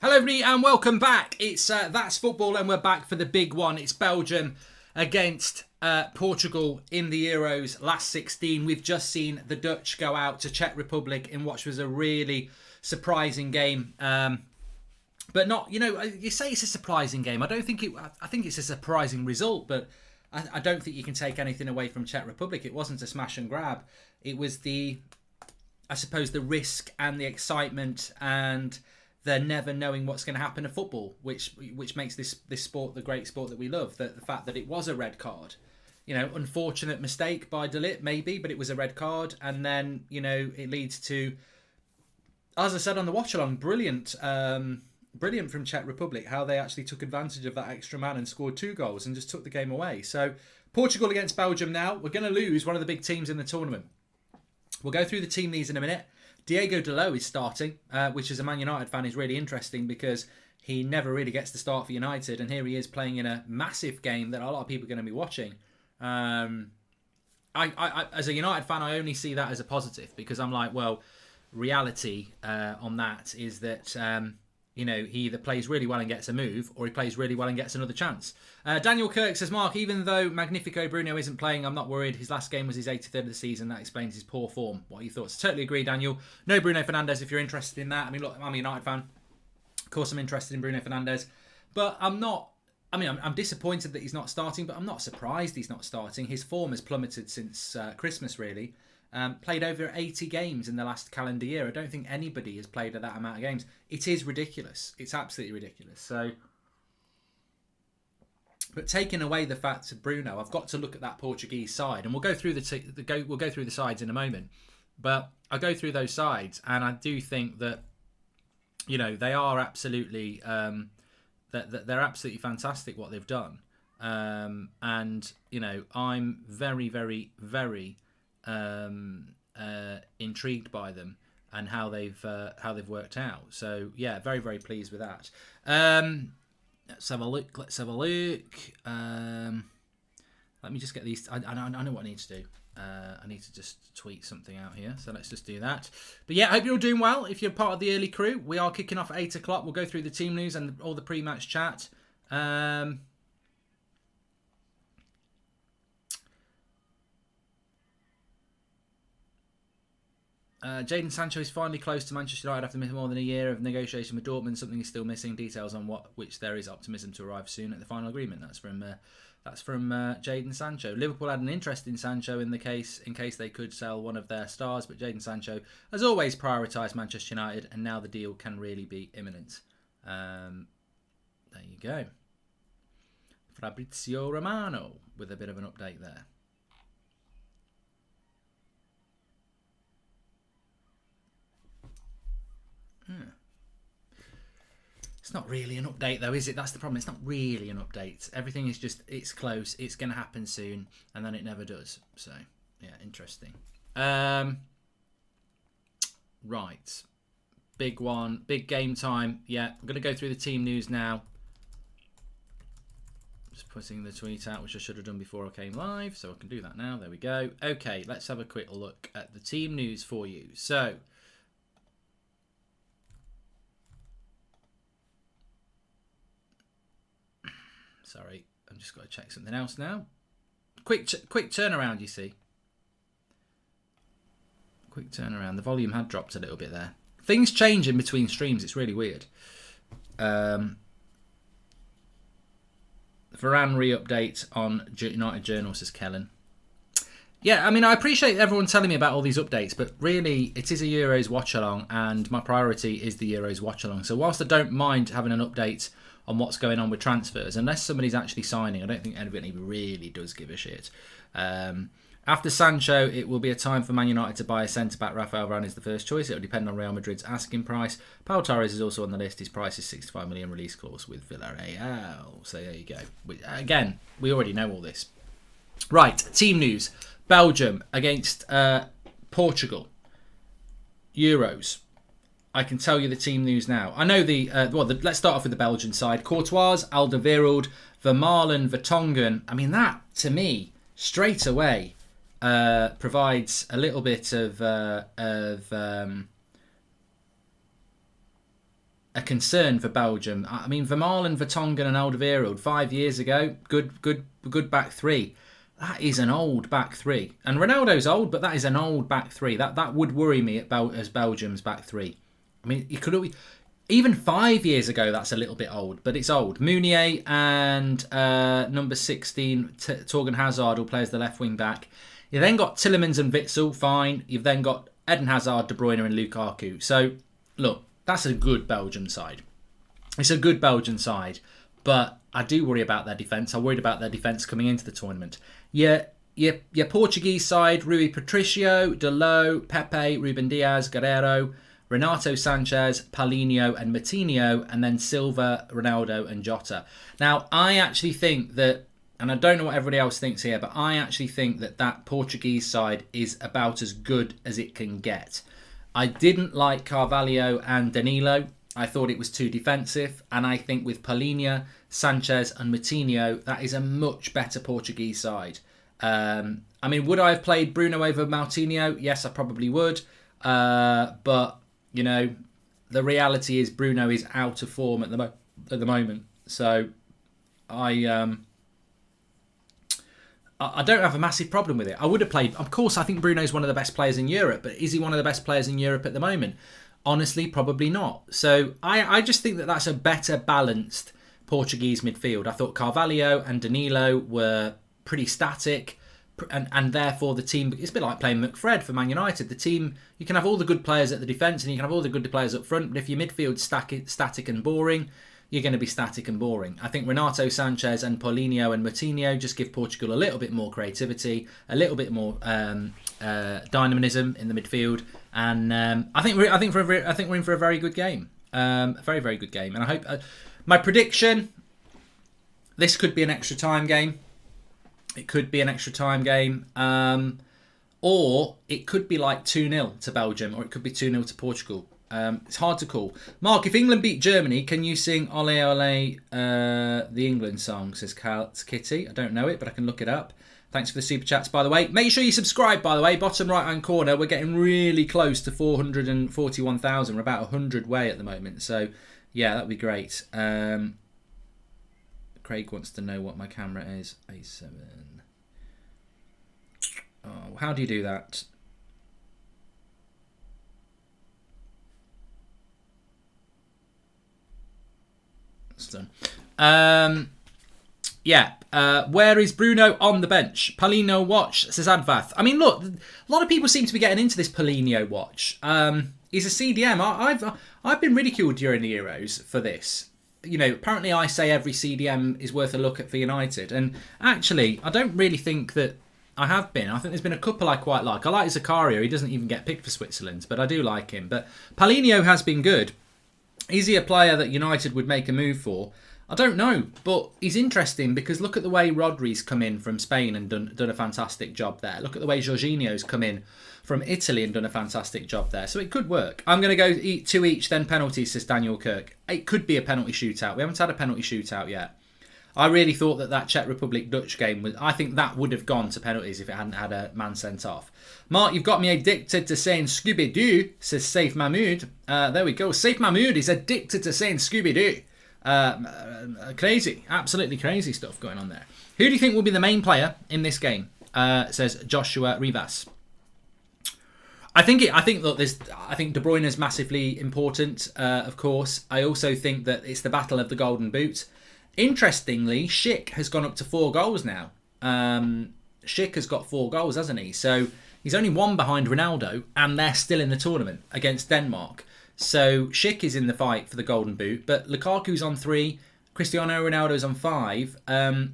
Hello everybody and welcome back. It's That's Football and we're back for the big one. It's Belgium against Portugal in the Euros last 16. We've just seen the Dutch go out to Czech Republic in what was a really surprising game. But not, you say it's a surprising game. I think it's a surprising result, but I don't think you can take anything away from Czech Republic. It wasn't a smash and grab. It was the risk and the excitement and the never knowing what's going to happen to football, which makes this sport the great sport that we love. The fact that it was a red card, unfortunate mistake by De Ligt maybe, but it was a red card, and then it leads to, as I said on the Watchalong, brilliant from Czech Republic how they actually took advantage of that extra man and scored 2 goals and just took the game away. So Portugal against Belgium now. We're going to lose one of the big teams in the tournament. We'll go through the team needs in a minute. Diego Dalot is starting, which as a Man United fan is really interesting because he never really gets to start for United, and here he is playing in a massive game that a lot of people are going to be watching. I as a United fan, I only see that as a positive because I'm like, well, reality on that is that he either plays really well and gets a move, or he plays really well and gets another chance. Daniel Kirk says, Mark, even though Magnifico Bruno isn't playing, I'm not worried. His last game was his 83rd of the season. That explains his poor form. What are your thoughts? Totally agree, Daniel. No Bruno Fernandes if you're interested in that. I mean, look, I'm a United fan. Of course I'm interested in Bruno Fernandes. But I'm disappointed that he's not starting, but I'm not surprised he's not starting. His form has plummeted since Christmas, really. Played over 80 games in the last calendar year. I don't think anybody has played that amount of games. It is ridiculous. It's absolutely ridiculous. So, but taking away the fact of Bruno, I've got to look at that Portuguese side, and we'll go through we'll go through the sides in a moment. But I go through those sides, and I do think that they are absolutely that they're absolutely fantastic what they've done, and I'm very, very, very intrigued by them and how they've worked out. So yeah, very, very pleased with that. Let's have a look. Let me just get these. I know what I need to do. I need to just tweet something out here, so let's just do that. But yeah, I hope you're all doing well. If you're part of the early crew, we are kicking off at 8 o'clock. We'll go through the team news and all the pre-match chat. Jadon Sancho is finally close to Manchester United after more than a year of negotiation with Dortmund. Something is still missing. Details on which there is optimism to arrive soon at the final agreement. That's from Jadon Sancho. Liverpool had an interest in Sancho in case they could sell one of their stars, but Jadon Sancho has always prioritised Manchester United, and now the deal can really be imminent. There you go. Fabrizio Romano with a bit of an update there. It's not really an update though, is it? That's the problem. It's not really an update. Everything is just, it's close, it's going to happen soon, and then it never does. So, yeah, interesting. Right. Big one. Big game time. Yeah, I'm going to go through the team news now. Just putting the tweet out, which I should have done before I came live, so I can do that now. There we go. Okay, let's have a quick look at the team news for you. So, sorry, I've just got to check something else now. Quick turnaround, you see. Quick turnaround. The volume had dropped a little bit there. Things change in between streams. It's really weird. Varane re-update on United Journal, says Kellen. Yeah, I mean, I appreciate everyone telling me about all these updates, but really, it is a Euros watch-along, and my priority is the Euros watch-along. So whilst I don't mind having an update on what's going on with transfers, unless somebody's actually signing, I don't think anybody really does give a shit. After Sancho, it will be a time for Man United to buy a centre-back. Rafael Varane is the first choice. It will depend on Real Madrid's asking price. Pau Torres is also on the list. His price is 65 million release clause with Villarreal. So there you go. Again, we already know all this. Right, team news. Belgium against Portugal. Euros. I can tell you the team news now. I know let's start off with the Belgian side. Courtois, Alderweireld, Vermaelen, Vertonghen. I mean, that, to me, straight away, provides a little bit of a concern for Belgium. I mean, Vermaelen, Vertonghen and Alderweireld 5 years ago, good back three. That is an old back three. And Ronaldo's old, but that is an old back three. That would worry me as Belgium's back three. I mean, you could even 5 years ago, that's a little bit old, but it's old. Meunier and number 16, Torgan Hazard, will play as the left wing back. You then got Tielemans and Witsel, fine. You've then got Eden Hazard, De Bruyne and Lukaku. So, look, that's a good Belgium side. It's a good Belgian side, but I do worry about their defence. I worried about their defence coming into the tournament. Your Portuguese side, Rui Patricio, Dalot, Pepe, Ruben Diaz, Guerreiro, Renato Sanchez, Paulinho and Moutinho, and then Silva, Ronaldo and Jota. Now, I actually think that, and I don't know what everybody else thinks here, but I actually think that Portuguese side is about as good as it can get. I didn't like Carvalho and Danilo. I thought it was too defensive. And I think with Paulinho, Sanchez and Moutinho, that is a much better Portuguese side. I mean, would I have played Bruno over Moutinho? Yes, I probably would. But, you know, the reality is Bruno is out of form at the moment. So I don't have a massive problem with it. I would have played... Of course, I think Bruno's one of the best players in Europe, but is he one of the best players in Europe at the moment? Honestly, probably not. So I just think that that's a better balanced Portuguese midfield. I thought Carvalho and Danilo were pretty static, and therefore the team... It's a bit like playing McFred for Man United. The team... You can have all the good players at the defence and you can have all the good players up front, but if your midfield's static and boring, you're going to be static and boring. I think Renato Sanchez and Paulinho and Moutinho just give Portugal a little bit more creativity, a little bit more dynamism in the midfield, and I think we're in for a very good game, a very, very good game. And I hope my prediction: this could be an extra time game. It could be an extra time game, or it could be like 2-0 to Belgium, or it could be 2-0 to Portugal. It's hard to call. Mark, if England beat Germany, can you sing Ole Ole, the England song, says Kitty. I don't know it, but I can look it up. Thanks for the super chats, by the way. Make sure you subscribe, by the way. Bottom right-hand corner, we're getting really close to 441,000. We're about 100 way at the moment. So, yeah, that'd be great. Craig wants to know what my camera is. A7. Oh, how do you do that? Done. Where is Bruno on the bench? Paulinho watch, says Advath. I mean, look, a lot of people seem to be getting into this Paulinho watch. He's a CDM. I've been ridiculed during the Euros for this. You know, apparently I say every CDM is worth a look at for United, and actually, I don't really think that I have been. I think there's been a couple I quite like. I like Zakaria. He doesn't even get picked for Switzerland, but I do like him. But Paulinho has been good. Is he a player that United would make a move for? I don't know, but he's interesting because look at the way Rodri's come in from Spain and done a fantastic job there. Look at the way Jorginho's come in from Italy and done a fantastic job there. So it could work. I'm going to go 2 each, then penalties, says Daniel Kirk. It could be a penalty shootout. We haven't had a penalty shootout yet. I really thought that Czech Republic-Dutch game, I think that would have gone to penalties if it hadn't had a man sent off. Mark, you've got me addicted to saying Scooby-Doo, says Saif Mahmood. There we go. Saif Mahmood is addicted to saying Scooby-Doo. Crazy. Absolutely crazy stuff going on there. Who do you think will be the main player in this game? Says Joshua Rivas. I think De Bruyne is massively important, of course. I also think that it's the battle of the Golden Boot. Interestingly, Schick has gone up to 4 goals now. Schick has got 4 goals, hasn't he? So he's only 1 behind Ronaldo, and they're still in the tournament against Denmark. So Schick is in the fight for the Golden Boot, but Lukaku's on 3, Cristiano Ronaldo's on 5.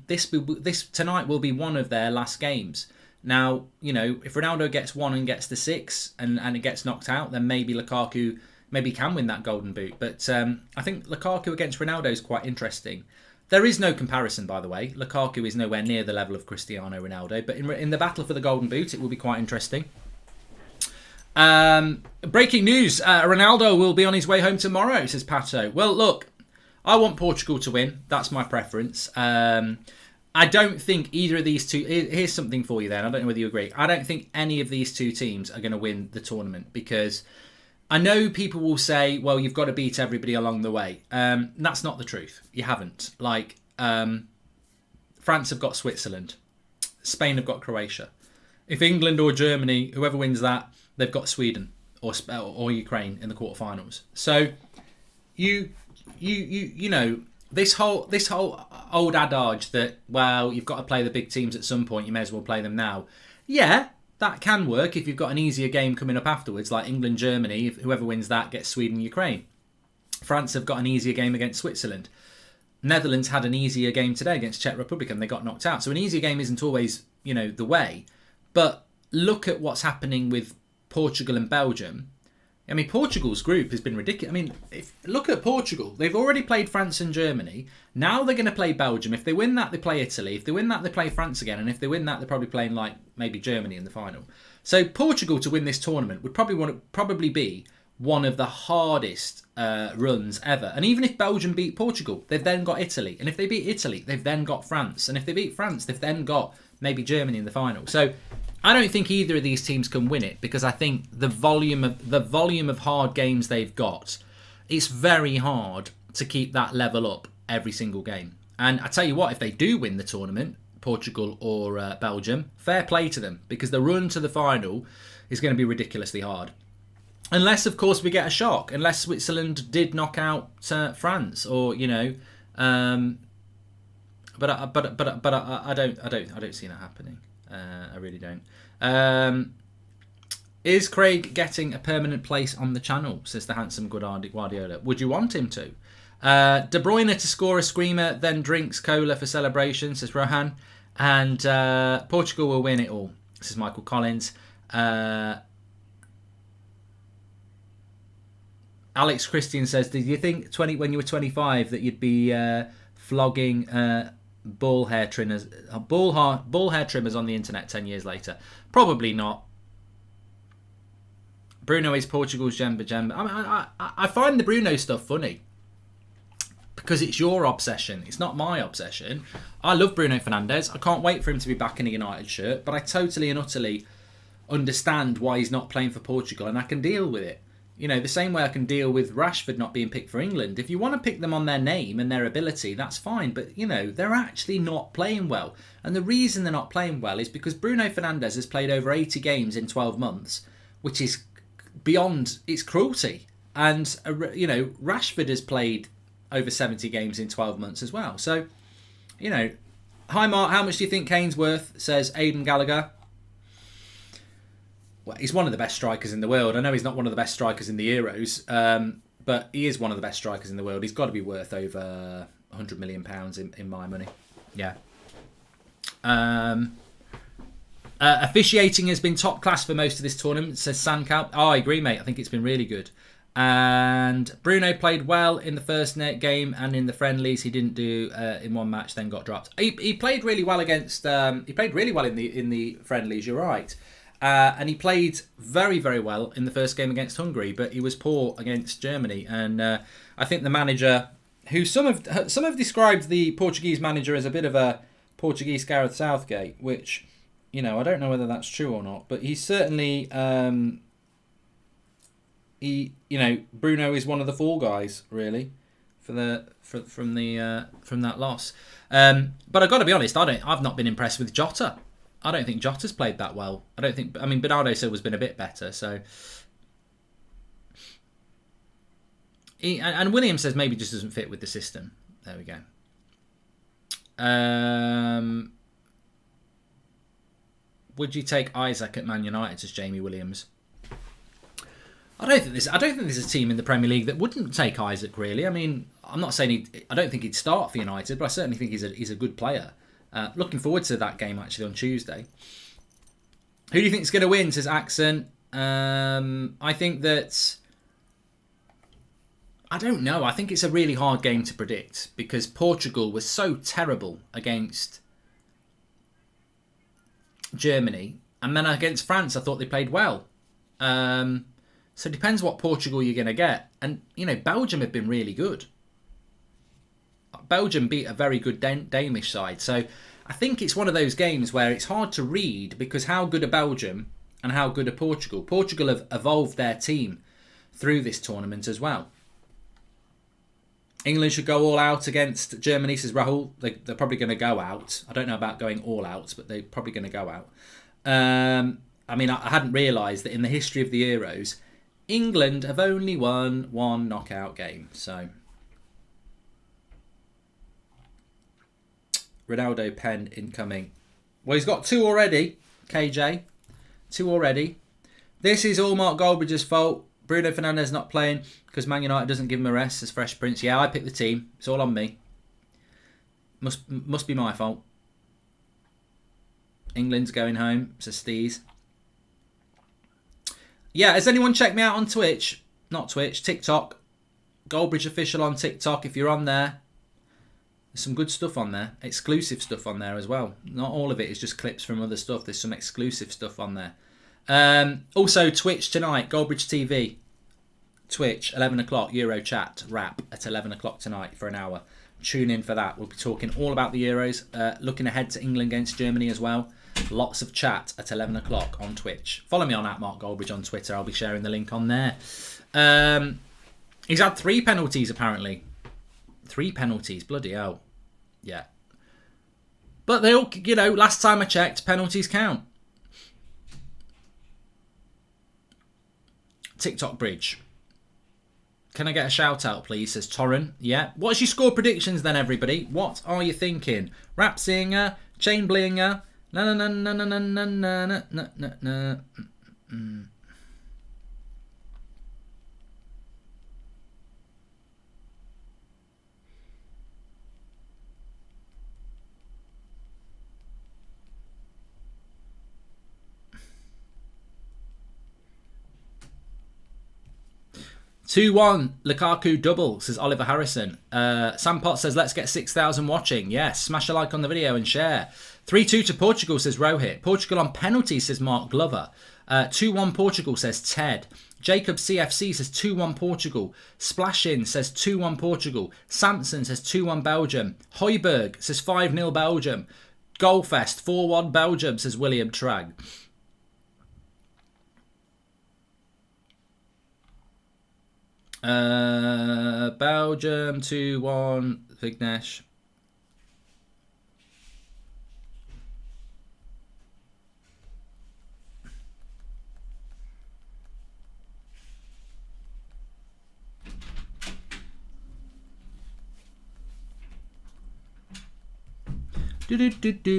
This tonight will be one of their last games. Now, you know, if Ronaldo gets 1 and gets the 6 and it gets knocked out, then maybe Lukaku can win that Golden Boot. But I think Lukaku against Ronaldo is quite interesting. There is no comparison, by the way. Lukaku is nowhere near the level of Cristiano Ronaldo. But in the battle for the Golden Boot, it will be quite interesting. Breaking news. Ronaldo will be on his way home tomorrow, says Pato. Well, look, I want Portugal to win. That's my preference. I don't think either of these two... Here's something for you then. I don't know whether you agree. I don't think any of these two teams are going to win the tournament because I know people will say, well, you've got to beat everybody along the way. That's not the truth. You haven't. Like, France have got Switzerland. Spain have got Croatia. If England or Germany, whoever wins that, they've got Sweden or Ukraine in the quarterfinals. So you know, this whole old adage that, well, you've got to play the big teams at some point, you may as well play them now. Yeah, that can work if you've got an easier game coming up afterwards, like England, Germany. Whoever wins that gets Sweden, Ukraine. France have got an easier game against Switzerland. Netherlands had an easier game today against Czech Republic and they got knocked out. So an easier game isn't always, you know, the way. But look at what's happening with Portugal and Belgium. I mean, Portugal's group has been ridiculous. I mean, look at Portugal. They've already played France and Germany. Now they're going to play Belgium. If they win that, they play Italy. If they win that, they play France again. And if they win that, they're probably playing like maybe Germany in the final. So Portugal to win this tournament would probably be one of the hardest runs ever. And even if Belgium beat Portugal, they've then got Italy. And if they beat Italy, they've then got France. And if they beat France, they've then got maybe Germany in the final. So I don't think either of these teams can win it because I think the volume of hard games they've got, it's very hard to keep that level up every single game. And I tell you what, if they do win the tournament, Portugal or Belgium, fair play to them because the run to the final is going to be ridiculously hard. Unless, of course, we get a shock. Unless Switzerland did knock out France, or you know, but I don't see that happening. I really don't. Is Craig getting a permanent place on the channel? Says the handsome Guardiola. Would you want him to? De Bruyne to score a screamer, then drinks cola for celebration. Says Rohan, and Portugal will win it all. Says Michael Collins. Alex Christian says, did you think when you were 25 that you'd be flogging ball hair trimmers on the internet 10 years later? Probably not. Bruno is Portugal's Jemba. I find the Bruno stuff funny because it's your obsession. It's not my obsession. I love Bruno Fernandes. I can't wait for him to be back in a United shirt, but I totally and utterly understand why he's not playing for Portugal, and I can deal with it. You know, the same way I can deal with Rashford not being picked for England. If you want to pick them on their name and their ability, that's fine. But, you know, they're actually not playing well. And the reason they're not playing well is because Bruno Fernandes has played over 80 games in 12 months, which is beyond its cruelty. And, you know, Rashford has played over 70 games in 12 months as well. So, you know, hi Mark, how much do you think Kane's worth? Says Aidan Gallagher. Well, he's one of the best strikers in the world. I know he's not one of the best strikers in the Euros, but he is one of the best strikers in the world. He's got to be worth over £100 million in my money. Yeah. Officiating has been top class for most of this tournament, says Sandcal. Oh, I agree, mate. I think it's been really good. And Bruno played well in the first game and in the friendlies. He didn't do in one match, then got dropped. He played really well against. He played really well in the friendlies. You're right. And he played very, very well in the first game against Hungary, but he was poor against Germany. And I think the manager, who some have described the Portuguese manager as a bit of a Portuguese Gareth Southgate, which, you know, I don't know whether that's true or not, but he's certainly, Bruno is one of the fall guys really from that loss. But I've got to be honest, I've not been impressed with Jota. I don't think Jota's played that well. Bernardo Silva's been a bit better. So, and William says maybe just doesn't fit with the system. There we go. Would you take Isaac at Man United? Says Jamie Williams. I don't think there's a team in the Premier League that wouldn't take Isaac. Really, I mean, I'm not saying I don't think he'd start for United, but I certainly think he's a good player. Looking forward to that game actually on Tuesday. Who do you think is going to win? Says Axon. I think that. I don't know. I think it's a really hard game to predict because Portugal was so terrible against Germany, and then against France, I thought they played well. So it depends what Portugal you're going to get, and you know Belgium have been really good. Belgium beat a very good Danish side. So I think it's one of those games where it's hard to read because how good are Belgium and how good are Portugal? Portugal have evolved their team through this tournament as well. England should go all out against Germany, says Rahul. They're probably going to go out. I don't know about going all out, but they're probably going to go out. I mean, I hadn't realised that in the history of the Euros, England have only won one knockout game. So, Ronaldo pen incoming. Well, he's got 2 already, KJ. 2 already. This is all Mark Goldbridge's fault. Bruno Fernandes not playing because Man United doesn't give him a rest, says Fresh Prince. Yeah, I picked the team. It's all on me. Must be my fault. England's going home, says Steez. Yeah, has anyone checked me out on Twitch? Not Twitch, TikTok. Goldbridge Official on TikTok. If you're on there, there's some good stuff on there. Exclusive stuff on there as well. Not all of it is just clips from other stuff. There's some exclusive stuff on there. Also, Twitch tonight, Goldbridge TV. Twitch, 11 o'clock, Euro Chat wrap at 11 o'clock tonight for an hour. Tune in for that. We'll be talking all about the Euros, looking ahead to England against Germany as well. Lots of chat at 11 o'clock on Twitch. Follow me on @MarkGoldbridge on Twitter. I'll be sharing the link on there. He's had 3 penalties, apparently. 3 penalties, bloody hell. Yeah. But they all, you know, last time I checked, penalties count. TikTok Bridge. Can I get a shout out, please? Says Torren. Yeah. What's your score predictions then, everybody? What are you thinking? Rap singer, chain blinger, na na na na na na na na na na na. 2-1, Lukaku double, says Oliver Harrison. Sam Potts says, let's get 6,000 watching. Yes, smash a like on the video and share. 3-2 to Portugal, says Rohit. Portugal on penalty, says Mark Glover. 2-1 Portugal, says Ted. Jacob CFC says 2-1 Portugal. Splash In says 2-1 Portugal. Samson says 2-1 Belgium. Hoiberg says 5-0 Belgium. Goalfest 4-1 Belgium, says William Tragg. Belgium 2-1 Vignesh.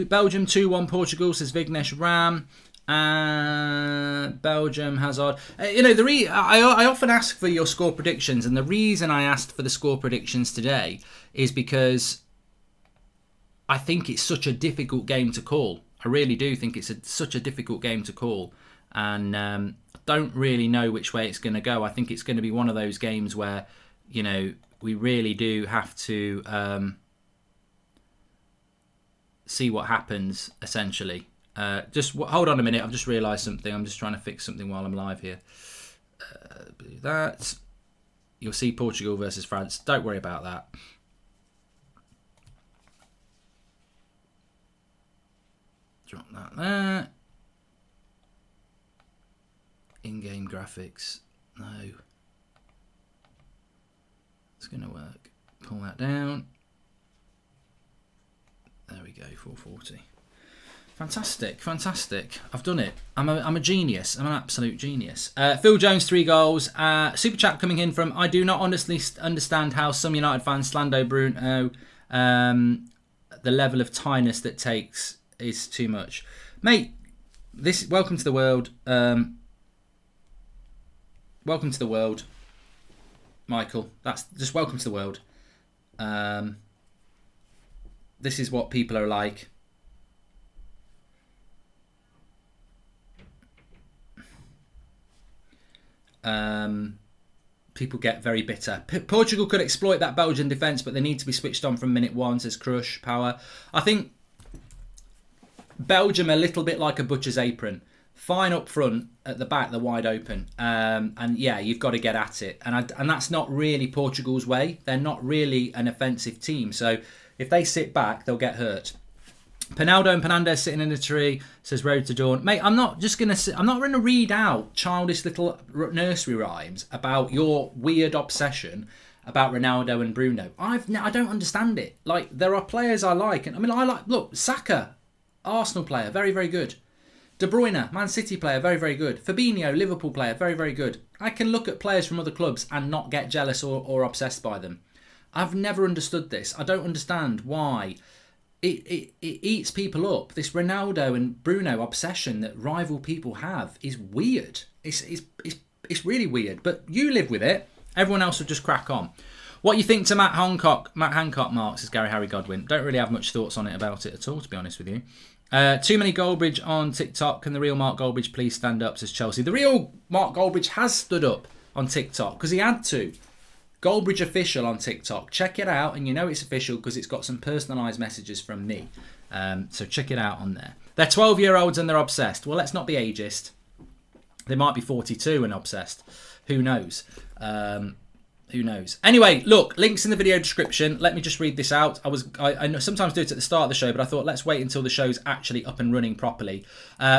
Belgium 2-1 Portugal, says Vignesh Ram. Belgium Hazard. You know, I often ask for your score predictions, and the reason I asked for the score predictions today is because I think it's such a difficult game to call. I really do think it's such a difficult game to call, and I don't really know which way it's going to go. I think it's going to be one of those games where, you know, we really do have to see what happens, essentially. Just hold on a minute. I've just realised something. I'm just trying to fix something while I'm live here. That. You'll see Portugal versus France. Don't worry about that. Drop that there. In-game graphics. No. It's going to work. Pull that down. There we go. 440. Fantastic, fantastic. I've done it. I'm a genius. I'm an absolute genius. Phil Jones, 3 goals. Super chat coming in from, I do not honestly understand how some United fans slander Bruno. The level of tiness that takes is too much. Mate, welcome to the world. Welcome to the world, Michael. That's just welcome to the world. This is what people are like. People get very bitter. Portugal could exploit that Belgian defence, but they need to be switched on from minute 1, says Crush Power. I think Belgium a little bit like a butcher's apron. Fine up front, at the back they're wide open. And yeah, you've got to get at it. And that's not really Portugal's way. They're not really an offensive team. So if they sit back, they'll get hurt. Pinaldo and Fernandez sitting in a tree, says Road to Dawn. Mate, I'm not going to read out childish little nursery rhymes about your weird obsession about Ronaldo and Bruno. I don't understand it. Like, there are players I like. And I mean, look, Saka, Arsenal player, very, very good. De Bruyne, Man City player, very, very good. Fabinho, Liverpool player, very, very good. I can look at players from other clubs and not get jealous or obsessed by them. I've never understood this. I don't understand why it eats people up. This Ronaldo and Bruno obsession that rival people have is weird. It's really weird. But you live with it. Everyone else will just crack on. What you think to Matt Hancock, Mark, says Gary Harry Godwin. Don't really have much thoughts on it about it at all, to be honest with you. Too many Goldbridge on TikTok. Can the real Mark Goldbridge please stand up, says Chelsea. The real Mark Goldbridge has stood up on TikTok because he had to. Goldbridge Official on TikTok. Check it out, and you know it's official because it's got some personalised messages from me. So check it out on there. They're 12-year-olds and they're obsessed. Well, let's not be ageist. They might be 42 and obsessed. Who knows? Who knows? Anyway, look, links in the video description. Let me just read this out. I sometimes do it at the start of the show, but I thought let's wait until the show's actually up and running properly.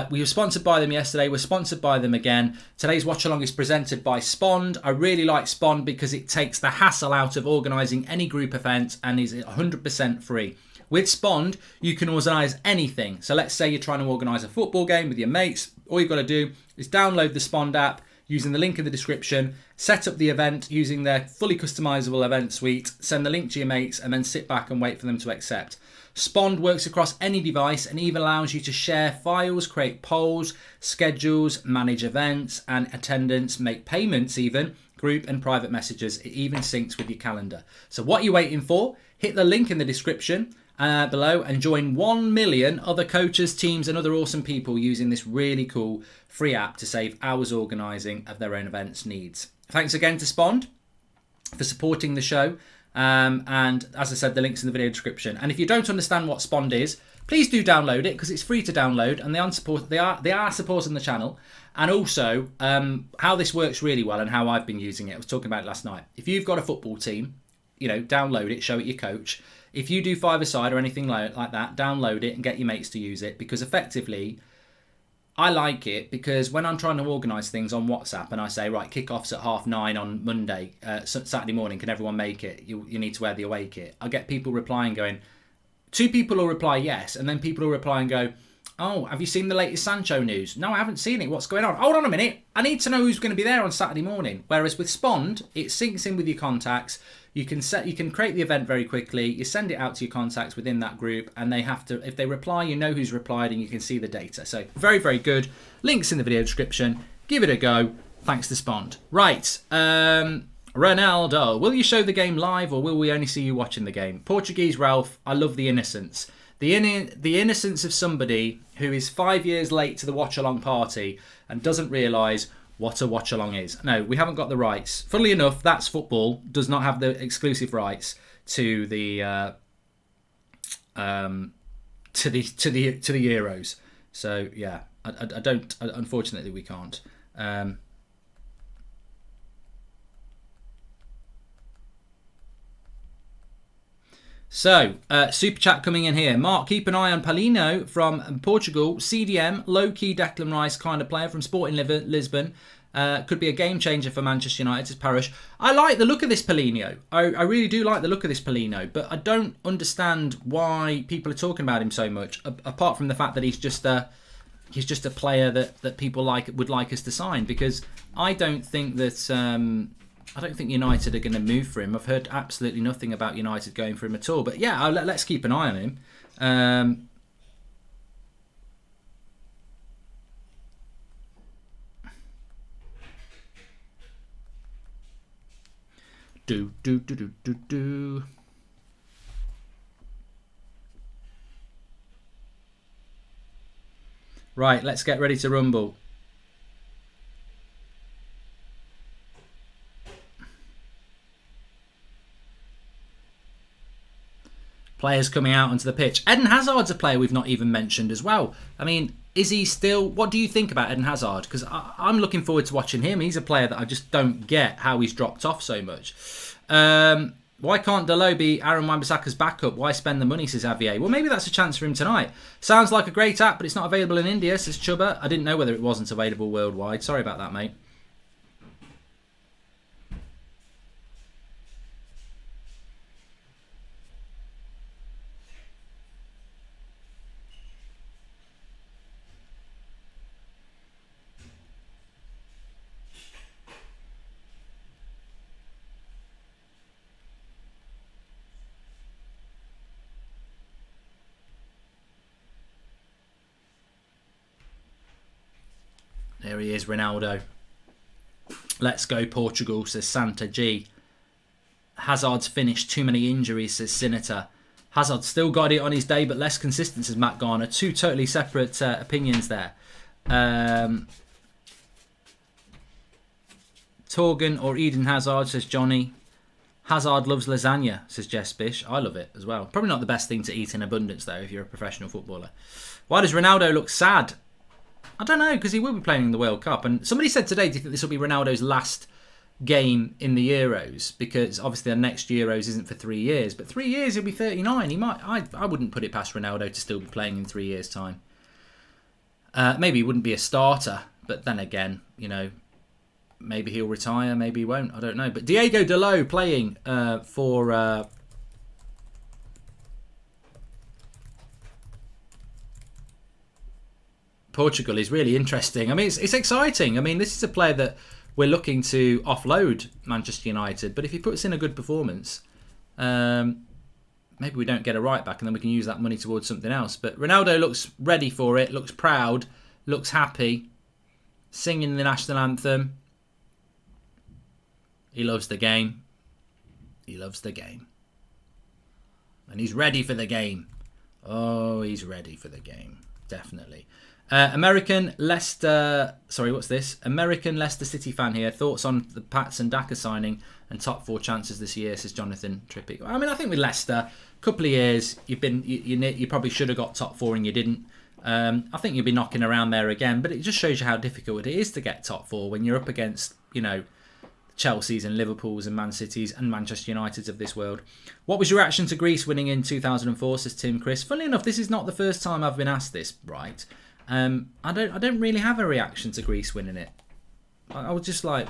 We were sponsored by them yesterday. We're sponsored by them again. Today's watch along is presented by Spond. I really like Spond because it takes the hassle out of organising any group event and is 100% free. With Spond, you can organise anything. So let's say you're trying to organise a football game with your mates. All you've got to do is download the Spond app using the link in the description, set up the event using their fully customizable event suite, send the link to your mates, and then sit back and wait for them to accept. Spond works across any device and even allows you to share files, create polls, schedules, manage events and attendance, make payments even, group and private messages. It even syncs with your calendar. So what are you waiting for? Hit the link in the description below and join 1 million other coaches, teams and other awesome people using this really cool free app to save hours organising of their own events needs. Thanks again to Spond for supporting the show. And as I said, the link's in the video description. And if you don't understand what Spond is, please do download it because it's free to download and they are supporting the channel. And also how this works really well and how I've been using it. I was talking about it last night. If you've got a football team, download it, show it your coach. If you do five-a-side or anything like that, download it and get your mates to use it because effectively, I like it because when I'm trying to organise things on WhatsApp and I say, right, kick-off's at 9:30 on Monday, Saturday morning, can everyone make it? You need to wear the away kit. I get people replying going, 2 people will reply yes, and then people will reply and go, oh, have you seen the latest Sancho news? No, I haven't seen it. What's going on? Hold on a minute. I need to know who's going to be there on Saturday morning. Whereas with Spond, it syncs in with your contacts. You can create the event very quickly. You send it out to your contacts within that group, and they have to, if they reply, you know who's replied, and you can see the data. So very, very good. Links in the video description. Give it a go. Thanks to Spond. Right. Ronaldo, will you show the game live, or will we only see you watching the game? Portuguese Ralph, I love the innocence. The innocence of somebody who is 5 years late to the watch-along party and doesn't realise what a watch-along is. No, we haven't got the rights. Funnily enough, That's Football does not have the exclusive rights to the Euros. So yeah, I don't. Unfortunately, we can't. So, super chat coming in here. Mark, keep an eye on Paulinho from Portugal. CDM, low-key Declan Rice kind of player from Sporting Lisbon. Could be a game changer for Manchester United's parish. I like the look of this Paulinho. I really do like the look of this Paulinho, but I don't understand why people are talking about him so much, apart from the fact that he's just a player that people would like us to sign, because I don't think that... I don't think United are going to move for him. I've heard absolutely nothing about United going for him at all. But yeah, let's keep an eye on him. Right, let's get ready to rumble. Players coming out onto the pitch. Eden Hazard's a player we've not even mentioned as well. I mean, is he still... What do you think about Eden Hazard? Because I'm looking forward to watching him. He's a player that I just don't get how he's dropped off so much. Why can't Dalot be Aaron Wan-Bissaka's backup? Why spend the money, says Javier. Well, maybe that's a chance for him tonight. Sounds like a great app, but it's not available in India, says Chubba. I didn't know whether it wasn't available worldwide. Sorry about that, mate. There he is, Ronaldo. Let's go Portugal, says Santa G. Hazard's finished, too many injuries, says Sinata. Hazard still got it on his day, but less consistent, says Matt Garner. Two totally separate opinions there. Torgan or Eden Hazard, says Johnny. Hazard loves lasagna, says Jess Bish. I love it as well. Probably not the best thing to eat in abundance, though, if you're a professional footballer. Why does Ronaldo look sad? I don't know, because he will be playing in the World Cup. And somebody said today, do you think this will be Ronaldo's last game in the Euros? Because obviously the next Euros isn't for 3 years. But 3 years, he'll be 39. He might. I wouldn't put it past Ronaldo to still be playing in 3 years' time. Maybe he wouldn't be a starter. But then again, you know, maybe he'll retire, maybe he won't. I don't know. But Diego Dalot playing for... Portugal is really interesting. I mean, it's exciting. I mean, this is a player that we're looking to offload Manchester United. But if he puts in a good performance, maybe we don't get a right back and then we can use that money towards something else. But Ronaldo looks ready for it, looks proud, looks happy, singing the national anthem. He loves the game. He loves the game. And he's ready for the game. Oh, he's ready for the game. Definitely. American Leicester City fan here. Thoughts on the Pats and Daka signing and top 4 chances this year, says Jonathan Trippier. I mean, I think with Leicester, a couple of years, you've been you probably should have got top 4 and you didn't. I think you'll be knocking around there again, but it just shows you how difficult it is to get top 4 when you're up against, you know, Chelsea's and Liverpool's and Man City's and Manchester United's of this world. What was your reaction to Greece winning in 2004, says Tim Chris. Funnily enough, this is not the first time I've been asked this, right? I don't really have a reaction to Greece winning it. I was just like,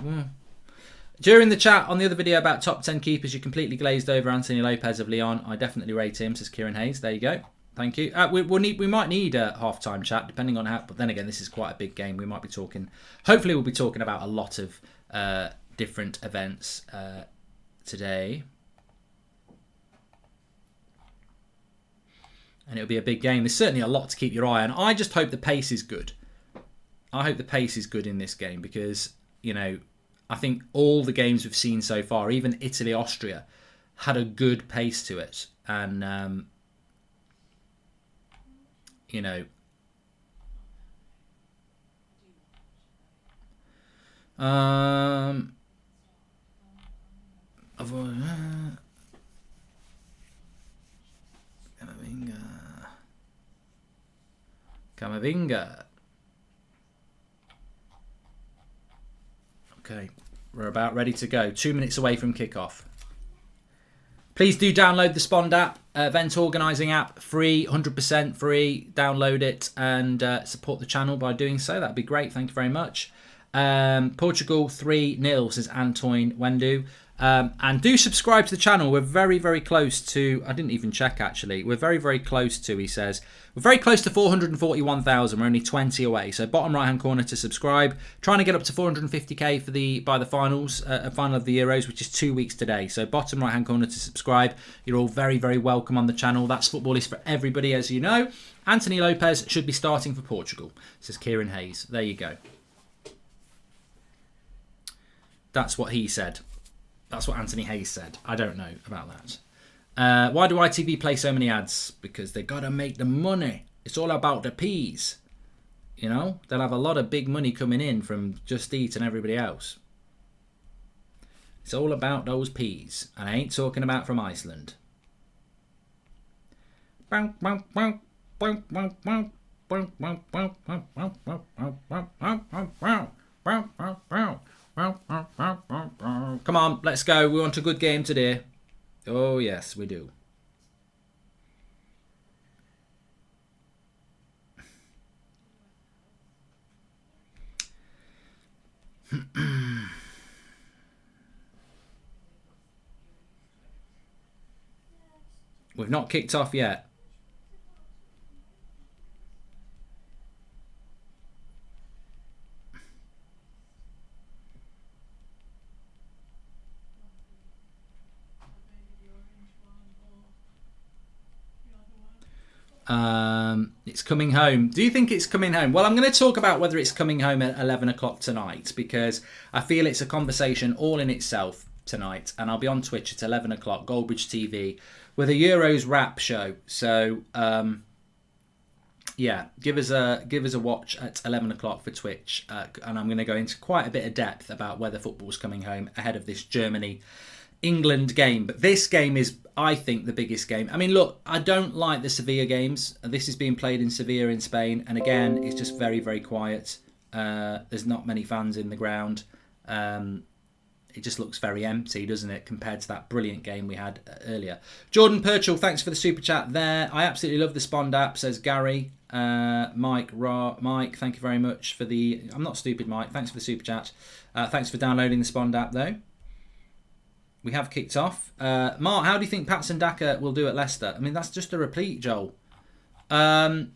During the chat on the other video about top 10 keepers, you completely glazed over Anthony Lopez of Lyon. I definitely rate him, says Kieran Hayes. There you go. Thank you. We might need a half-time chat, depending on how... But then again, this is quite a big game. We might be talking... Hopefully, we'll be talking about a lot of different events today. And it'll be a big game. There's certainly a lot to keep your eye on. I just hope the pace is good. I hope the pace is good in this game because, you know, I think all the games we've seen so far, even Italy, Austria, had a good pace to it. And, you know... Camavinga. Okay, we're about ready to go. 2 minutes away from kickoff. Please do download the Spond app, event organising app, free, 100% free. Download it and support the channel by doing so. That'd be great. Thank you very much. Portugal 3-0, says Antoine Wendu. And do subscribe to the channel. We're very, very close to... I didn't even check, actually. We're very, very close to, he says. We're very close to 441,000. We're only 20 away. So bottom right-hand corner to subscribe. Trying to get up to 450k by the finals, final of the Euros, which is 2 weeks today. So bottom right-hand corner to subscribe. You're all very, very welcome on the channel. That's Football is for everybody, as you know. Anthony Lopez should be starting for Portugal, says Kieran Hayes. There you go. That's what he said. That's what Anthony Hayes said. I don't know about that. Why do ITV play so many ads? Because they got to make the money. It's all about the peas. You know? They'll have a lot of big money coming in from Just Eat and everybody else. It's all about those peas. And I ain't talking about from Iceland. Come on, let's go. We want a good game today. Oh, yes, we do. We've not kicked off yet. It's coming home. Do you think it's coming home? Well, I'm going to talk about whether it's coming home at 11 o'clock tonight, because I feel it's a conversation all in itself tonight. And I'll be on Twitch at 11 o'clock, Goldbridge TV, with a Euros wrap show. So, yeah, give us a watch at 11 o'clock for Twitch. And I'm going to go into quite a bit of depth about whether football's coming home ahead of this Germany-England game. But this game is, I think, the biggest game. I mean, look, I don't like the Sevilla games. This is being played in Sevilla in Spain. And again, it's just very, very quiet. There's not many fans in the ground. It just looks very empty, doesn't it, compared to that brilliant game we had earlier. Jordan Purchell, thanks for the super chat there. I absolutely love the Spond app, says Gary. Mike, thank you very much for the... I'm not stupid, Mike. Thanks for the super chat. Thanks for downloading the Spond app, though. We have kicked off. Mark, how do you think Patson Daka will do at Leicester? I mean, that's just a repeat, Joel. I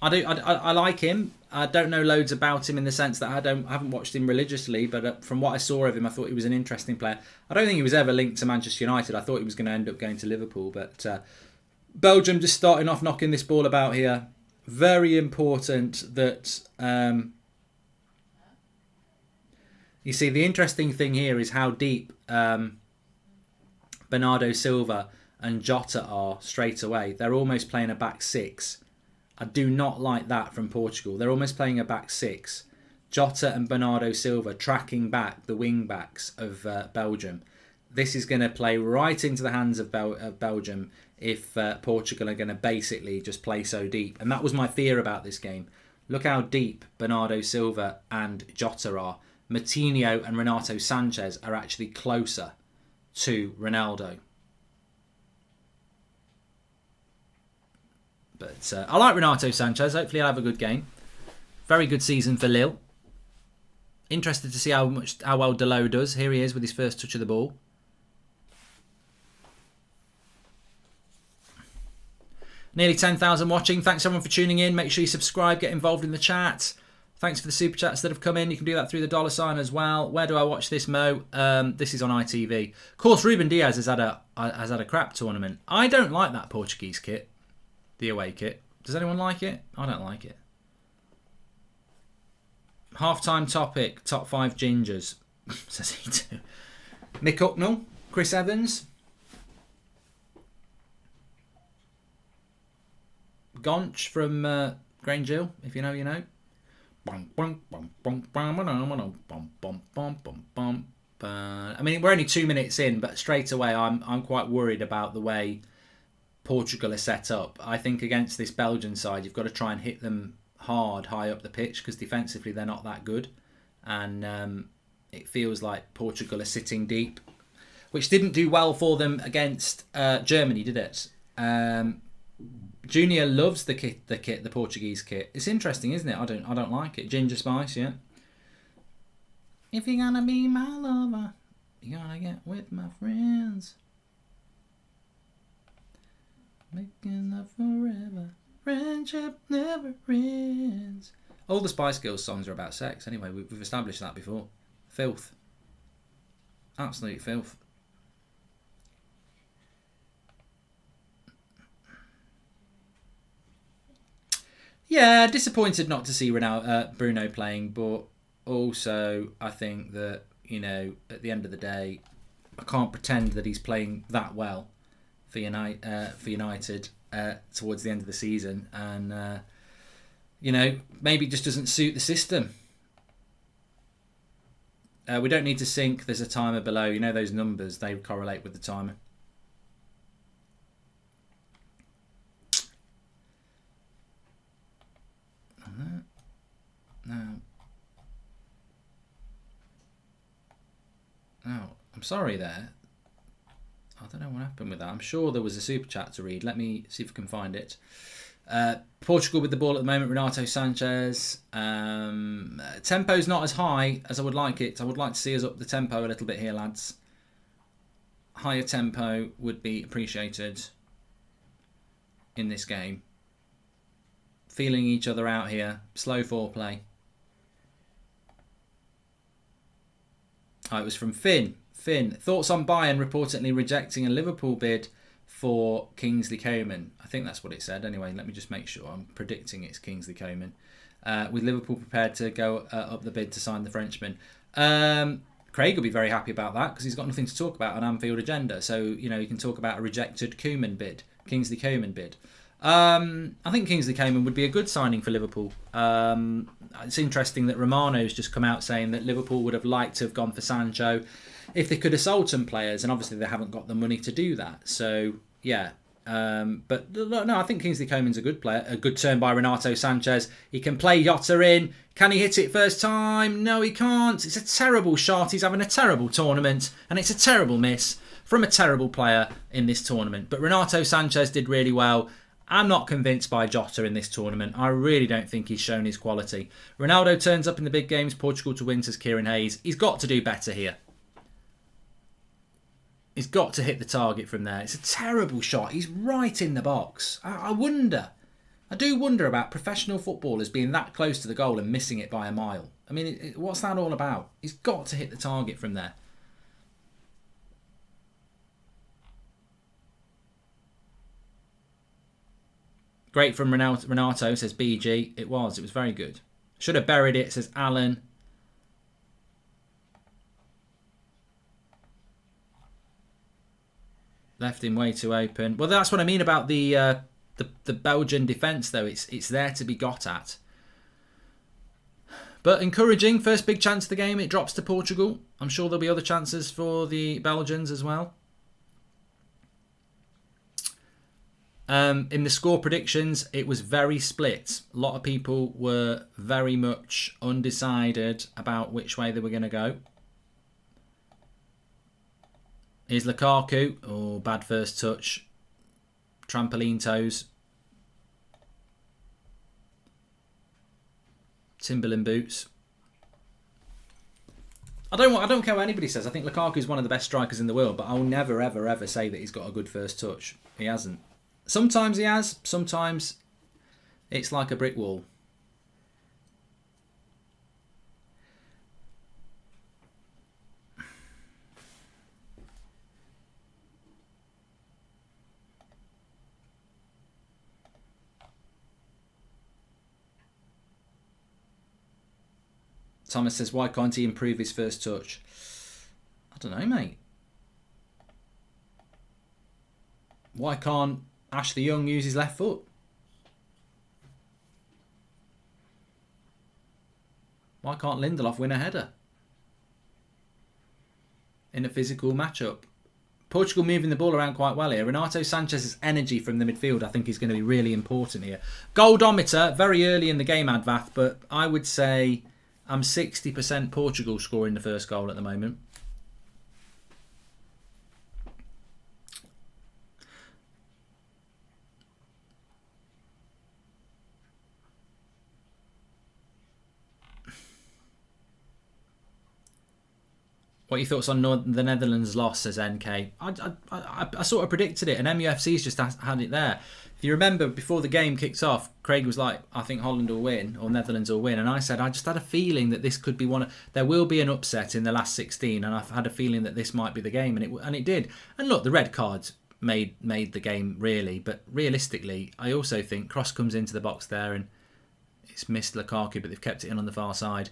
like him. I don't know loads about him in the sense that I haven't watched him religiously, but from what I saw of him, I thought he was an interesting player. I don't think he was ever linked to Manchester United. I thought he was going to end up going to Liverpool, but Belgium just starting off knocking this ball about here. Very important that... you see, the interesting thing here is how deep Bernardo Silva and Jota are straight away. They're almost playing a back six. I do not like that from Portugal. They're almost playing a back six. Jota and Bernardo Silva tracking back the wing backs of Belgium. This is going to play right into the hands of Belgium if Portugal are going to basically just play so deep. And that was my fear about this game. Look how deep Bernardo Silva and Jota are. Matinho and Renato Sanchez are actually closer to Ronaldo. But I like Renato Sanchez. Hopefully he'll have a good game. Very good season for Lille. Interested to see how well Delot does. Here he is with his first touch of the ball. Nearly 10,000 watching. Thanks everyone for tuning in. Make sure you subscribe, get involved in the chat. Thanks for the super chats that have come in. You can do that through the $sign as well. Where do I watch this, Mo? This is on ITV. Of course, Ruben Diaz has had a crap tournament. I don't like that Portuguese kit, the away kit. Does anyone like it? I don't like it. Half-time topic, top 5 gingers, says he too. Mick Hucknall, Chris Evans, Gonch from Grange Hill, if you know, you know. I mean, we're only 2 minutes in, but straight away I'm quite worried about the way Portugal are set up. I think against this Belgian side, you've got to try and hit them hard, high up the pitch, because defensively they're not that good. And it feels like Portugal are sitting deep, which didn't do well for them against Germany, did it? Junior loves the Portuguese kit. It's interesting, isn't it? I don't like it. Ginger spice, yeah. If you're gonna be my lover, you gotta get with my friends. Making love forever. Friendship never ends. All the Spice Girls songs are about sex. Anyway, we've established that before. Filth. Absolute filth. Yeah, disappointed not to see Bruno playing, but also I think that, you know, at the end of the day, I can't pretend that he's playing that well for United towards the end of the season, and you know, maybe it just doesn't suit the system. We don't need to sync. There's a timer below. You know those numbers, they correlate with the timer. No, I'm sorry there. I don't know what happened with that. I'm sure there was a super chat to read. Let me see if I can find it. Portugal with the ball at the moment. Renato Sanchez. Tempo's not as high as I would like it. I would like to see us up the tempo a little bit here, lads. Higher tempo would be appreciated in this game. Feeling each other out here. Slow foreplay. Oh, it was from Finn. Finn, thoughts on Bayern reportedly rejecting a Liverpool bid for Kingsley Coman. I think that's what it said. Anyway, let me just make sure. I'm predicting it's Kingsley Coman. With Liverpool prepared to go up the bid to sign the Frenchman. Craig will be very happy about that because he's got nothing to talk about on Anfield agenda. So, you know, he can talk about a rejected Koeman bid, Kingsley Coman bid. I think Kingsley Coman would be a good signing for Liverpool. It's interesting that Romano's just come out saying that Liverpool would have liked to have gone for Sancho if they could have sold some players, and obviously they haven't got the money to do that. So, yeah. But no, I think Kingsley Coman's a good player. A good turn by Renato Sanchez. He can play Jota in. Can he hit it first time? No, he can't. It's a terrible shot. He's having a terrible tournament, and it's a terrible miss from a terrible player in this tournament. But Renato Sanchez did really well. I'm not convinced by Jota in this tournament. I really don't think he's shown his quality. Ronaldo turns up in the big games. Portugal to win, says Kieran Hayes. He's got to do better here. He's got to hit the target from there. It's a terrible shot. He's right in the box. I do wonder about professional footballers being that close to the goal and missing it by a mile. I mean, what's that all about? He's got to hit the target from there. Great from Renato, says BG. It was very good. Should have buried it, says Alan. Left him way too open. Well, that's what I mean about the Belgian defence, though. It's there to be got at. But encouraging. First big chance of the game. It drops to Portugal. I'm sure there'll be other chances for the Belgians as well. In the score predictions, it was very split. A lot of people were very much undecided about which way they were going to go. Here's Lukaku. Oh, bad first touch. Trampoline toes. Timberland boots. I don't care what anybody says. I think Lukaku is one of the best strikers in the world, but I'll never, ever, ever say that he's got a good first touch. He hasn't. Sometimes he has. Sometimes it's like a brick wall. Thomas says, why can't he improve his first touch? I don't know, mate. Why can't Ashley Young use his left foot? Why can't Lindelof win a header in a physical matchup? Portugal moving the ball around quite well here. Renato Sanchez's energy from the midfield, I think, is going to be really important here. Goldometer, very early in the game, Advath, but I would say I'm 60% Portugal scoring the first goal at the moment. What are your thoughts on the Netherlands' loss, says NK? I sort of predicted it, and MUFC's just had it there. If you remember, before the game kicked off, Craig was like, I think Holland will win, or Netherlands will win. And I said, I just had a feeling that this could be there will be an upset in the last 16, and I've had a feeling that this might be the game, and it did. And look, the red cards made the game, really. But realistically, I also think Cross comes into the box there, and it's missed Lukaku, but they've kept it in on the far side.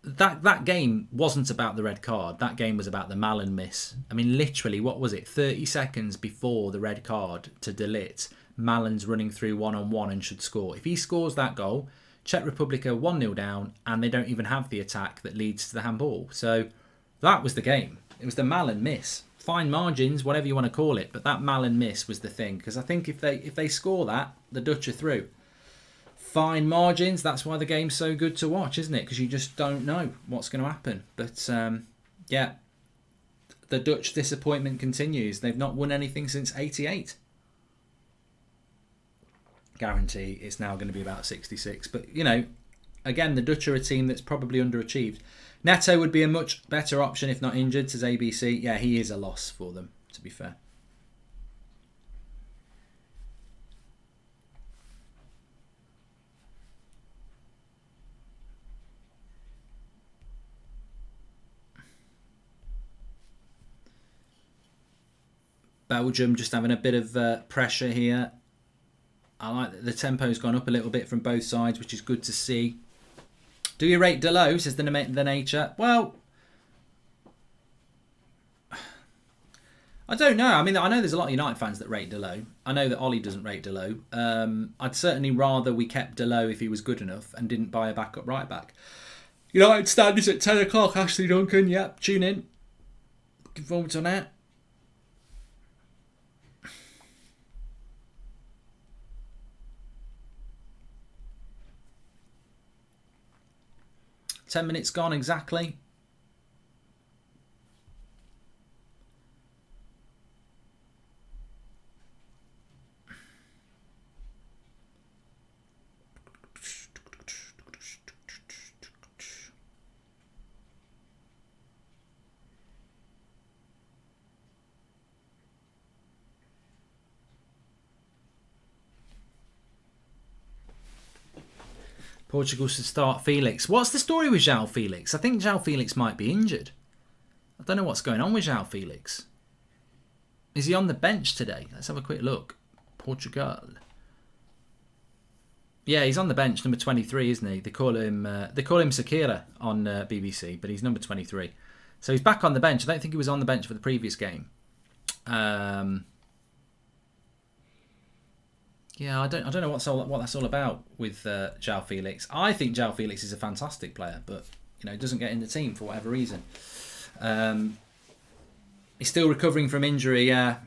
That game wasn't about the red card. That game was about the Malen miss. I mean, literally, what was it? 30 seconds before the red card to De Ligt, Malen's running through one-on-one and should score. If he scores that goal, Czech Republic are 1-0 down, and they don't even have the attack that leads to the handball. So that was the game. It was the Malen miss. Fine margins, whatever you want to call it, but that Malen miss was the thing. Because I think if they score that, the Dutch are through. Fine margins, that's why the game's so good to watch, isn't it? Because you just don't know what's going to happen. But yeah, the Dutch disappointment continues. They've not won anything since '88. Guarantee it's now going to be about 66. But, you know, again, the Dutch are a team that's probably underachieved. Neto would be a much better option if not injured, says ABC. Yeah, he is a loss for them, to be fair. Belgium just having a bit of pressure here. I like that the tempo's gone up a little bit from both sides, which is good to see. Do you rate Delot, says the Nature? Well, I don't know. I mean, I know there's a lot of United fans that rate Delot. I know that Ollie doesn't rate Delot. I'd certainly rather we kept Delot if he was good enough and didn't buy a backup right back. United standards at 10 o'clock. Ashley Duncan, yep, tune in. Looking forward to that. Ten minutes gone exactly. Portugal should start Felix. What's the story with João Felix? I think João Felix might be injured. I don't know what's going on with João Felix. Is he on the bench today? Let's have a quick look. Portugal. Yeah, he's on the bench, number 23, isn't he? They call him Sakira on BBC, but he's number 23. So he's back on the bench. I don't think he was on the bench for the previous game. Yeah, I don't know what that's all about with João Felix. I think João Felix is a fantastic player, but you know, doesn't get in the team for whatever reason. He's still recovering from injury. Yeah,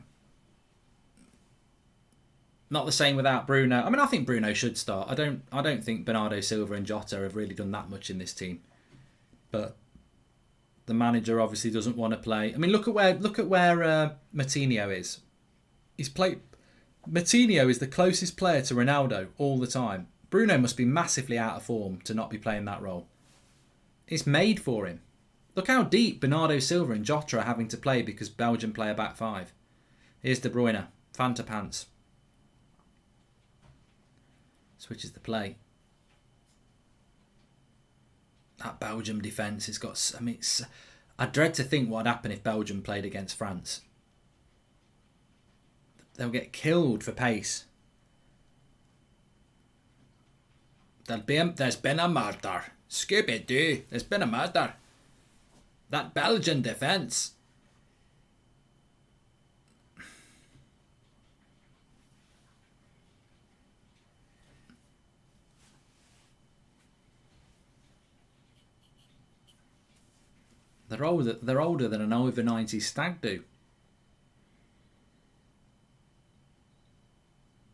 not the same without Bruno. I mean, I think Bruno should start. I don't think Bernardo Silva and Jota have really done that much in this team, but the manager obviously doesn't want to play. I mean, look at where Matinho is. He's played. Matinho is the closest player to Ronaldo all the time. Bruno must be massively out of form to not be playing that role. It's made for him. Look how deep Bernardo Silva and Jota are having to play because Belgium play a back five. Here's De Bruyne. Fanta pants. Switches the play. That Belgium defence has got... I mean, I dread to think what would happen if Belgium played against France. They'll get killed for pace. There's been a murder. Scooby-Doo. There's been a murder. That Belgian defence. They're older than an over 90s stag do.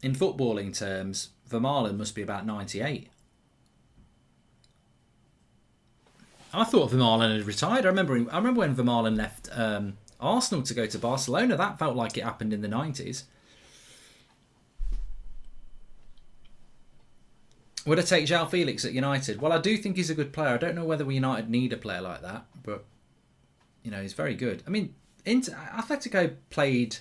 In footballing terms, Vermaelen must be about 98. I thought Vermaelen had retired. I remember when Vermaelen left Arsenal to go to Barcelona. That felt like it happened in the 90s. Would I take João Felix at United? Well, I do think he's a good player. I don't know whether United need a player like that, but you know, he's very good. I mean, Atletico played...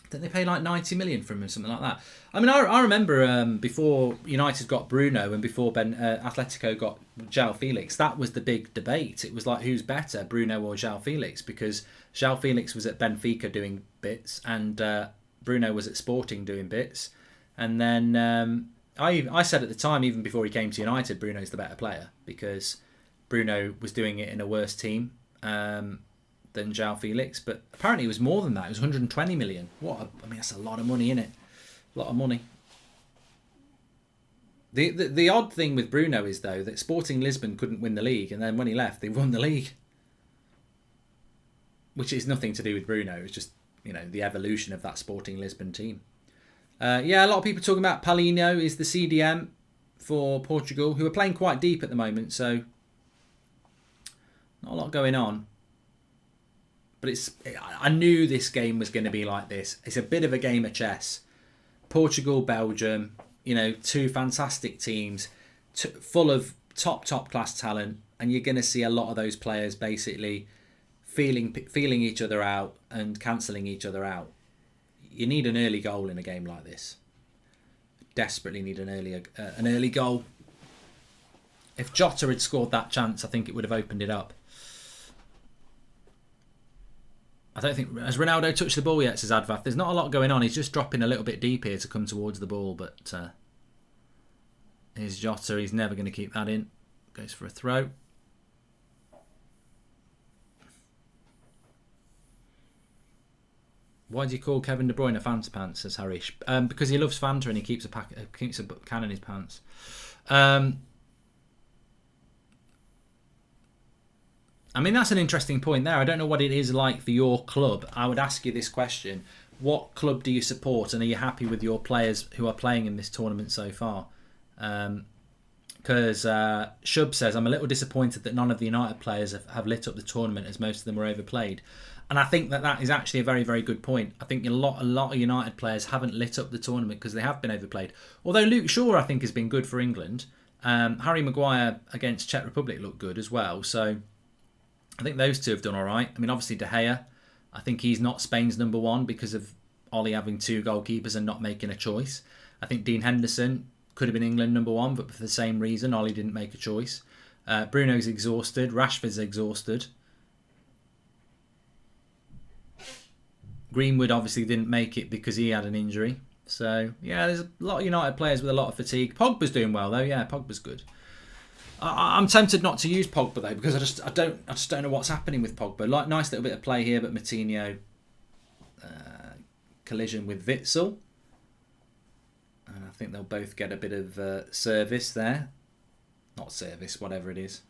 Didn't they pay like 90 million for him or something like that? I mean, I remember before United got Bruno and before Atletico got João Felix, that was the big debate. It was like, who's better, Bruno or João Felix? Because João Felix was at Benfica doing bits and Bruno was at Sporting doing bits. And then I said at the time, even before he came to United, Bruno's the better player because Bruno was doing it in a worse team. Than João Felix, but apparently it was more than that. It was 120 million. I mean, that's a lot of money, isn't it? A lot of money. The odd thing with Bruno is, though, that Sporting Lisbon couldn't win the league, and then when he left, they won the league. Which is nothing to do with Bruno. It's just, you know, the evolution of that Sporting Lisbon team. Yeah, a lot of people talking about Paulinho is the CDM for Portugal, who are playing quite deep at the moment, so... Not a lot going on. But I knew this game was going to be like this. It's a bit of a game of chess. Portugal, Belgium, you know, two fantastic teams, full of top class talent, and you're going to see a lot of those players basically feeling each other out and cancelling each other out. You need an early goal in a game like this. Desperately need an early goal. If Jota had scored that chance, I think it would have opened it up. I don't think... Has Ronaldo touched the ball yet, says Advath? There's not a lot going on. He's just dropping a little bit deep here to come towards the ball. But here's Jota. He's never going to keep that in. Goes for a throw. Why do you call Kevin De Bruyne Fanta Pants, says Harish? Because he loves Fanta and he keeps a can in his pants. I mean, that's an interesting point there. I don't know what it is like for your club. I would ask you this question. What club do you support, and are you happy with your players who are playing in this tournament so far? Because Shub says, I'm a little disappointed that none of the United players have lit up the tournament, as most of them were overplayed. And I think that is actually a very, very good point. I think a lot of United players haven't lit up the tournament because they have been overplayed. Although Luke Shaw, I think, has been good for England. Harry Maguire against Czech Republic looked good as well. So I think those two have done all right. I mean, obviously De Gea, I think he's not Spain's number one because of Ollie having two goalkeepers and not making a choice. I think Dean Henderson could have been England number one, but for the same reason, Ollie didn't make a choice. Bruno's exhausted. Rashford's exhausted. Greenwood obviously didn't make it because he had an injury. So, yeah, there's a lot of United players with a lot of fatigue. Pogba's doing well, though. Yeah, Pogba's good. I'm tempted not to use Pogba, though, because I just don't know what's happening with Pogba. Like, nice little bit of play here, but Moutinho collision with Witsel. And I think they'll both get a bit of service there. Not service, whatever it is.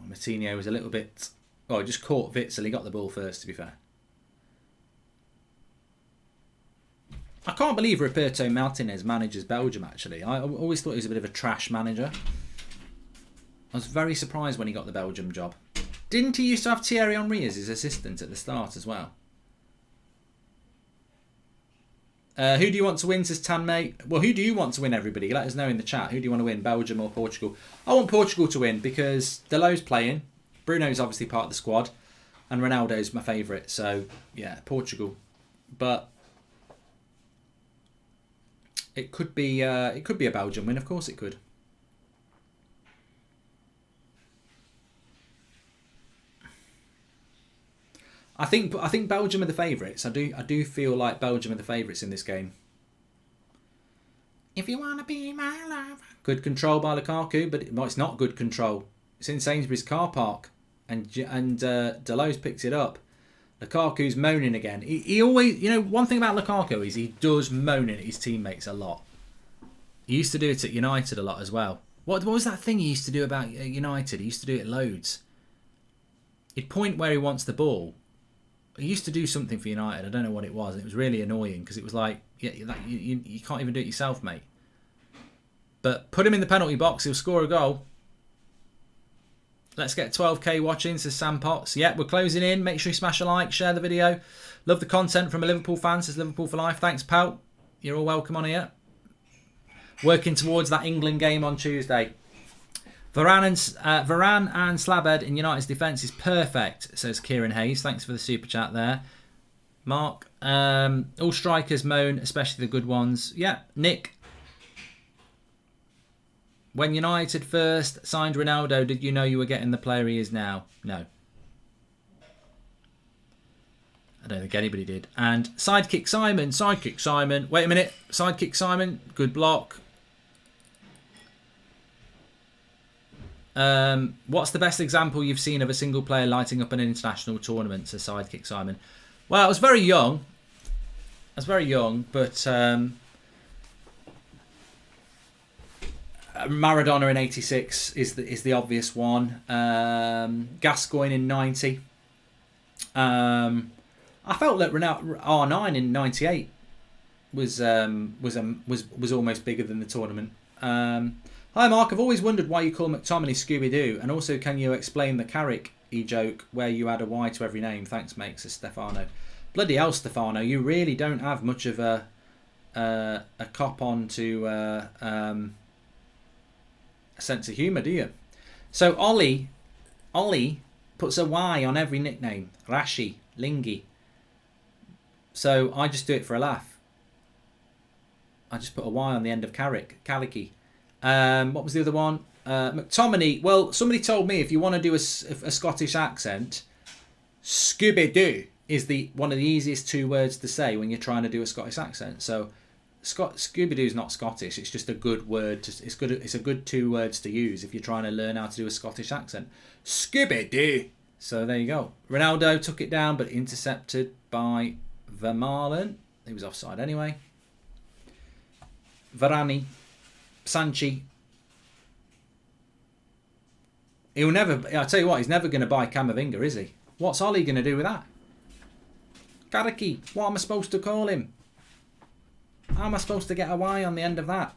Moutinho was a little bit... Oh, just caught Witsel. He got the ball first, to be fair. I can't believe Roberto Martinez manages Belgium, actually. I always thought he was a bit of a trash manager. I was very surprised when he got the Belgium job. Didn't he used to have Thierry Henry as his assistant at the start as well? Who do you want to win, says Tan Mate? Well, who do you want to win, everybody? Let us know in the chat. Who do you want to win, Belgium or Portugal? I want Portugal to win because Deleu's playing. Bruno's obviously part of the squad. And Ronaldo's my favourite. So, yeah, Portugal. But it could be a Belgium win. Of course it could. I think Belgium are the favourites. I do feel like Belgium are the favourites in this game. If you want to be my lover. Good control by Lukaku, but it's not good control. It's in Sainsbury's car park, and Deleu's picked it up. Lukaku's moaning again. He always, you know, one thing about Lukaku is he does moan at his teammates a lot. He used to do it at United a lot as well. What was that thing he used to do about United? He used to do it loads. He'd point where he wants the ball. He used to do something for United. I don't know what it was. It was really annoying because it was like, yeah, you can't even do it yourself, mate. But put him in the penalty box, he'll score a goal. Let's get 12k watching, says Sam Potts. Yeah, we're closing in. Make sure you smash a like, share the video. Love the content from a Liverpool fan, says Liverpool for life. Thanks, pal. You're all welcome on here. Working towards that England game on Tuesday. Varane and Slabhead in United's defence is perfect, says Kieran Hayes. Thanks for the super chat there. Mark. All strikers moan, especially the good ones. Yeah, Nick. When United first signed Ronaldo, did you know you were getting the player he is now? No. I don't think anybody did. And Sidekick Simon. Wait a minute. Sidekick Simon, good block. What's the best example you've seen of a single player lighting up an international tournament, says Sidekick Simon? Well, I was very young. But Maradona in '86 is the obvious one. Gascoigne in '90. I felt that R9 in '98 was almost bigger than the tournament. Hi Mark, I've always wondered why you call McTominay Scooby-Doo, and also can you explain the Carrick joke where you add a Y to every name? Thanks, mate, says Stefano. Bloody hell, Stefano, you really don't have much of a cop on to a sense of humour, do you? So Ollie puts a Y on every nickname. Rashi, Lingy. So I just do it for a laugh. I just put a Y on the end of Carrick, Calicky. What was the other one? McTominay. Well, somebody told me if you want to do a Scottish accent, Scooby-Doo is one of the easiest 2 words to say when you're trying to do a Scottish accent. So Scooby-Doo is not Scottish. It's just a good word. It's a good 2 words to use if you're trying to learn how to do a Scottish accent. Scooby-Doo. So there you go. Ronaldo took it down, but intercepted by Vermaelen. He was offside anyway. Varane. Sanchi. He'll never... I'll tell you what, he's never going to buy Camavinga, is he? What's Ollie going to do with that? Karaki. What am I supposed to call him? How am I supposed to get a Y on the end of that?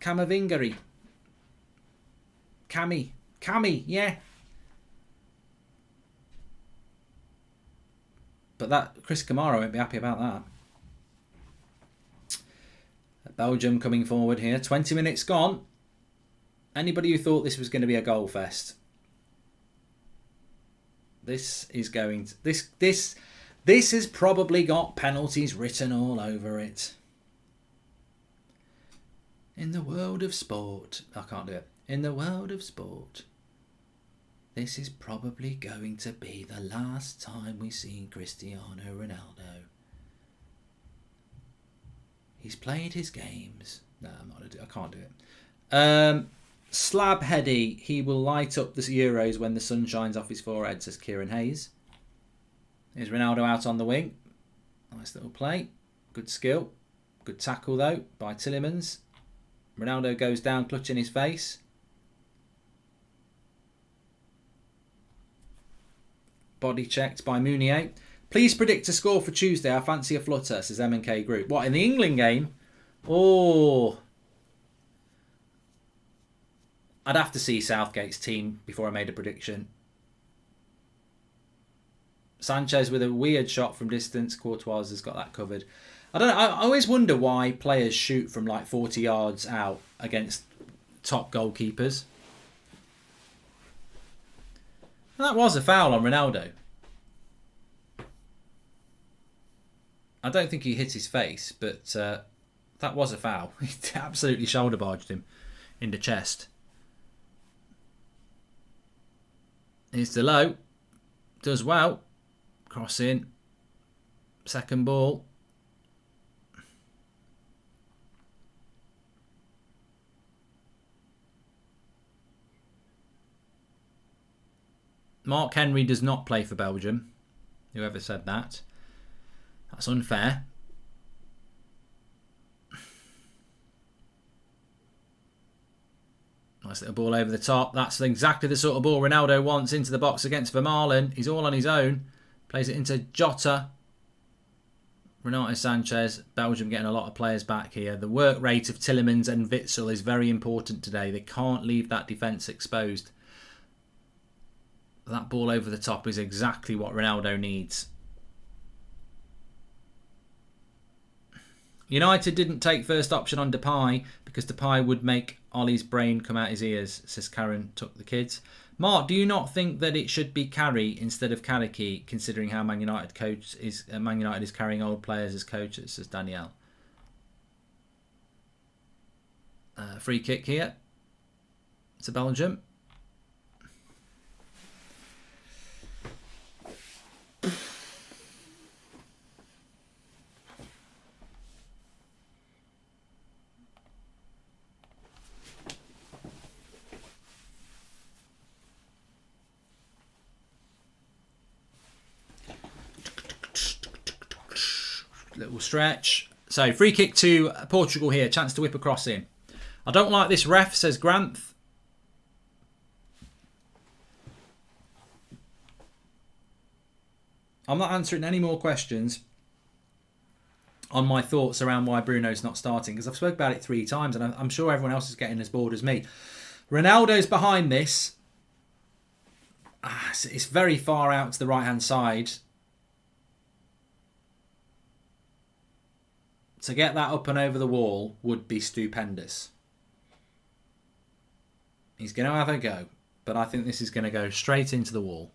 Camavingari. Cammy, yeah. But that Chris Kamara won't be happy about that. Belgium coming forward here. 20 minutes gone. Anybody who thought this was going to be a goal fest? This is going to... This has probably got penalties written all over it. In the world of sport... I can't do it. In the world of sport... This is probably going to be the last time we've seen Cristiano Ronaldo. He's played his games. No, I can't do it. Slab Heady. He will light up the Euros when the sun shines off his forehead, says Kieran Hayes. Here's Ronaldo out on the wing. Nice little play. Good skill. Good tackle, though, by Tielemans. Ronaldo goes down, clutching his face. Body checked by Mounier. Please predict a score for Tuesday. I fancy a flutter, says M&K Group. What, in the England game? Oh. I'd have to see Southgate's team before I made a prediction. Sanchez with a weird shot from distance. Courtois has got that covered. I don't know. I always wonder why players shoot from like 40 yards out against top goalkeepers. And that was a foul on Ronaldo. I don't think he hit his face, but that was a foul. He absolutely shoulder barged him in the chest. Here's the low. Does well. Cross in. Second ball. Mark Henry does not play for Belgium. Whoever said that. That's unfair. Nice little ball over the top. That's exactly the sort of ball Ronaldo wants into the box against Vermaelen. He's all on his own. Plays it into Jota. Renato Sanchez. Belgium getting a lot of players back here. The work rate of Tielemans and Witsel is very important today. They can't leave that defence exposed. That ball over the top is exactly what Ronaldo needs. United didn't take first option on Depay because Depay would make Ollie's brain come out his ears, says Karen Took the Kids. Mark, do you not think that it should be Carey instead of Kariki, considering how Man United is carrying old players as coaches, says Danielle. Free kick here to Belgium. Little stretch. So free kick to Portugal here. Chance to whip a cross in. I don't like this ref, says Granth. I'm not answering any more questions on my thoughts around why Bruno's not starting, because I've spoke about it 3 times and I'm sure everyone else is getting as bored as me. Ronaldo's behind this. It's very far out to the right-hand side. To get that up and over the wall would be stupendous. He's going to have a go, but I think this is going to go straight into the wall.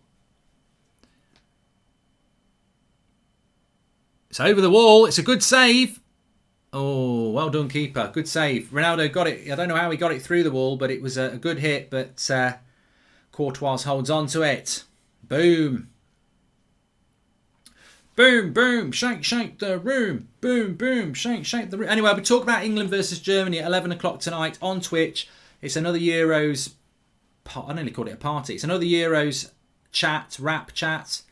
It's over the wall. It's a good save. Oh, well done, keeper. Good save. Ronaldo got it. I don't know how he got it through the wall, but it was a good hit. But Courtois holds on to it. Boom. Boom, boom. Shake, shake the room. Boom, boom. Shake, shake the room. Anyway, we talk about England versus Germany at 11 o'clock tonight on Twitch. It's another Euros. I nearly called it a party. It's another Euros chat, rap chat.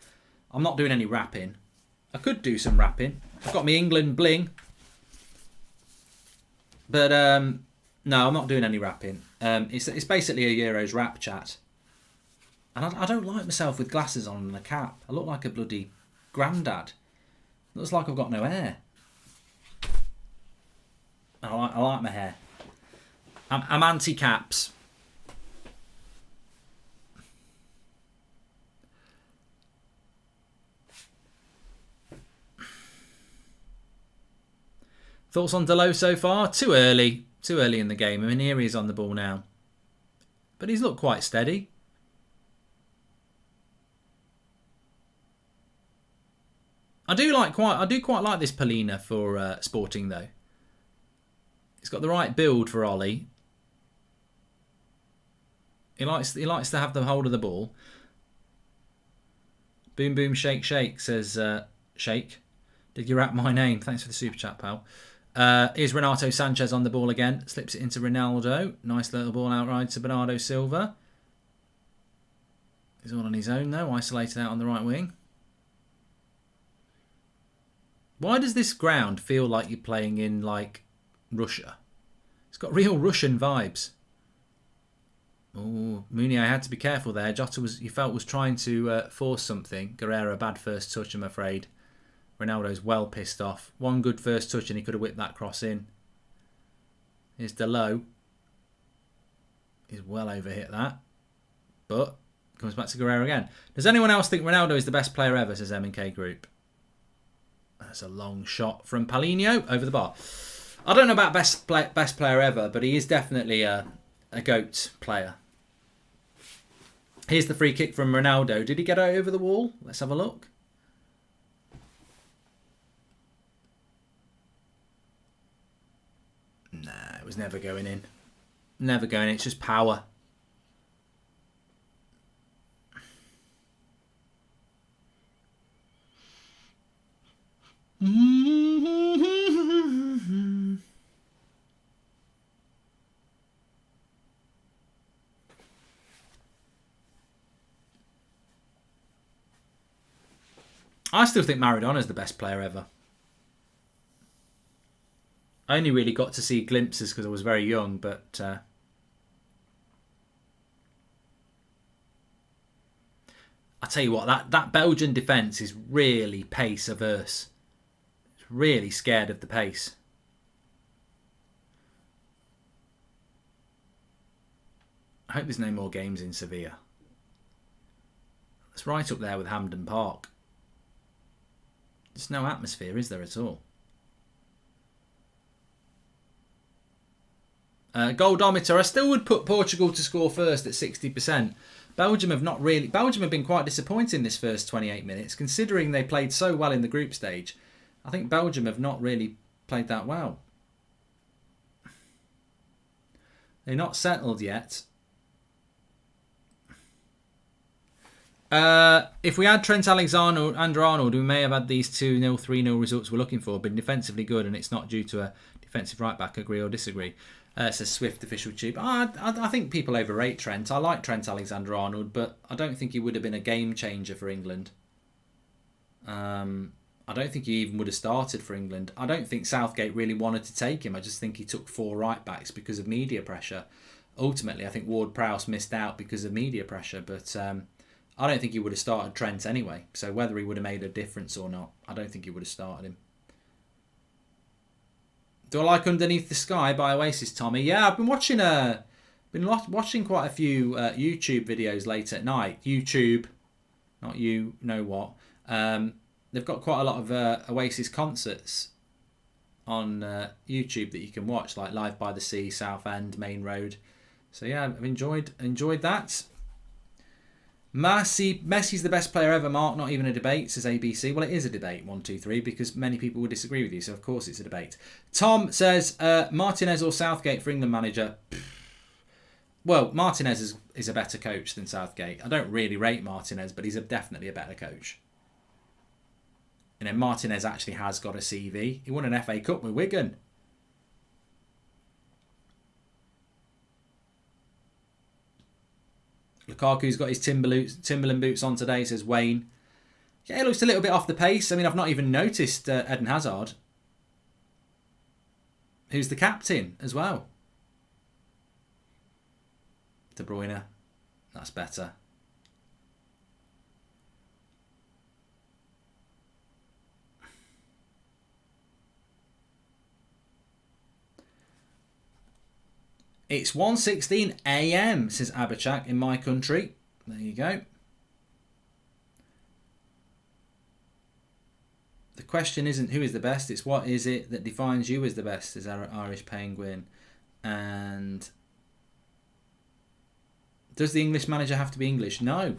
I'm not doing any rapping. I could do some rapping. I've got my England bling. But no, I'm not doing any rapping. It's basically a Euros rap chat. And I don't like myself with glasses on and a cap. I look like a bloody granddad. Looks like I've got no hair. I like my hair. I'm anti-caps. Thoughts on Delo so far? Too early. Too early in the game. I mean, here he is on the ball now. But he's looked quite steady. I do quite like this Polina for Sporting though. He's got the right build for Ollie. He likes to have the hold of the ball. Boom boom shake shake says Shake. Did you rap my name? Thanks for the super chat, pal. Here's Renato Sanchez on the ball again. Slips it into Ronaldo. Nice little ball outright to Bernardo Silva. He's all on his own though, isolated out on the right wing. Why does this ground feel like you're playing in like Russia? It's got real Russian vibes. Oh, Mounier had to be careful there. Jota was trying to force something. Guerrero, bad first touch, I'm afraid. Ronaldo's well pissed off. One good first touch and he could have whipped that cross in. Here's Delo. He's well overhit that. But comes back to Guerrero again. Does anyone else think Ronaldo is the best player ever, says M&K Group? That's a long shot from Paulinho over the bar. I don't know about best player ever, but he is definitely a GOAT player. Here's the free kick from Ronaldo. Did he get out over the wall? Let's have a look. Nah, it was never going in. Never going in. It's just power. I still think Maradona's the best player ever. I only really got to see glimpses because I was very young, but I tell you what, that Belgian defence is really pace averse. It's really scared of the pace. I hope there's no more games in Sevilla. It's right up there with Hampden Park. There's no atmosphere, is there, at all? Goldometer, I still would put Portugal to score first at 60%. Belgium have been quite disappointing this first 28 minutes, considering they played so well in the group stage. I think Belgium have not really played that well. They're not settled yet. If we had Trent Alexander-Arnold, we may have had these 2-0, 3-0 results we're looking for. Been defensively good, and it's not due to a defensive right back. Agree or disagree? Says Swift official tube. I think people overrate Trent. I like Trent Alexander-Arnold, but I don't think he would have been a game changer for England. I don't think he even would have started for England. I don't think Southgate really wanted to take him. I just think he took 4 right backs because of media pressure. Ultimately, I think Ward-Prowse missed out because of media pressure, but I don't think he would have started Trent anyway. So whether he would have made a difference or not, I don't think he would have started him. Do I like Underneath the Sky by Oasis, Tommy? Yeah, I've been watching watching quite a few YouTube videos late at night. YouTube, not you know what. They've got quite a lot of Oasis concerts on YouTube that you can watch, like Live by the Sea, Southend, Main Road. So yeah, I've enjoyed that. Messi's the best player ever, Mark. Not even a debate, says ABC. Well, it is a debate, 1, 2, 3, because many people would disagree with you, so of course it's a debate. Tom says, Martinez or Southgate for England manager? Well, Martinez is a better coach than Southgate. I don't really rate Martinez, but he's definitely a better coach. You know, Martinez actually has got a CV. He won an FA Cup with Wigan. Lukaku's got his Timberland boots on today, says Wayne. Yeah, he looks a little bit off the pace. I mean, I've not even noticed Eden Hazard, who's the captain as well. De Bruyne, that's better. It's 1:16 a.m, says Abachak, in my country. There you go. The question isn't who is the best, it's what is it that defines you as the best, says our Irish Penguin. And does the English manager have to be English? No.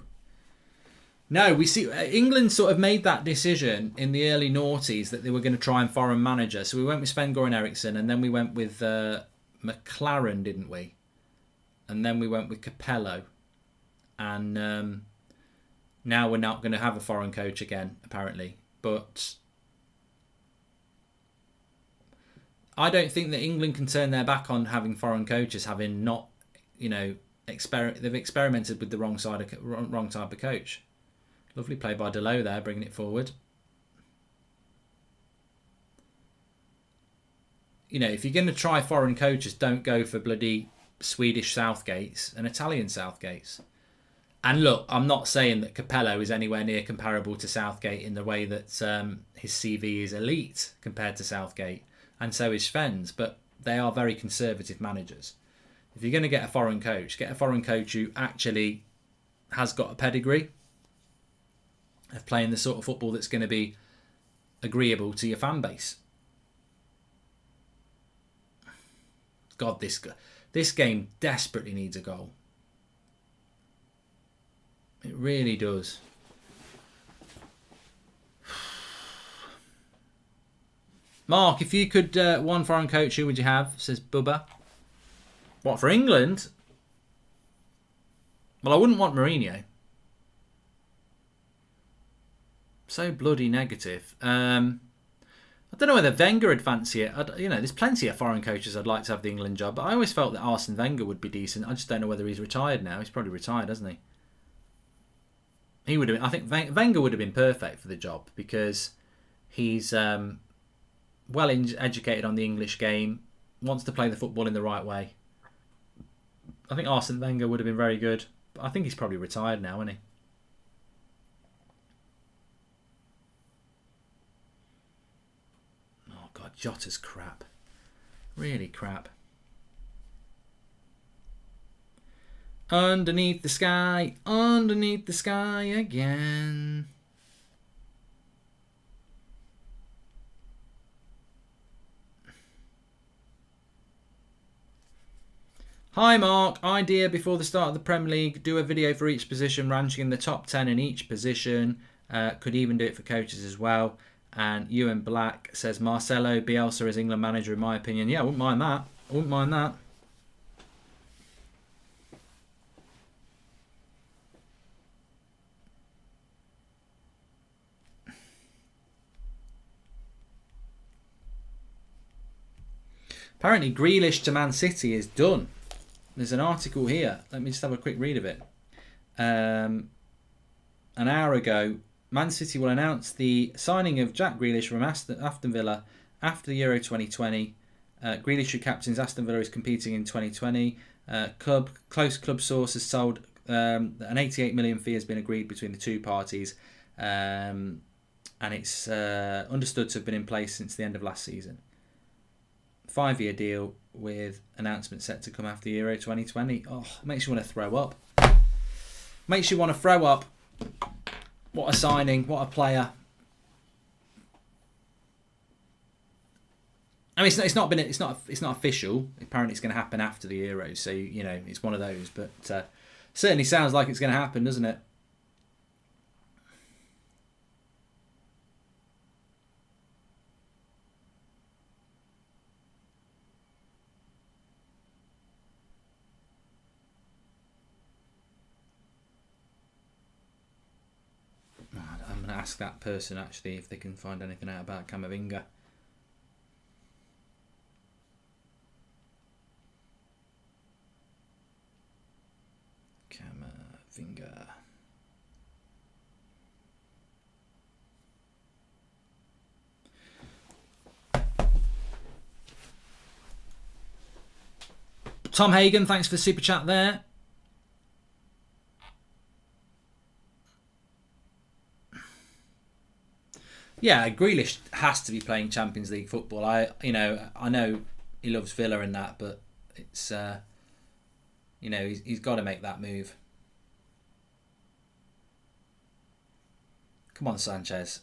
No, we see England sort of made that decision in the early noughties that they were going to try and foreign manager. So we went with Sven-Goran Eriksson, and then we went with McLaren, didn't we? And then we went with Capello. And now we're not going to have a foreign coach again, apparently. But I don't think that England can turn their back on having foreign coaches, having not, you know, they've experimented with the wrong type of coach. Lovely play by Delo there, bringing it forward. You know, if you're going to try foreign coaches, don't go for bloody Swedish Southgates and Italian Southgates. And look, I'm not saying that Capello is anywhere near comparable to Southgate in the way that his CV is elite compared to Southgate, and so is Sven's, but they are very conservative managers. If you're going to get a foreign coach, get a foreign coach who actually has got a pedigree of playing the sort of football that's going to be agreeable to your fan base. God, this game desperately needs a goal. It really does. Mark, if you could one foreign coach, who would you have? Says Bubba. What, for England? Well, I wouldn't want Mourinho. So bloody negative. I don't know whether Wenger would fancy it. You know, there's plenty of foreign coaches I'd like to have the England job, but I always felt that Arsene Wenger would be decent. I just don't know whether he's retired now. He's probably retired, hasn't he? He would have been, I think Wenger would have been perfect for the job because he's well educated on the English game, wants to play the football in the right way. I think Arsene Wenger would have been very good, but I think he's probably retired now, isn't he? Oh God, Jota's crap. Really crap. Underneath the sky again. Hi Mark, idea before the start of the Premier League, do a video for each position, ranking in the top 10 in each position. Could even do it for coaches as well. And Ewan Black says Marcelo Bielsa as England manager, in my opinion. Yeah, I wouldn't mind that. I wouldn't mind that. Apparently Grealish to Man City is done. There's an article here. Let me just have a quick read of it. An hour ago, Man City will announce the signing of Jack Grealish from Aston Villa after the Euro 2020. Grealish, who captains Aston Villa, is competing in 2020. Close club sources told an 88 million fee has been agreed between the two parties, and it's understood to have been in place since the end of last season. 5-year deal with announcement set to come after Euro 2020. Oh, makes you want to throw up. Makes you want to throw up. What a signing! What a player! I mean, it's not official. Apparently, it's going to happen after the Euros, so you know it's one of those. But certainly sounds like it's going to happen, doesn't it? I'm going to ask that person actually if they can find anything out about Camavinga. Camavinga. Tom Hagen, thanks for the super chat there. Yeah, Grealish has to be playing Champions League football. I know he loves Villa and that, but it's he's got to make that move. Come on, Sanchez.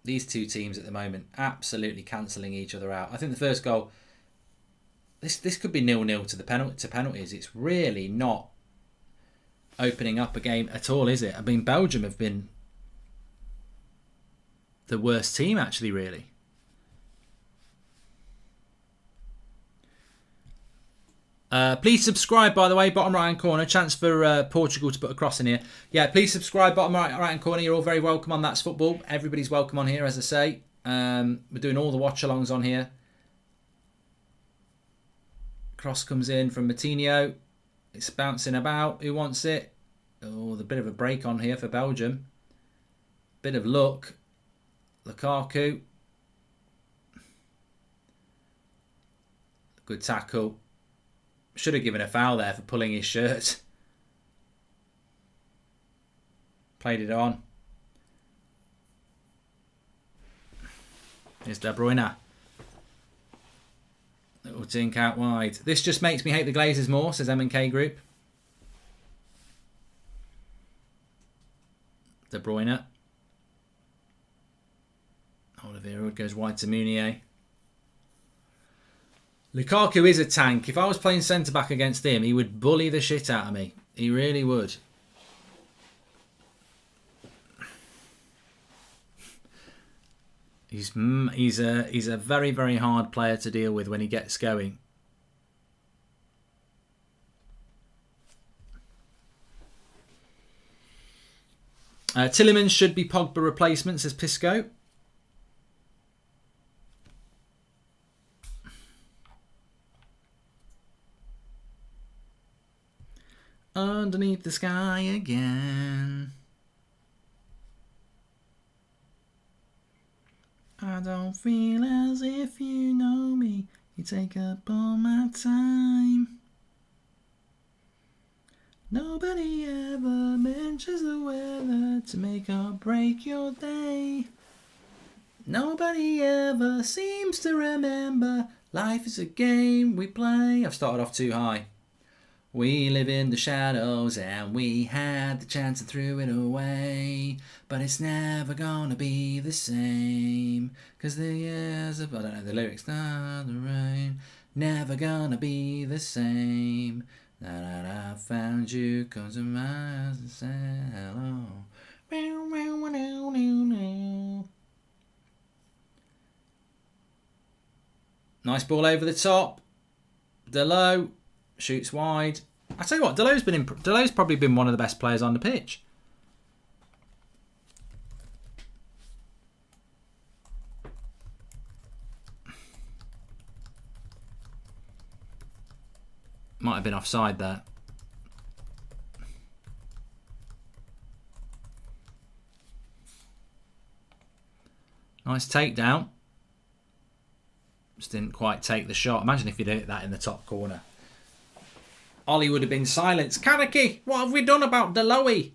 These two teams at the moment absolutely cancelling each other out. I think the first goal, this could be 0-0 to the penalties. It's really not opening up a game at all, is it? I mean, Belgium have been the worst team, actually, really. Please subscribe, by the way, bottom right hand corner. Chance for Portugal to put a cross in here. Yeah, please subscribe, bottom right hand corner. You're all very welcome on That's Football. Everybody's welcome on here, as I say. We're doing all the watch-alongs on here. Cross comes in from Matinho. It's bouncing about. Who wants it? Oh, there's a bit of a break on here for Belgium. Bit of luck. Lukaku. Good tackle. Should have given a foul there for pulling his shirt. Played it on. Here's De Bruyne. Little dink out wide. This just makes me hate the Glazers more, says M&K Group. De Bruyne. Oliveira goes wide to Meunier. Lukaku is a tank. If I was playing centre-back against him, he would bully the shit out of me. He really would. He's a very, very hard player to deal with when he gets going. Tillemans should be Pogba replacement, says Pisco. Underneath the sky again. I don't feel as if you know me. You take up all my time. Nobody ever mentions the weather to make or break your day. Nobody ever seems to remember life is a game we play. I've started off too high. We live in the shadows and we had the chance and threw it away. But it's never gonna be the same. Cause the years of... I don't know the lyrics. The rain. Never gonna be the same. That I found you. Come to my house and say hello. Nice ball over the top. Delo. Shoots wide. I tell you what, Delo's probably been one of the best players on the pitch. Might have been offside there. Nice takedown. Just didn't quite take the shot. Imagine if you did that in the top corner. Ollie would have been silenced. Kaneki, what have we done about Deloe?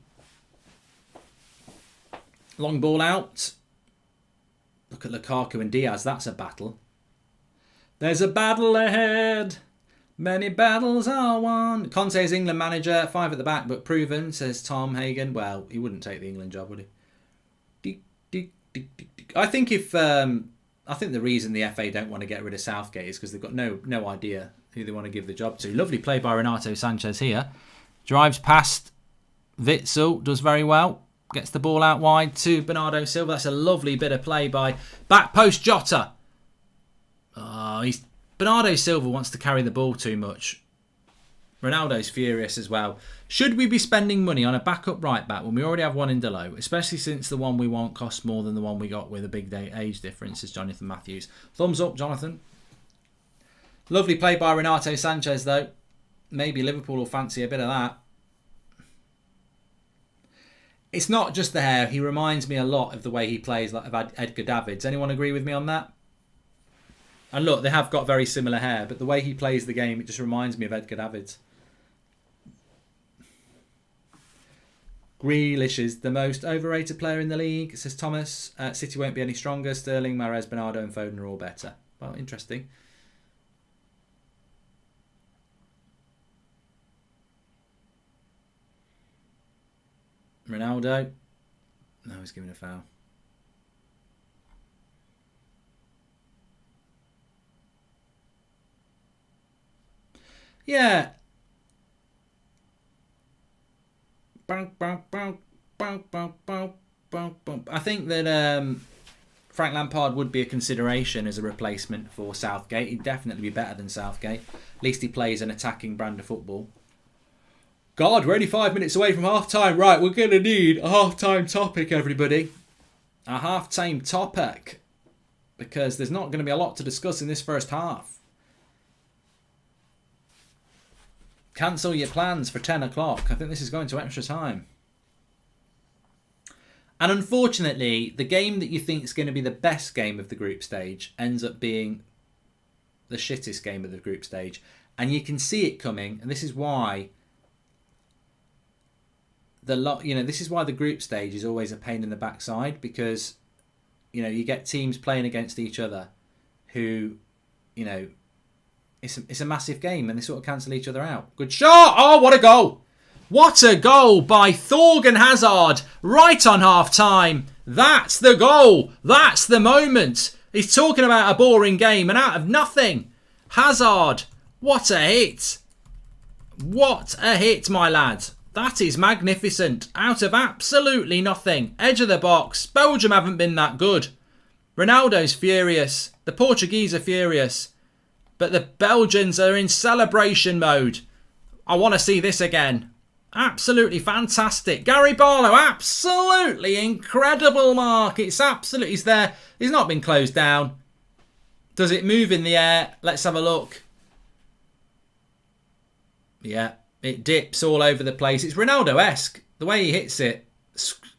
Long ball out. Look at Lukaku and Diaz. That's a battle. There's a battle ahead. Many battles are won. Conte's England manager. 5 at the back, but proven, says Tom Hagen. Well, he wouldn't take the England job, would he? I think I think the reason the FA don't want to get rid of Southgate is because they've got no idea who they want to give the job to. Lovely play by Renato Sanchez here. Drives past Witsel. Does very well. Gets the ball out wide to Bernardo Silva. That's a lovely bit of play by back post Jota. Oh, Bernardo Silva wants to carry the ball too much. Ronaldo's furious as well. Should we be spending money on a backup right back when we already have one in Delo, especially since the one we want costs more than the one we got with a big age difference, says Jonathan Matthews. Thumbs up, Jonathan. Lovely play by Renato Sanchez, though. Maybe Liverpool will fancy a bit of that. It's not just the hair. He reminds me a lot of the way he plays, like of Edgar Davids. Anyone agree with me on that? And look, they have got very similar hair, but the way he plays the game, it just reminds me of Edgar Davids. Grealish is the most overrated player in the league, says Thomas. City won't be any stronger. Sterling, Mahrez, Bernardo and Foden are all better. Well, interesting. Ronaldo. No, he's giving a foul. Yeah. I think that Frank Lampard would be a consideration as a replacement for Southgate. He'd definitely be better than Southgate. At least he plays an attacking brand of football. God, we're only 5 minutes away from half-time. Right, we're going to need a half-time topic, everybody. A half-time topic. Because there's not going to be a lot to discuss in this first half. Cancel your plans for 10 o'clock. I think this is going to extra time. And unfortunately, the game that you think is going to be the best game of the group stage ends up being the shittest game of the group stage. And you can see it coming. And this is why this is why the group stage is always a pain in the backside, because you get teams playing against each other who it's a massive game and they sort of cancel each other out. Good shot! Oh, what a goal! What a goal by Thorgan Hazard right on half time. That's the goal. That's the moment. He's talking about a boring game and out of nothing, Hazard. What a hit! What a hit, my lad. That is magnificent. Out of absolutely nothing. Edge of the box. Belgium haven't been that good. Ronaldo's furious. The Portuguese are furious. But the Belgians are in celebration mode. I want to see this again. Absolutely fantastic. Gary Barlow, absolutely incredible mark. It's absolutely, he's there. He's not been closed down. Does it move in the air? Let's have a look. Yeah. It dips all over the place. It's Ronaldo-esque. The way he hits it,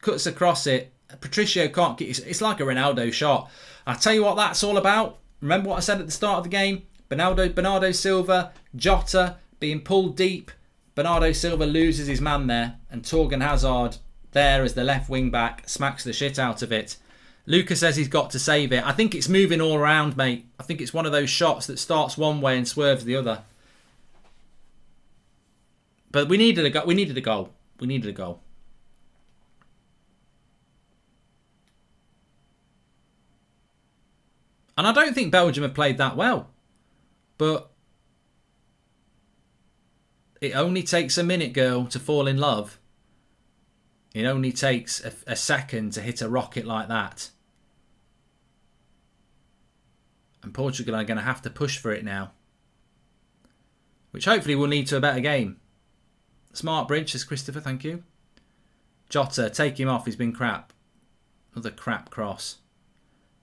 cuts across it. Patricio can't get it. It's like a Ronaldo shot. I'll tell you what that's all about. Remember what I said at the start of the game? Bernardo Silva, Jota being pulled deep. Bernardo Silva loses his man there. And Thorgan Hazard there as the left wing back smacks the shit out of it. Lucas says he's got to save it. I think it's moving all around, mate. I think it's one of those shots that starts one way and swerves the other. But we needed a goal. We needed a goal. And I don't think Belgium have played that well. But it only takes a minute, girl, to fall in love. It only takes a second to hit a rocket like that. And Portugal are going to have to push for it now. Which hopefully will lead to a better game. Smart bridge, says Christopher, thank you. Jota, take him off, he's been crap. Another crap cross.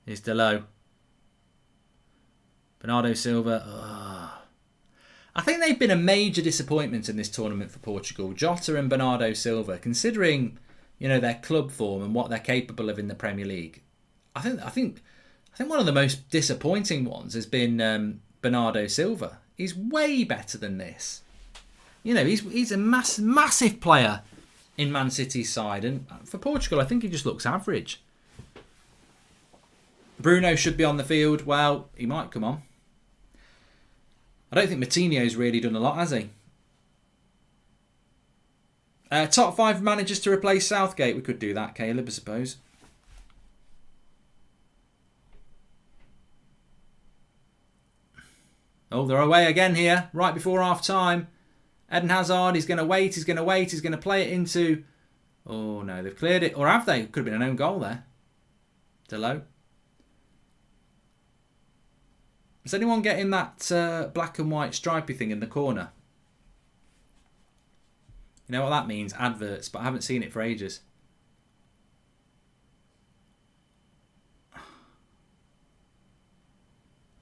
Here's Delo. Bernardo Silva. Oh. I think they've been a major disappointment in this tournament for Portugal. Jota and Bernardo Silva, considering their club form and what they're capable of in the Premier League. I think one of the most disappointing ones has been Bernardo Silva. He's way better than this. You know, he's a massive player in Man City's side. And for Portugal, I think he just looks average. Bruno should be on the field. Well, he might come on. I don't think Moutinho's really done a lot, has he? Top 5 managers to replace Southgate. We could do that, Caleb, I suppose. Oh, they're away again here, right before half-time. Eden Hazard, he's going to wait, he's going to play it into... Oh, no, they've cleared it. Or have they? Could have been an own goal there. Delo. Is anyone getting that black and white stripy thing in the corner? You know what that means? Adverts, but I haven't seen it for ages.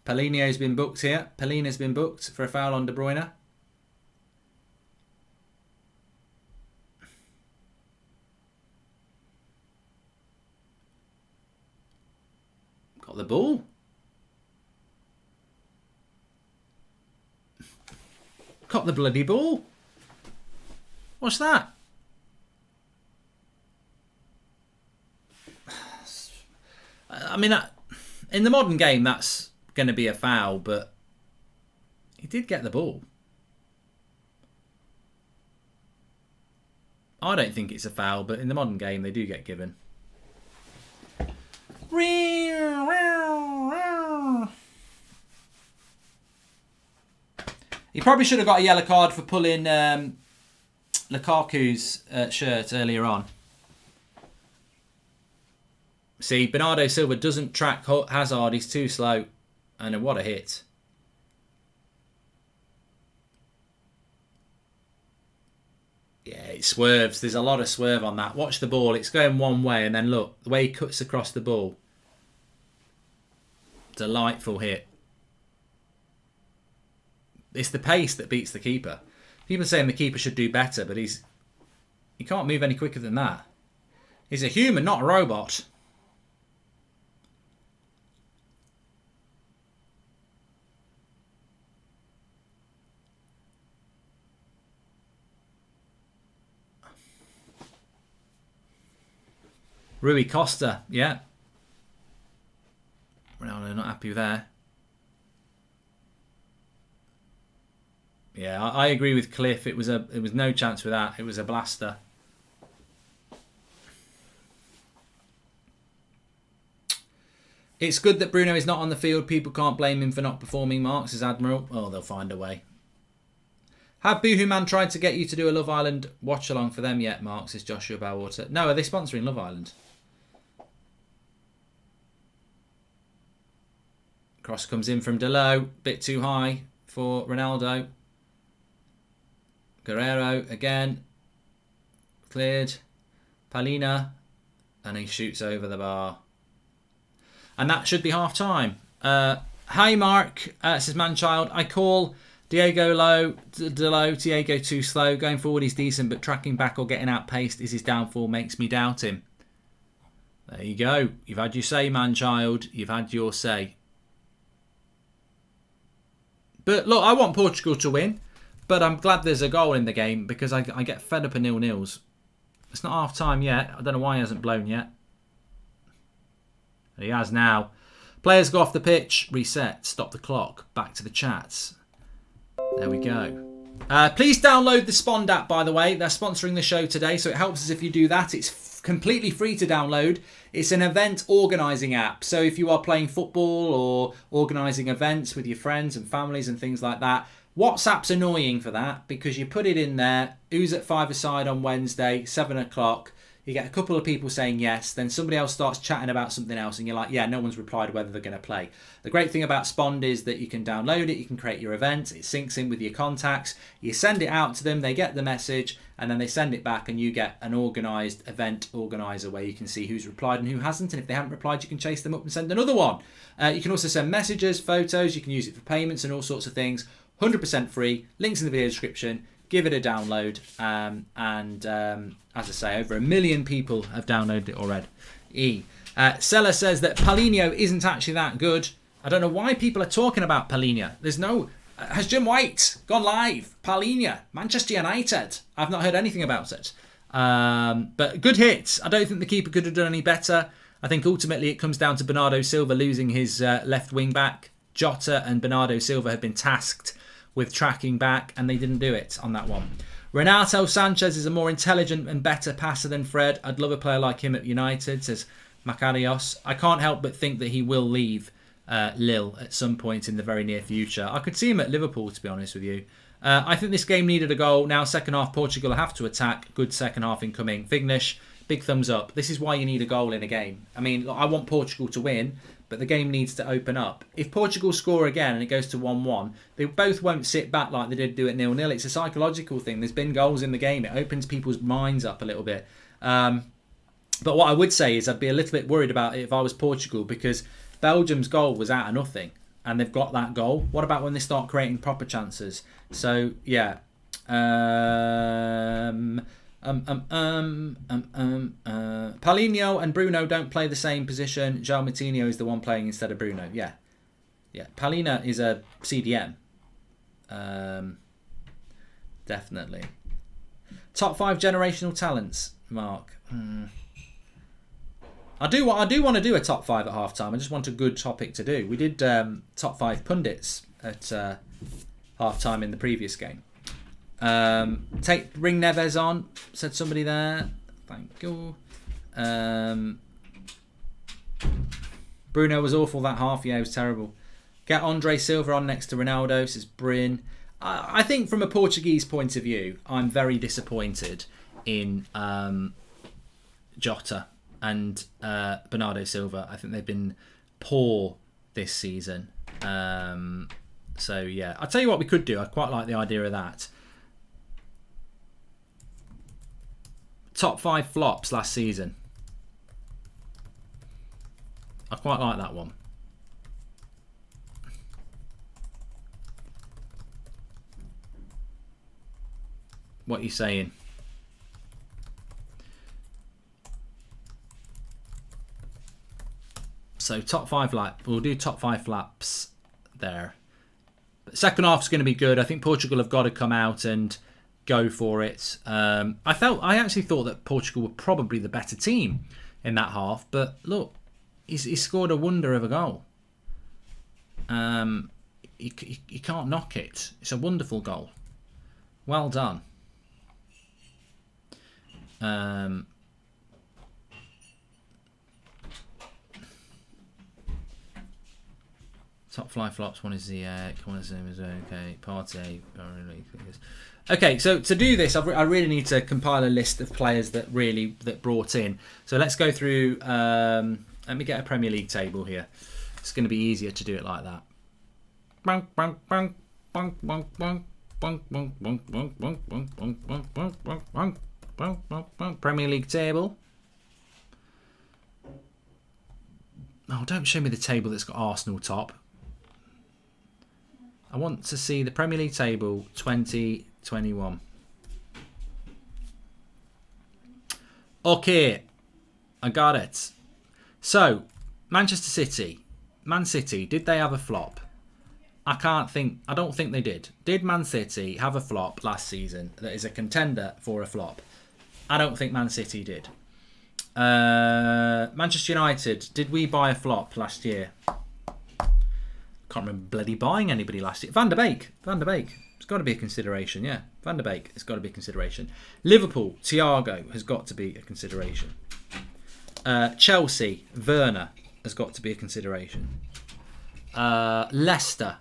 Paulinho's been booked here. Paulina's been booked for a foul on De Bruyne. Got the ball. Got the bloody ball. What's that? I mean, in the modern game, that's going to be a foul, but he did get the ball. I don't think it's a foul, but in the modern game, they do get given. He probably should have got a yellow card for pulling Lukaku's shirt earlier on. See, Bernardo Silva doesn't track Hazard. He's too slow. And what a hit. Yeah, it swerves. There's a lot of swerve on that. Watch the ball. It's going one way. And then look, the way he cuts across the ball. Delightful hit. It's the pace that beats the keeper. People are saying the keeper should do better, but he can't move any quicker than that. He's a human, not a robot. Rui Costa, yeah. Ronaldo not happy with that. Yeah, I agree with Cliff. It was no chance with that. It was a blaster. It's good that Bruno is not on the field. People can't blame him for not performing. Marks as Admiral. Oh, they'll find a way. Have Boohoo Man tried to get you to do a Love Island watch-along for them yet, Marks? Is Joshua Bellwater. No, are they sponsoring Love Island? Cross comes in from Delo. Bit too high for Ronaldo. Guerrero again. Cleared. Paulina. And he shoots over the bar. And that should be half time. Hi Mark, says Manchild. I call Diego Diego too slow. Going forward he's decent, but tracking back or getting outpaced is his downfall. Makes me doubt him. There you go. You've had your say, Manchild. You've had your say. But look, I want Portugal to win. But I'm glad there's a goal in the game because I get fed up of 0-0s. It's not half time yet. I don't know why he hasn't blown yet. He has now. Players go off the pitch, reset, stop the clock, back to the chats. There we go. Please download the Spond app, by the way. They're sponsoring the show today, so it helps us if you do that. It's completely free to download. It's an event organising app. So if you are playing football or organising events with your friends and families and things like that, WhatsApp's annoying for that because you put it in there, who's at 5-a-side on Wednesday, 7 o'clock. You get a couple of people saying yes, then somebody else starts chatting about something else and you're like, yeah, no one's replied whether they're going to play. The great thing about Spond is that you can download it, you can create your event, it syncs in with your contacts, you send it out to them, they get the message, and then they send it back and you get an organised event organiser where you can see who's replied and who hasn't, and if they haven't replied you can chase them up and send another one. You can also send messages, photos, you can use it for payments and all sorts of things. 100% free, links in the video description. Give it a download, as I say, over 1 million people have downloaded it already. Seller says that Paulinho isn't actually that good. I don't know why people are talking about Paulinho. There's no... Has Jim White gone live? Paulinho, Manchester United. I've not heard anything about it. But good hits. I don't think the keeper could have done any better. I think ultimately it comes down to Bernardo Silva losing his left wing back. Jota and Bernardo Silva have been tasked with tracking back, and they didn't do it on that one. Renato Sanchez is a more intelligent and better passer than Fred. I'd love a player like him at United, says Macarios. I can't help but think that he will leave Lille at some point in the very near future. I could see him at Liverpool, to be honest with you. I think this game needed a goal. Now, second half, Portugal have to attack. Good second half incoming. Vignesh, big thumbs up. This is why you need a goal in a game. I mean, I want Portugal to win, but the game needs to open up. If Portugal score again and it goes to 1-1, they both won't sit back like they did do at 0-0. It's a psychological thing. There's been goals in the game. It opens people's minds up a little bit. But what I would say is I'd be a little bit worried about it if I was Portugal, because Belgium's goal was out of nothing and they've got that goal. What about when they start creating proper chances? So, yeah. Paulinho and Bruno don't play the same position. João Moutinho is the one playing instead of Bruno. Yeah. Paulinho is a CDM. Definitely. Top 5 generational talents, Mark. I do want to do a top 5 at half time. I just want a good topic to do. We did top 5 pundits at half time in the previous game. Bring Neves on, said somebody there. Thank you. Bruno was awful that half. Yeah, it was terrible. Get Andre Silva on next to Ronaldo, says Bruyne. I think from a Portuguese point of view, I'm very disappointed in Jota and Bernardo Silva. I think they've been poor this season. So, yeah. I'll tell you what we could do. I quite like the idea of that. Top 5 flops last season. I quite like that one. What are you saying? So top 5 lap. We'll do top 5 flaps there. But second half's going to be good. I think Portugal have got to come out and go for it. I actually thought that Portugal were probably the better team in that half, but look, he scored a wonder of a goal. You can't knock it. It's a wonderful goal. Well done. Top 5 flops. One is the okay. Partey. Okay, so to do this, I really need to compile a list of players that brought in. So let's go through. Let me get a Premier League table here. It's going to be easier to do it like that. Premier League table. Oh, don't show me the table that's got Arsenal top. I want to see the Premier League table 2021. Okay, I got it. So, Manchester City. Man City, did they have a flop? I don't think they did. Did Man City have a flop last season that is a contender for a flop? I don't think Man City did. Manchester United, did we buy a flop last year? Can't remember bloody buying anybody last year. Van der Beek. It's got to be a consideration, yeah. Van der Beek, it's got to be a consideration. Liverpool, Thiago has got to be a consideration. Chelsea, Werner has got to be a consideration. Leicester.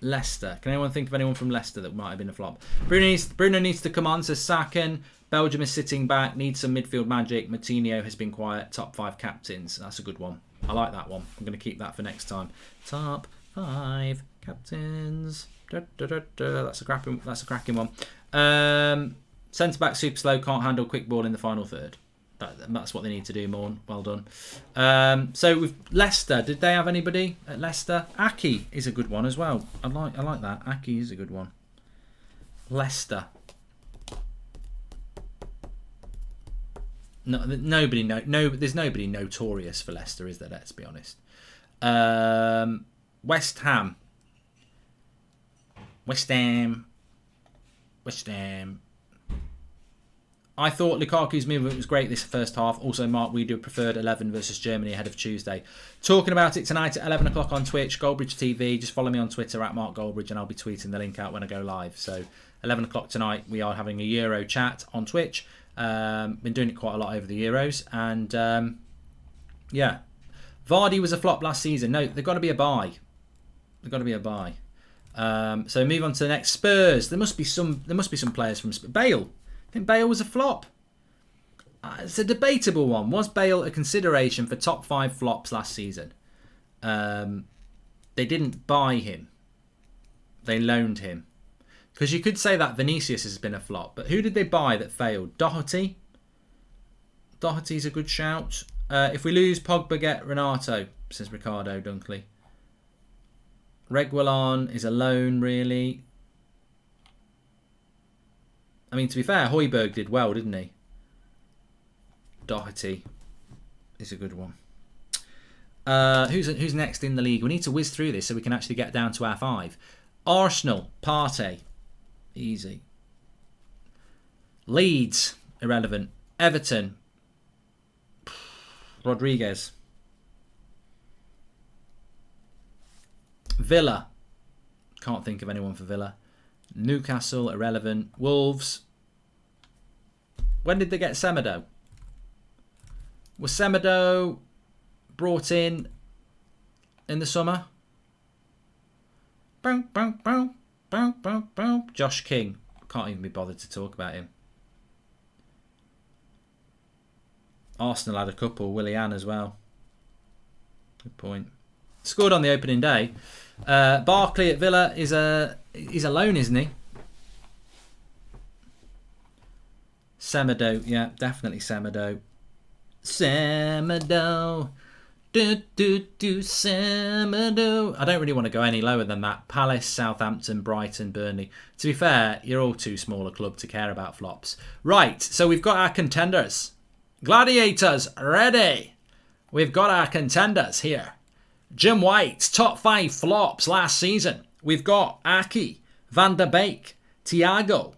Can anyone think of anyone from Leicester that might have been a flop? Bruno needs to come on, says Sakin. Belgium is sitting back, needs some midfield magic. Moutinho has been quiet. Top 5 captains. That's a good one. I like that one. I'm going to keep that for next time. Top 5 captains. That's a cracking one. Centre back super slow, can't handle quick ball in the final third. That's what they need to do more. Well done. So with Leicester, did they have anybody at Leicester? Aki is a good one as well. I like that. Aki is a good one. Leicester. No, there's nobody notorious for Leicester, is there? Let's be honest. West Ham. West Ham. I thought Lukaku's movement was great this first half. Also, Mark, we do preferred 11 versus Germany ahead of Tuesday. Talking about it tonight at 11 o'clock on Twitch, Goldbridge TV. Just follow me on Twitter at Mark Goldbridge and I'll be tweeting the link out when I go live. So 11 o'clock tonight, we are having a Euro chat on Twitch. Been doing it quite a lot over the Euros. And yeah, Vardy was a flop last season. No, they've got to be a buy. So move on to the next. Spurs. There must be some players from Bale. I think Bale was a flop. It's a debatable one. Was Bale a consideration for top 5 flops last season? They didn't buy him. They loaned him. Because you could say that Vinicius has been a flop. But who did they buy that failed? Doherty? Doherty's a good shout. If we lose Pogba, get Renato, says Ricardo Dunkley. Reguilon is a loan, really. I mean, to be fair, Højbjerg did well, didn't he? Doherty is a good one. Who's next in the league? We need to whiz through this so we can actually get down to our 5. Arsenal, Partey. Easy. Leeds, irrelevant. Everton, Rodriguez. Villa, can't think of anyone for Villa. Newcastle, irrelevant. Wolves. When did they get Semedo? Was Semedo brought in the summer? Josh King. Can't even be bothered to talk about him. Arsenal had a couple. Willian as well. Good point. Scored on the opening day. Barkley at Villa is a loan, isn't he? Semedo, yeah, definitely Semedo. Semedo. Semedo. I don't really want to go any lower than that. Palace, Southampton, Brighton, Burnley. To be fair, you're all too small a club to care about flops. Right, so we've got our contenders. Gladiators, ready. We've got our contenders here. Jim White's top 5 flops last season. We've got Aki, Van der Beek, Thiago,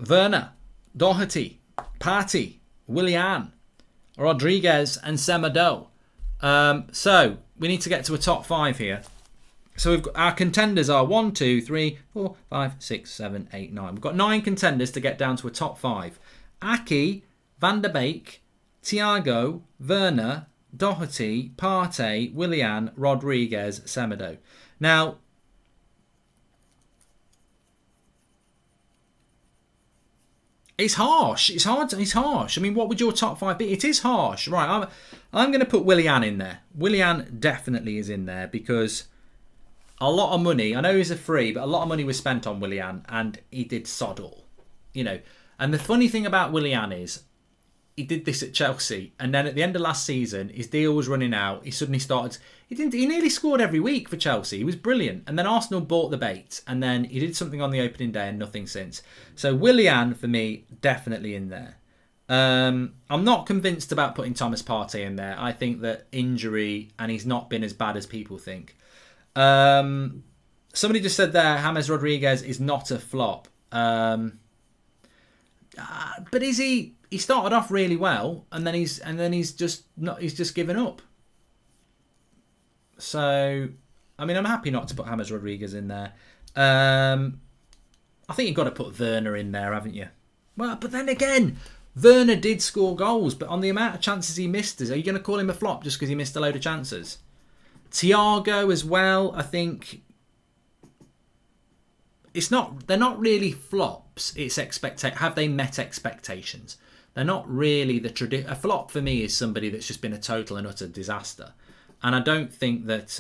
Werner, Doherty, Partey, Willian, Rodriguez and Semedo. So we need to get to a top 5 here. So we've got, our contenders are 1, 2, 3, 4, 5, 6, 7, 8, 9. We've got 9 contenders to get down to a top 5. Aki, Van der Beek, Thiago, Werner, Doherty, Partey, Willian, Rodriguez, Semedo. Now, it's harsh. It's harsh. I mean, what would your top 5 be? It is harsh. Right, I'm going to put Willian in there. Willian definitely is in there because a lot of money, I know he's a free, but a lot of money was spent on Willian and he did sod all. You know, and the funny thing about Willian is, he did this at Chelsea, and then at the end of last season, his deal was running out. He suddenly started. He nearly scored every week for Chelsea. He was brilliant, and then Arsenal bought the bait, and then he did something on the opening day, and nothing since. So Willian for me, definitely in there. I'm not convinced about putting Thomas Partey in there. I think that injury, and he's not been as bad as people think. Somebody just said there, James Rodriguez is not a flop. But is he? He started off really well, and then he's just given up. So, I mean, I'm happy not to put James Rodriguez in there. I think you've got to put Werner in there, haven't you? Well, but then again, Werner did score goals, but on the amount of chances he missed, are you going to call him a flop just because he missed a load of chances? Thiago as well, I think. They're not really flops. It's have they met expectations? They're not really a flop for me is somebody that's just been a total and utter disaster. And I don't think that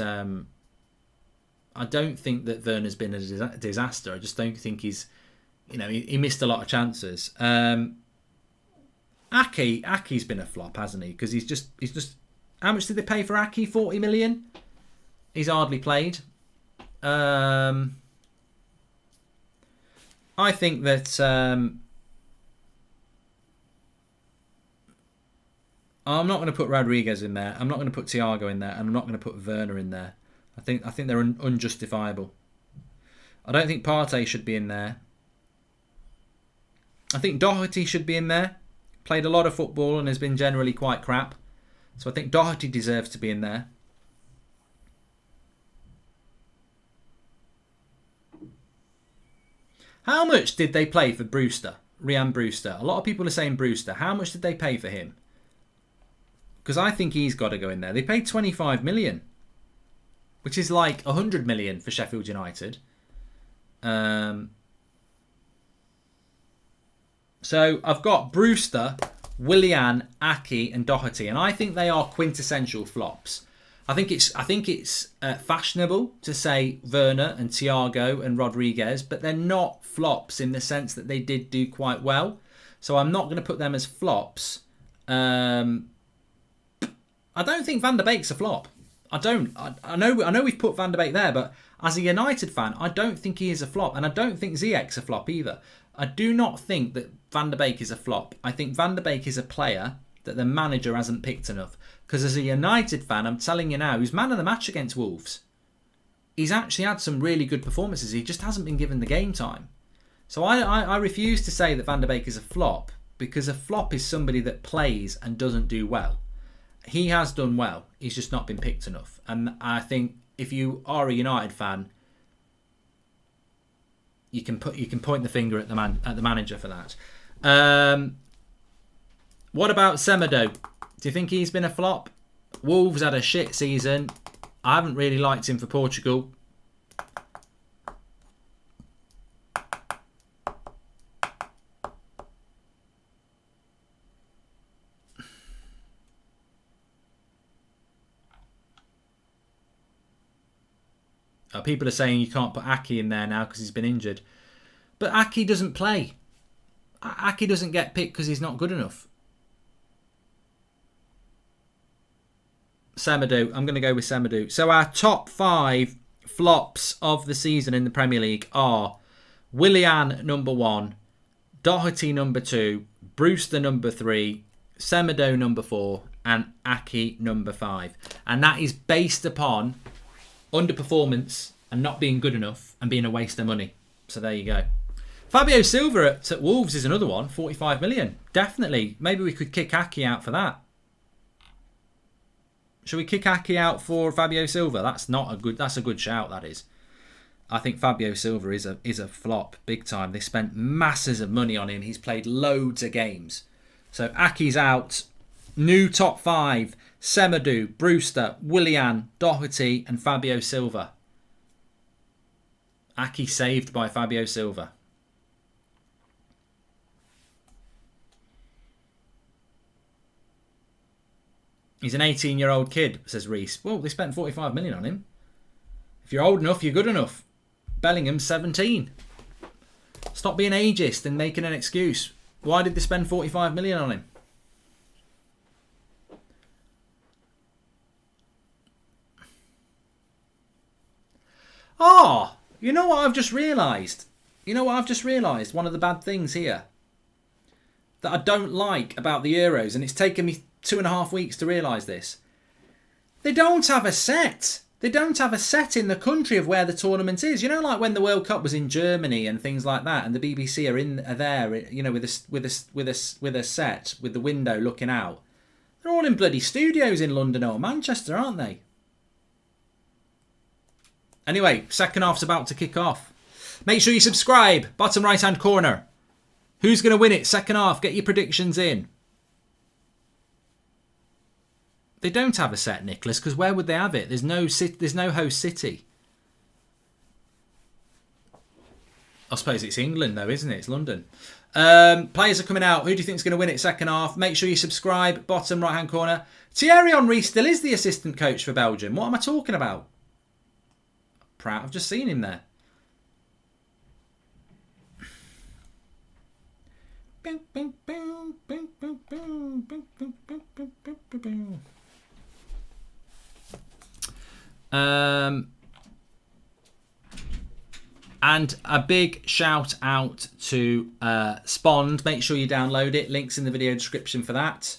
Werner's been a disaster. I just don't think he's, he missed a lot of chances. Aki's been a flop, hasn't he? Because he's just how much did they pay for Aki? 40 million. He's hardly played. I think that I'm not going to put Rodriguez in there. I'm not going to put Thiago in there, and I'm not going to put Werner in there. I think they're unjustifiable. I don't think Partey should be in there. I think Doherty should be in there. Played a lot of football and has been generally quite crap. So I think Doherty deserves to be in there. How much did they play for Brewster? Ryan Brewster. A lot of people are saying Brewster. How much did they pay for him? Because I think he's got to go in there. They paid 25 million. Which is like 100 million for Sheffield United. So I've got Brewster, Willian, Aki and Doherty. And I think they are quintessential flops. I think it's fashionable to say Werner and Thiago and Rodriguez, but they're not flops in the sense that they did do quite well. So I'm not going to put them as flops. I don't think Van der Beek's a flop. I don't. I know we've put Van der Beek there, but as a United fan, I don't think he is a flop, and I don't think Ziyech's a flop either. I do not think that Van der Beek is a flop. I think Van der Beek is a player that the manager hasn't picked enough. Because as a United fan, I'm telling you now, he's man of the match against Wolves. He's actually had some really good performances. He just hasn't been given the game time. So I refuse to say that Van der Beek is a flop, because a flop is somebody that plays and doesn't do well. He has done well. He's just not been picked enough. And I think if you are a United fan, you can point the finger at the manager for that. What about Semedo? Do you think he's been a flop? Wolves had a shit season. I haven't really liked him for Portugal. People are saying you can't put Aki in there now because he's been injured. But Aki doesn't play. Aki doesn't get picked because he's not good enough. Semedo. I'm going to go with Semedo. So our top 5 flops of the season in the Premier League are Willian number 1, Doherty number 2, Brewster number 3, Semedo number 4, and Aki number 5. And that is based upon underperformance and not being good enough and being a waste of money. So there you go. Fabio Silva at Wolves is another one, 45 million. Definitely. Maybe we could kick Aki out for that. Should we kick Aki out for Fabio Silva? That's a good shout, that is. I think Fabio Silva is a flop big time. They spent masses of money on him. He's played loads of games. So Aki's out. New top 5. Semedo, Brewster, Willian, Doherty and Fabio Silva. Aki saved by Fabio Silva. He's an 18-year-old kid, says Reese. Well, they spent 45 million on him. If you're old enough, you're good enough. Bellingham's 17. Stop being ageist and making an excuse. Why did they spend 45 million on him? Oh, you know what I've just realised? One of the bad things here that I don't like about the Euros, and it's taken me 2.5 weeks to realise this. They don't have a set. They don't have a set in the country of where the tournament is. You know, like when the World Cup was in Germany and things like that, and the BBC are there, you know, with a set with the window looking out. They're all in bloody studios in London or Manchester, aren't they? Anyway, second half's about to kick off. Make sure you subscribe. Bottom right hand corner. Who's going to win it? Second half. Get your predictions in. They don't have a set, Nicholas, because where would they have it? There's no host city. I suppose it's England, though, isn't it? It's London. Players are coming out. Who do you think is going to win it second half? Make sure you subscribe. Bottom right-hand corner. Thierry Henry still is the assistant coach for Belgium. What am I talking about? Proud. I've just seen him there. And a big shout out to Spond. Make sure you download it. Links in the video description for that.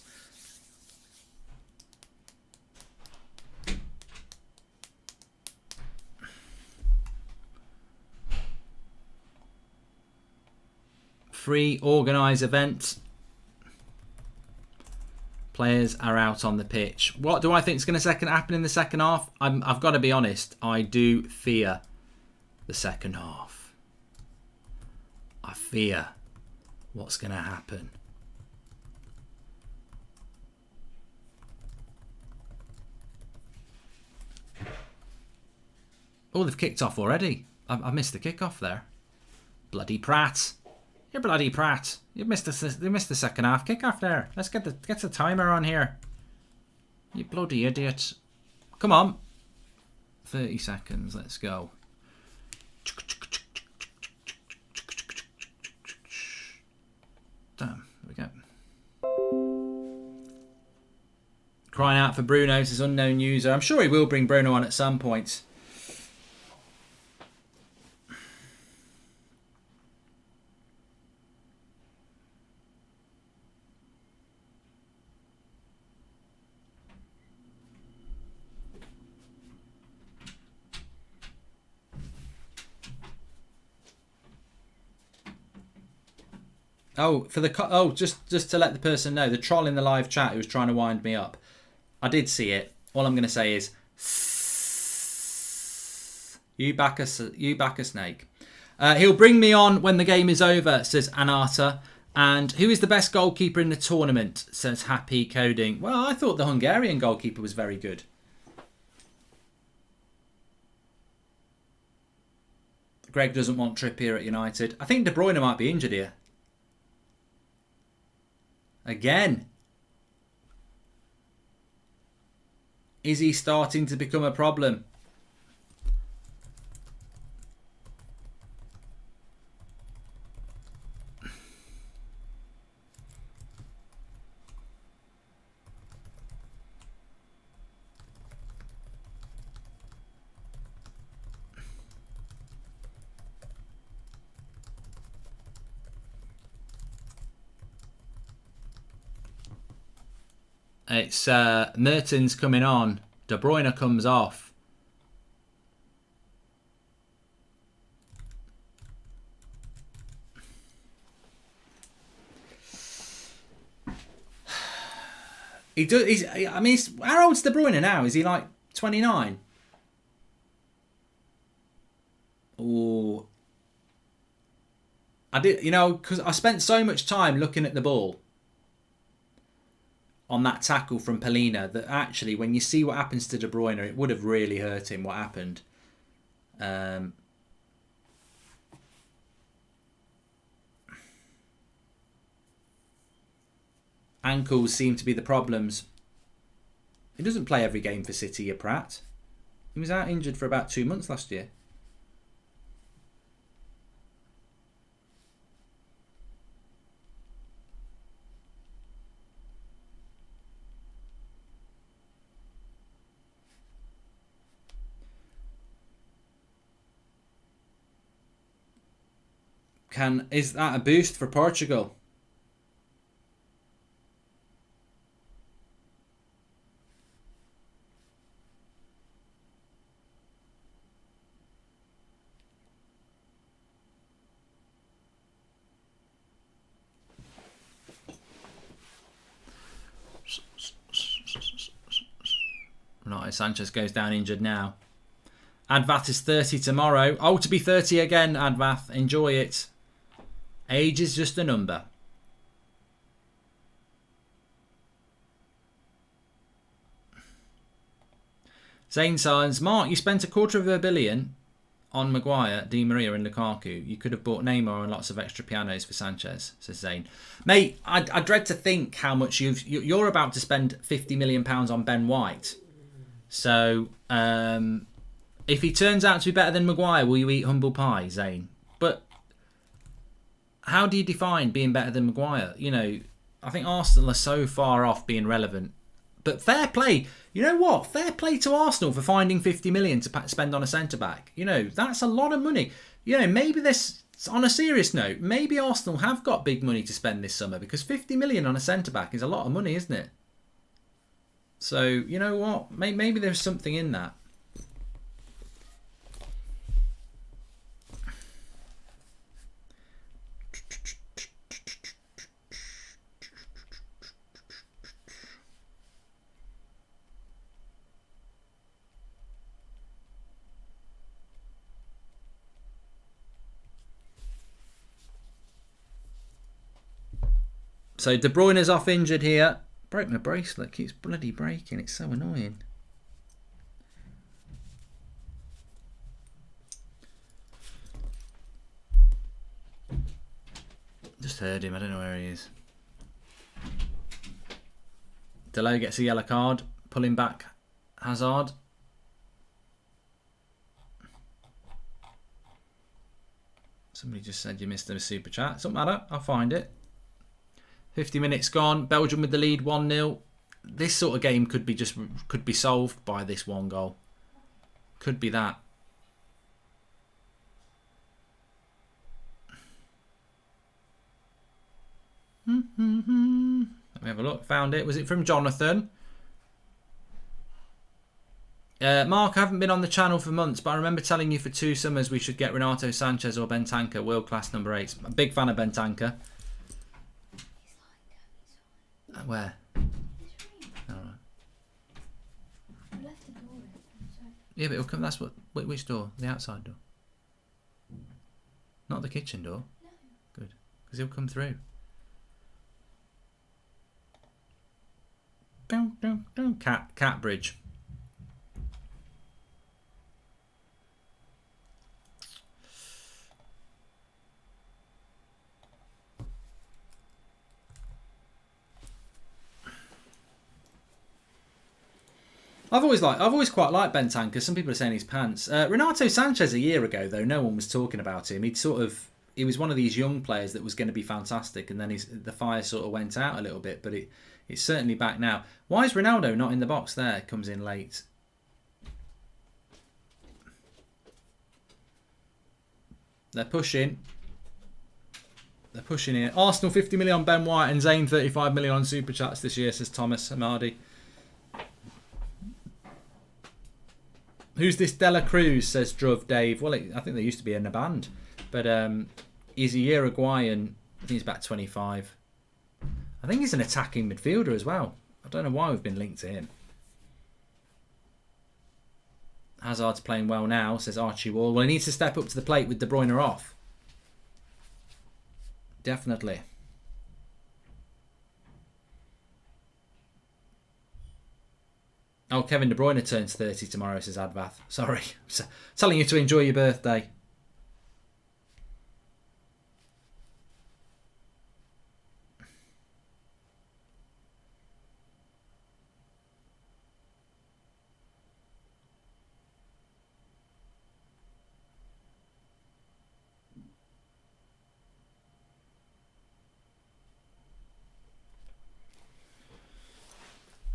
free organised event. Players are out on the pitch. What do I think is going to happen in the second half? I've got to be honest. I do fear the second half. I fear what's going to happen. Oh, they've kicked off already. I missed the kick-off there. Bloody Pratt. You're bloody Pratt. You missed the second half kick-off there. Let's get the timer on here. You bloody idiot. Come on. 30 seconds. Let's go. Damn. There we go. Crying out for Bruno, says unknown user. I'm sure he will bring Bruno on at some point. Oh, for the just to let the person know, the troll in the live chat who was trying to wind me up, I did see it. All I'm going to say is, you back a snake. He'll bring me on when the game is over, says Anata. And who is the best goalkeeper in the tournament, says Happy Coding. Well, I thought the Hungarian goalkeeper was very good. Greg doesn't want Trippier at United. I think De Bruyne might be injured here. Again. Is he starting to become a problem? It's Mertens coming on. De Bruyne comes off. He does. I mean, how old's De Bruyne now? Is he like 29? Oh, I did. You know, because I spent so much time looking at the ball on that tackle from Polina that actually, when you see what happens to De Bruyne, it would have really hurt him. What happened? Ankles seem to be the problems. He doesn't play every game for City, your Pratt. He was out injured for about 2 months last year. Is that a boost for Portugal? No, Sanchez goes down injured now. Advath is 30 tomorrow. Oh, to be 30 again, Advath. Enjoy it. Age is just a number. Zane Signs, Mark, you spent $250 million on Maguire, Di Maria and Lukaku. You could have bought Neymar and lots of extra pianos for Sanchez, says Zane. Mate, I dread to think how much you're about to spend £50 million on Ben White. So, if he turns out to be better than Maguire, will you eat humble pie, Zane? But how do you define being better than Maguire? You know, I think Arsenal are so far off being relevant. But fair play. You know what? Fair play to Arsenal for finding 50 million to spend on a centre-back. You know, that's a lot of money. You know, maybe this, on a serious note, maybe Arsenal have got big money to spend this summer, because 50 million on a centre-back is a lot of money, isn't it? So, you know what? Maybe there's something in that. So De Bruyne's off injured here. Broke my bracelet. Keeps bloody breaking. It's so annoying. Just heard him. I don't know where he is. Delay gets a yellow card. Pulling back Hazard. Somebody just said you missed a super chat. Doesn't matter. I'll find it. 50 minutes gone. Belgium with the lead 1-0. This sort of game could be solved by this one goal. Could be that. Let me have a look. Found it. Was it from Jonathan? Mark, I haven't been on the channel for months, but I remember telling you for 2 summers we should get Renato Sanchez or Bentancur, world-class number 8. I'm a big fan of Bentancur. Where? All right. Yeah, but it'll come. That's what. Which door? The outside door. Not the kitchen door. No. Good, because he'll come through. Cat bridge. I've always quite liked Bentancur. Some people are saying he's pants. Renato Sanchez a year ago, though, no one was talking about him. He was one of these young players that was going to be fantastic, and then the fire sort of went out a little bit. But it's certainly back now. Why is Ronaldo not in the box there? Comes in late. They're pushing. They're pushing here. Arsenal 50 million on Ben White and Zayn 35 million on Super Chats this year, says Thomas Hamadi. Who's this Dela Cruz, says Druv Dave. Well, I think they used to be in a band. But he's a Uruguayan. I think he's about 25. I think he's an attacking midfielder as well. I don't know why we've been linked to him. Hazard's playing well now, says Archie Wall. Well, he needs to step up to the plate with De Bruyne off. Definitely. Oh, Kevin De Bruyne turns 30 tomorrow, says Advath. Sorry. Telling you to enjoy your birthday.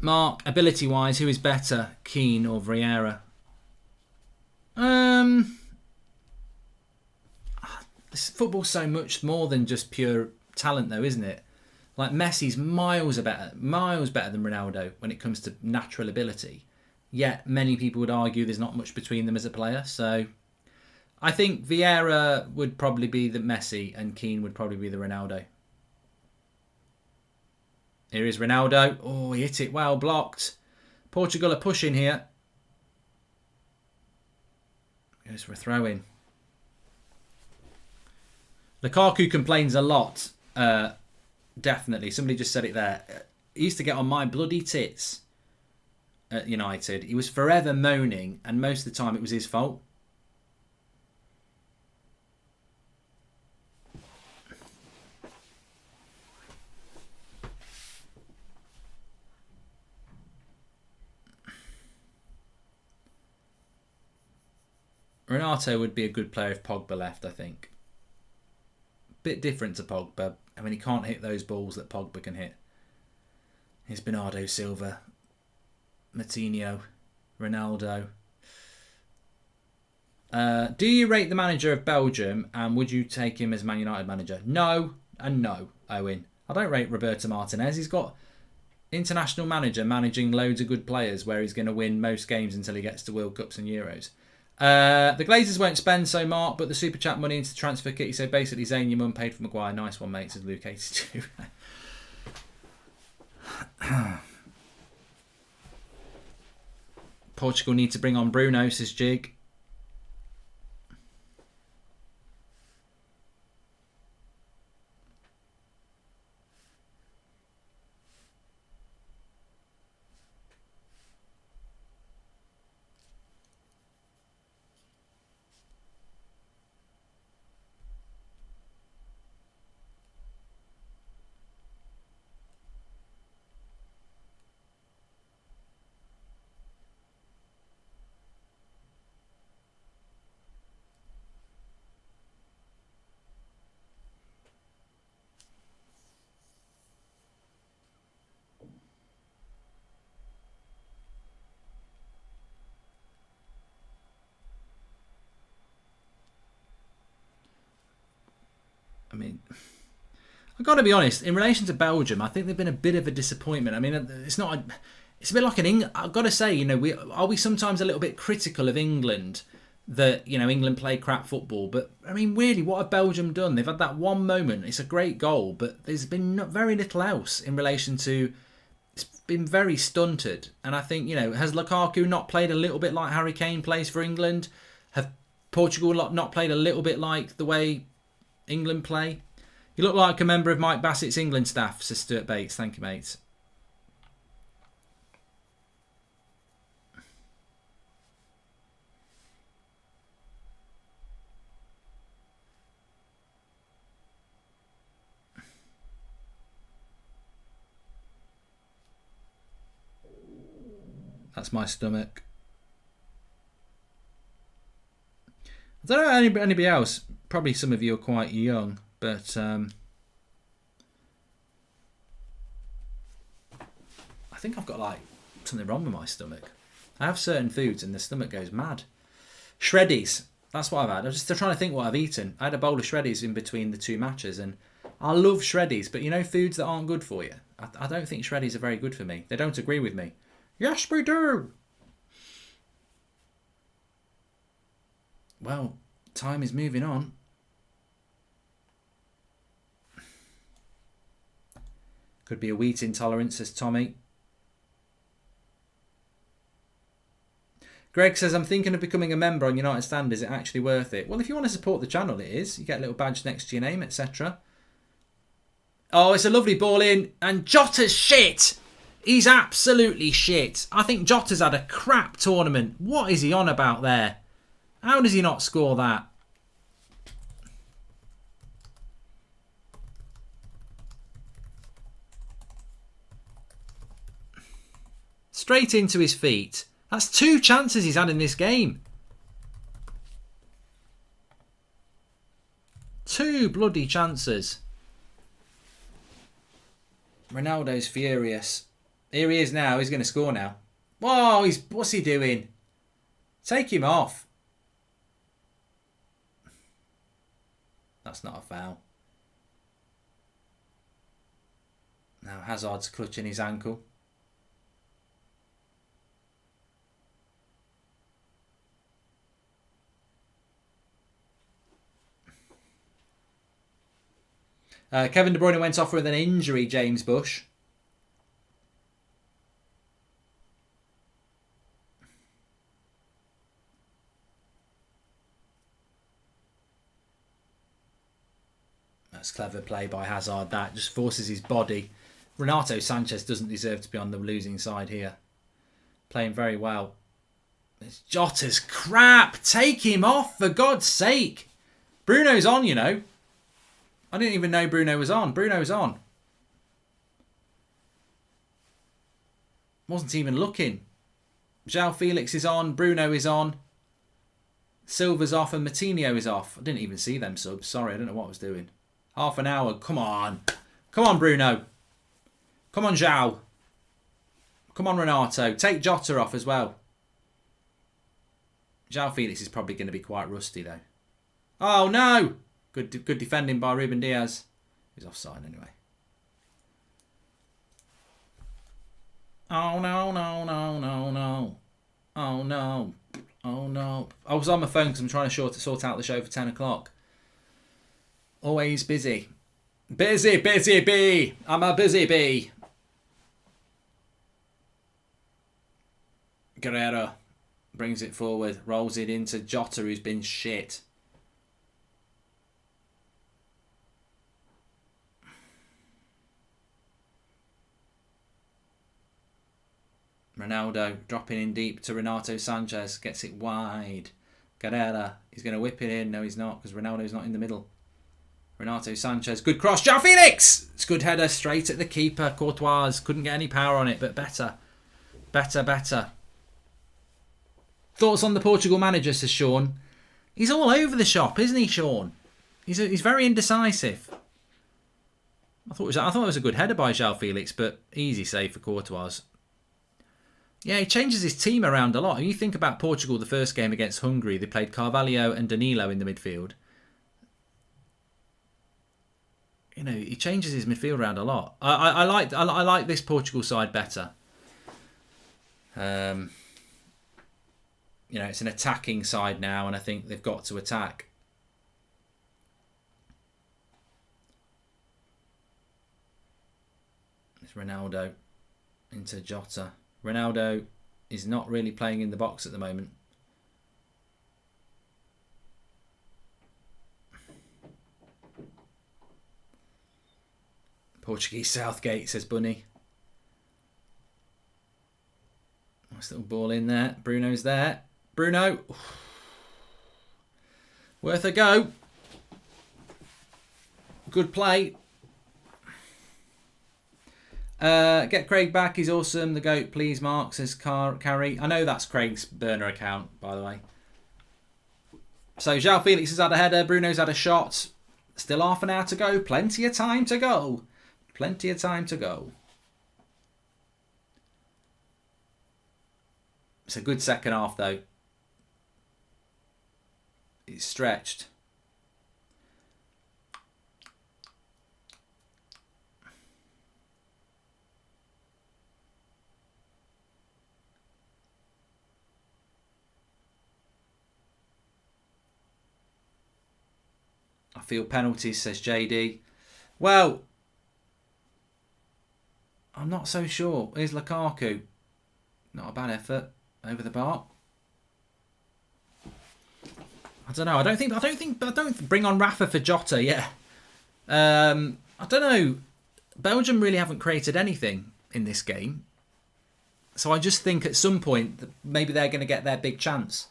Mark, ability-wise, who is better, Keane or Vieira? This football's so much more than just pure talent, though, isn't it? Like Messi's miles better than Ronaldo when it comes to natural ability. Yet many people would argue there's not much between them as a player. So I think Vieira would probably be the Messi and Keane would probably be the Ronaldo. Here is Ronaldo. Oh, he hit it well, blocked. Portugal are pushing here. Goes for a throw-in. Lukaku complains a lot. Definitely. Somebody just said it there. He used to get on my bloody tits at United. He was forever moaning, and most of the time it was his fault. Renato would be a good player if Pogba left, I think. Bit different to Pogba. I mean, he can't hit those balls that Pogba can hit. Here's Bernardo Silva, Matinho, Ronaldo. Do you rate the manager of Belgium, and would you take him as Man United manager? No and no, Owen. I don't rate Roberto Martinez. He's got international manager managing loads of good players where he's going to win most games until he gets to World Cups and Euros. The Glazers won't spend so, Mark, but the Super Chat money into the transfer kit. So basically, Zane, your mum paid for Maguire. Nice one, mate, says Luke 82. Portugal need to bring on Bruno, says Jig. mean, I've got to be honest, in relation to Belgium, I think they've been a bit of a disappointment. I mean, it's not... It's a bit like an England. I've got to say, you know, are we sometimes a little bit critical of England that, you know, England play crap football? But, I mean, really, what have Belgium done? They've had that one moment. It's a great goal, but there's been very little else in relation to... It's been very stunted. And I think, you know, has Lukaku not played a little bit like Harry Kane plays for England? Have Portugal not played a little bit like the way England play? You look like a member of Mike Bassett's England staff, says Stuart Bates. Thank you, mates. That's my stomach. I don't know anybody else. Probably some of you are quite young, but I think I've got like something wrong with my stomach. I have certain foods and the stomach goes mad. Shreddies. That's what I've had. I'm just trying to think what I've eaten. I had a bowl of shreddies in between the two matches, and I love shreddies, but you know, foods that aren't good for you. I don't think shreddies are very good for me. They don't agree with me. Yes, we do. Well, time is moving on. Could be a wheat intolerance, says Tommy. Greg says, I'm thinking of becoming a member on United Stand. Is it actually worth it? Well, if you want to support the channel, it is. You get a little badge next to your name, etc. Oh, it's a lovely ball in. And Jota's shit. He's absolutely shit. I think Jota's had a crap tournament. What is he on about there? How does he not score that? Straight into his feet. That's 2 chances he's had in this game. 2 bloody chances. Ronaldo's furious. Here he is now. He's going to score now. Whoa, what's he doing? Take him off. That's not a foul. Now Hazard's clutching his ankle. Kevin De Bruyne went off with an injury, James Bush. That's clever play by Hazard. That just forces his body. Renato Sanchez doesn't deserve to be on the losing side here. Playing very well. It's Jota's crap. Take him off, for God's sake. Bruno's on, you know. I didn't even know Bruno was on. Bruno's on. Wasn't even looking. João Felix is on. Bruno is on. Silva's off and Matinho is off. I didn't even see them subs. Sorry, I don't know what I was doing. Half an hour. Come on. Come on, Bruno. Come on, João. Come on, Renato. Take Jota off as well. João Felix is probably going to be quite rusty, though. Oh, no. Good defending by Ruben Diaz. He's offside anyway. Oh, no, no, no, no, no. Oh, no. Oh, no. I was on my phone because I'm trying to sort out the show for 10 o'clock. Always busy. Busy, busy bee. I'm a busy bee. Guerrero brings it forward. Rolls it into Jota, who's been shit. Ronaldo dropping in deep to Renato Sanchez. Gets it wide. Guerrero. He's going to whip it in. No, he's not, because Ronaldo's not in the middle. Renato Sanchez. Good cross. João Felix! It's a good header straight at the keeper. Courtois couldn't get any power on it, but better. Better. Thoughts on the Portugal manager, says Sean. He's all over the shop, isn't he, Sean? He's very indecisive. I thought it was a good header by João Felix, but easy save for Courtois. Yeah, he changes his team around a lot. When you think about Portugal, the first game against Hungary, they played Carvalho and Danilo in the midfield. he changes his midfield around a lot. I like this Portugal side better. It's an attacking side now, and I think they've got to attack. It's Ronaldo into Jota. Ronaldo is not really playing in the box at the moment. Portuguese Southgate, says Bunny. Nice little ball in there. Bruno's there. Bruno. Worth a go. Good play. Get Craig back. He's awesome. The GOAT, please, Mark, says Carrie. I know that's Craig's burner account, by the way. So, João Felix has had a header. Bruno's had a shot. Still half an hour to go. Plenty of time to go. Plenty of time to go. It's a good second half, though. It's stretched. I feel penalties, says JD. Well, I'm not so sure. Here's Lukaku. Not a bad effort over the bar. I don't know. I don't bring on Rafa for Jota. Yeah. I don't know. Belgium really haven't created anything in this game, so I just think at some point that maybe they're going to get their big chance.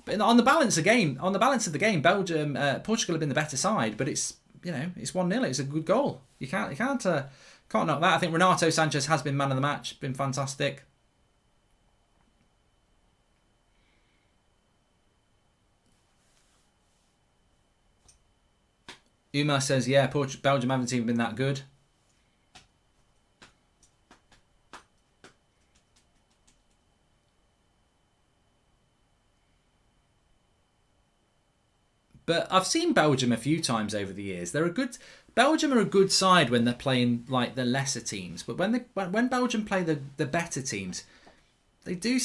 But on the balance of the game, Belgium, Portugal have been the better side. But it's 1-0. It's a good goal. You can't knock that. I think Renato Sanchez has been man of the match. Been fantastic. Uma says, yeah, Belgium haven't even been that good. But I've seen Belgium a few times over the years. Belgium are a good side when they're playing like the lesser teams. But when Belgium play the better teams, they do.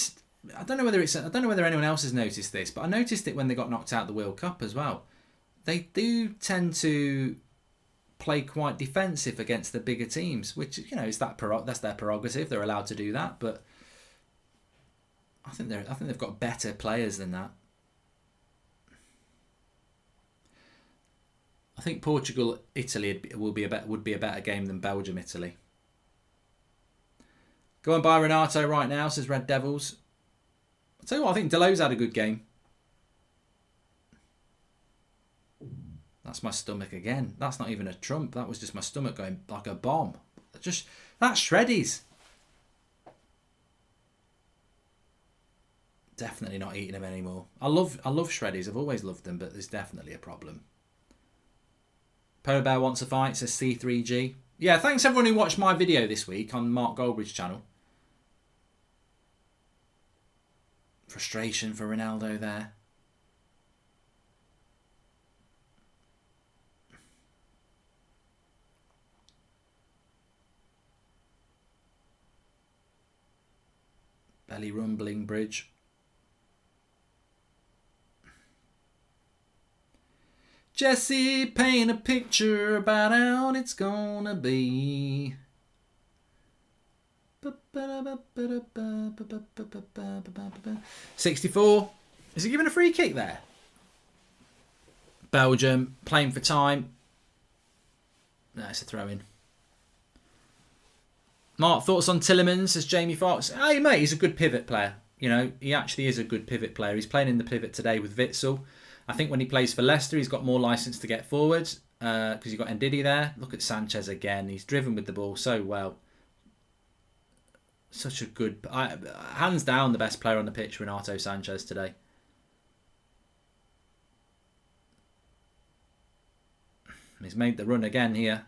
I don't know whether anyone else has noticed this, but I noticed it when they got knocked out of the World Cup as well. They do tend to play quite defensive against the bigger teams, which is that's their prerogative. They're allowed to do that, but I think they've got better players than that. I think Portugal Italy would be a better game than Belgium Italy. Go and buy Renato right now, says Red Devils. I'll tell you what, I think Delo's had a good game. That's my stomach again. That's not even a trump. That was just my stomach going like a bomb. That's shreddies. Definitely not eating them anymore. I love shreddies. I've always loved them, but there's definitely a problem. Polar Bear wants a fight, says C3G. Yeah, thanks everyone who watched my video this week on Mark Goldbridge channel. Frustration for Ronaldo there. Belly rumbling bridge. Jesse, paint a picture about how it's gonna be. 64. Is he giving a free kick there? Belgium playing for time. No, it's a throw-in. Mark, thoughts on Tillemans, says Jamie Fox. Hey, mate, he's a good pivot player. He actually is a good pivot player. He's playing in the pivot today with Witsel. I think when he plays for Leicester, he's got more licence to get forwards because you've got Ndidi there. Look at Sanchez again. He's driven with the ball so well. Such a good... hands down the best player on the pitch, Renato Sanchez, today. He's made the run again here.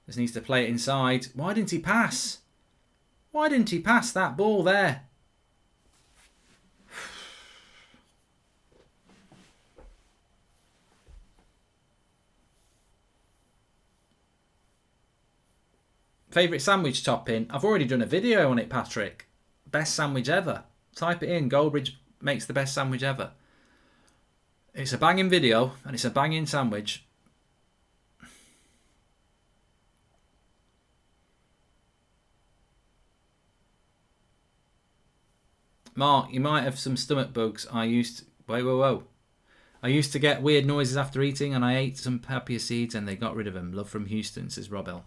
Just needs to play it inside. Why didn't he pass? Why didn't he pass that ball there? Favourite sandwich topping? I've already done a video on it, Patrick. Best sandwich ever. Type it in. Goldbridge makes the best sandwich ever. It's a banging video and it's a banging sandwich. Mark, you might have some stomach bugs. I used to... Whoa. I used to get weird noises after eating and I ate some papaya seeds and they got rid of them. Love from Houston, says Robel.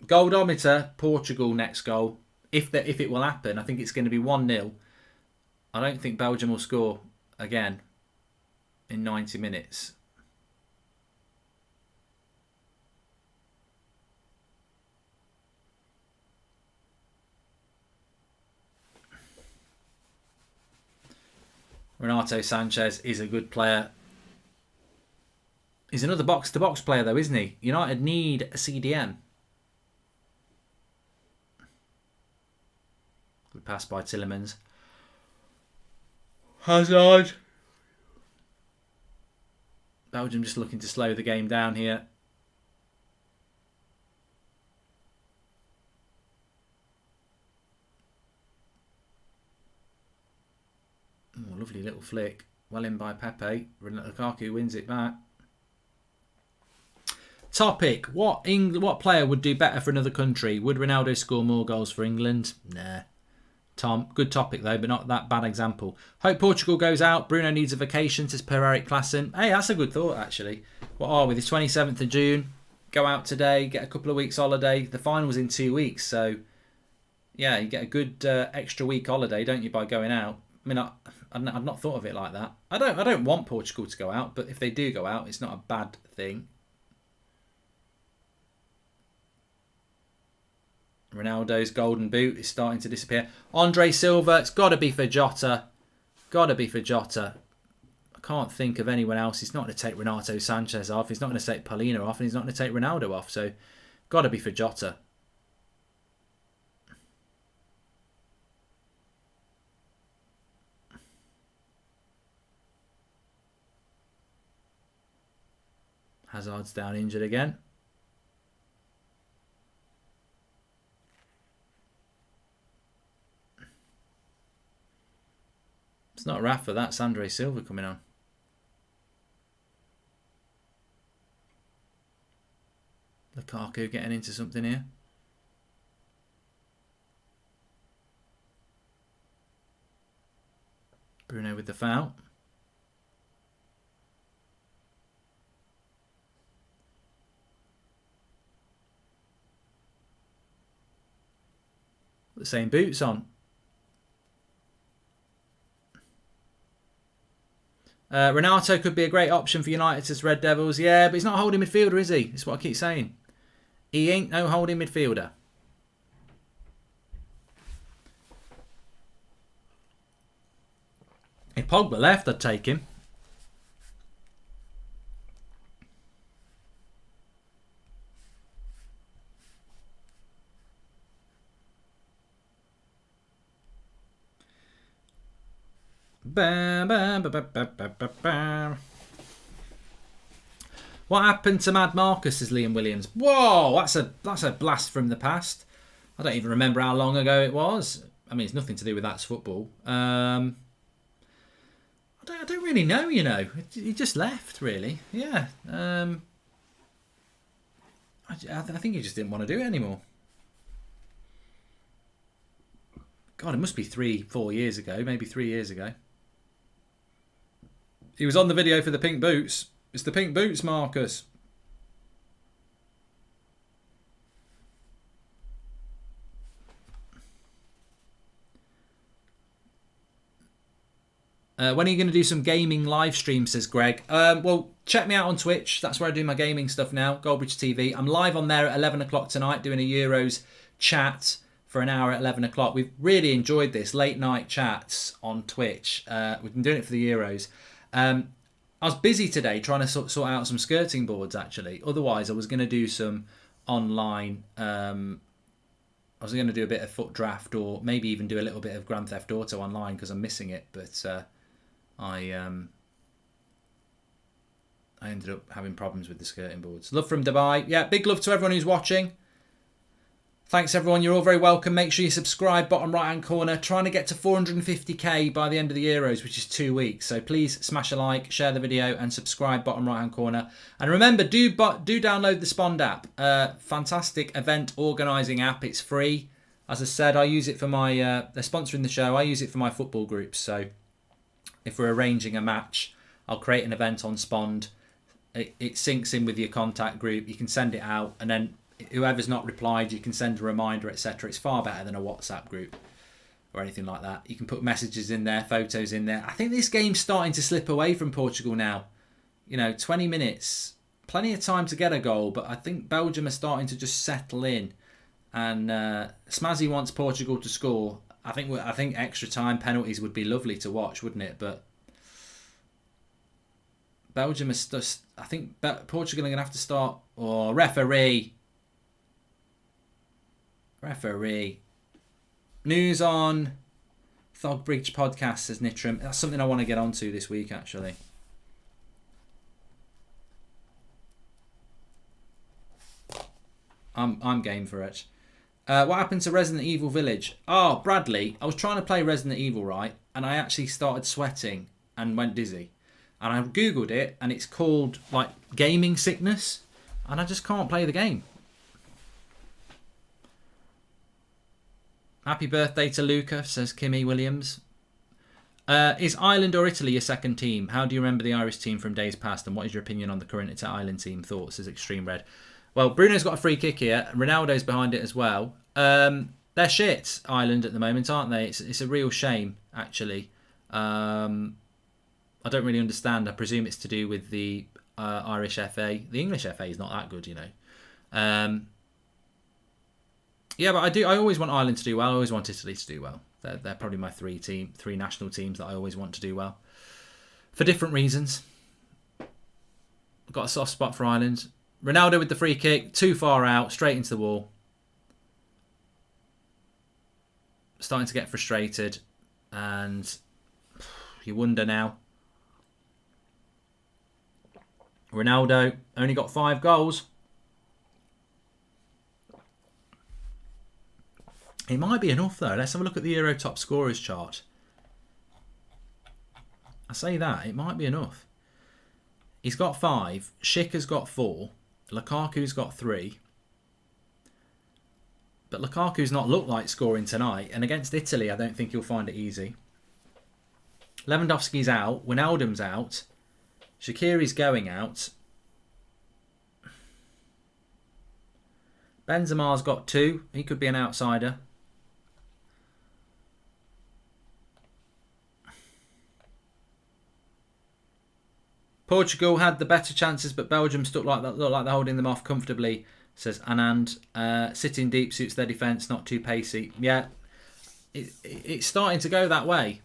Goldometer, Portugal next goal. If it will happen, I think it's going to be 1-0. I don't think Belgium will score again in 90 minutes. Renato Sanchez is a good player. He's another box-to-box player though, isn't he? United need a CDM. Good pass by Tillemans. Hazard. Belgium just looking to slow the game down here. Oh, lovely little flick. Well in by Pepe. Lukaku wins it back. Topic. What player would do better for another country? Would Ronaldo score more goals for England? Nah. Tom, good topic though, but not that bad example. Hope Portugal goes out. Bruno needs a vacation, says Per Eric Klassen. Hey, that's a good thought actually. What are we? The 27th of June. Go out today, get a couple of weeks holiday. The final's in 2 weeks, so yeah, you get a good extra week holiday, don't you, by going out? I mean, I've not thought of it like that. I don't want Portugal to go out, but if they do go out, it's not a bad thing. Ronaldo's golden boot is starting to disappear. Andre Silva, it's got to be for Jota. Got to be for Jota. I can't think of anyone else. He's not going to take Renato Sanchez off. He's not going to take Paulino off. And he's not going to take Ronaldo off. So, got to be for Jota. Hazard's down injured again. It's not Rafa, that's Andre Silva coming on. Lukaku getting into something here. Bruno with the foul. The same boots on. Renato could be a great option for United as Red Devils. Yeah, but he's not a holding midfielder, is he? That's what I keep saying. He ain't no holding midfielder. If Pogba left, I'd take him. What happened to Mad Marcus, says Liam Williams. Whoa, that's a blast from the past. I don't even remember how long ago it was. I mean, it's nothing to do with that's football. I don't really know, you know. He just left, really. Yeah. I think he just didn't want to do it anymore. God, it must be 3-4 years ago. Maybe 3 years ago. He was on the video for the pink boots. It's the pink boots, Marcus. When are you going to do some gaming live streams, says Greg? Well, check me out on Twitch. That's where I do my gaming stuff now. Goldbridge TV. I'm live on there at 11 o'clock tonight doing a Euros chat for an hour at 11 o'clock. We've really enjoyed this. Late night chats on Twitch. We've been doing it for the Euros. I was busy today trying to sort out some skirting boards, actually. Otherwise, I was going to do some online... I was going to do a bit of foot draft or maybe even do a little bit of Grand Theft Auto online because I'm missing it. But I I ended up having problems with the skirting boards. Love from Dubai. Yeah, big love to everyone who's watching. Thanks everyone, you're all very welcome. Make sure you subscribe, bottom right hand corner. Trying to get to 450k by the end of the Euros, which is 2 weeks. So please smash a like, share the video and subscribe, bottom right hand corner. And remember, do download the Spond app. Fantastic event organising app, it's free. As I said, I use it for my, they're sponsoring the show, I use it for my football groups. So if we're arranging a match, I'll create an event on Spond. It syncs in with your contact group, you can send it out and then whoever's not replied, you can send a reminder, etc. It's far better than a WhatsApp group or anything like that. You can put messages in there, photos in there. I think this game's starting to slip away from Portugal now. 20 minutes, plenty of time to get a goal, but I think Belgium are starting to just settle in. And Smazzy wants Portugal to score. I think extra time penalties would be lovely to watch, wouldn't it? But Belgium is just. I think Portugal are going to have to start. Oh, referee. News on Goldbridge podcast, says Nitram. That's something I want to get onto this week, actually. I'm game for it. What happened to Resident Evil Village? Oh, Bradley, I was trying to play Resident Evil, right? And I actually started sweating and went dizzy. And I Googled it, and it's called, like, gaming sickness. And I just can't play the game. Happy birthday to Luca, says Kimmy Williams. Is Ireland or Italy your second team? How do you remember the Irish team from days past? And what is your opinion on the current Ireland team? Thoughts, says Extreme Red. Well, Bruno's got a free kick here. Ronaldo's behind it as well. They're shit, Ireland, at the moment, aren't they? It's a real shame, actually. I don't really understand. I presume it's to do with the Irish FA. The English FA is not that good, Yeah, but I always want Ireland to do well. I always want Italy to do well. They're probably my three national teams that I always want to do well. For different reasons. I've got a soft spot for Ireland. Ronaldo with the free kick. Too far out. Straight into the wall. Starting to get frustrated. And you wonder now. Ronaldo only got 5 goals. It might be enough though. Let's have a look at the Euro top scorers chart. I say that, it might be enough. He's got 5. Schick has got 4. Lukaku's got 3. But Lukaku's not looked like scoring tonight. And against Italy, I don't think he'll find it easy. Lewandowski's out. Wijnaldum's out. Shaqiri's going out. Benzema's got 2. He could be an outsider. Portugal had the better chances, but Belgium looked like they're holding them off comfortably, says Anand. Sitting deep suits their defence, not too pacey. Yeah, it's starting to go that way.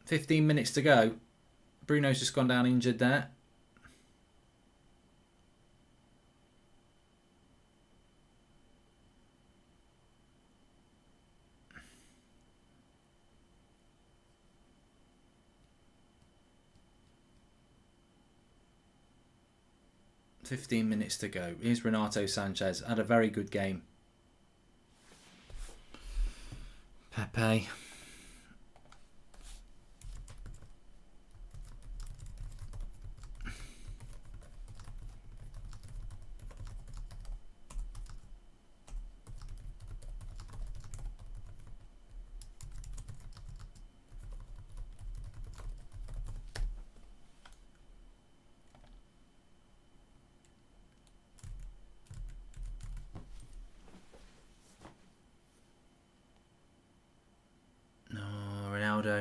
15 minutes to go. Bruno's just gone down injured there. $15 minutes to go. Here's Renato Sanchez. Had a very good game. Pepe.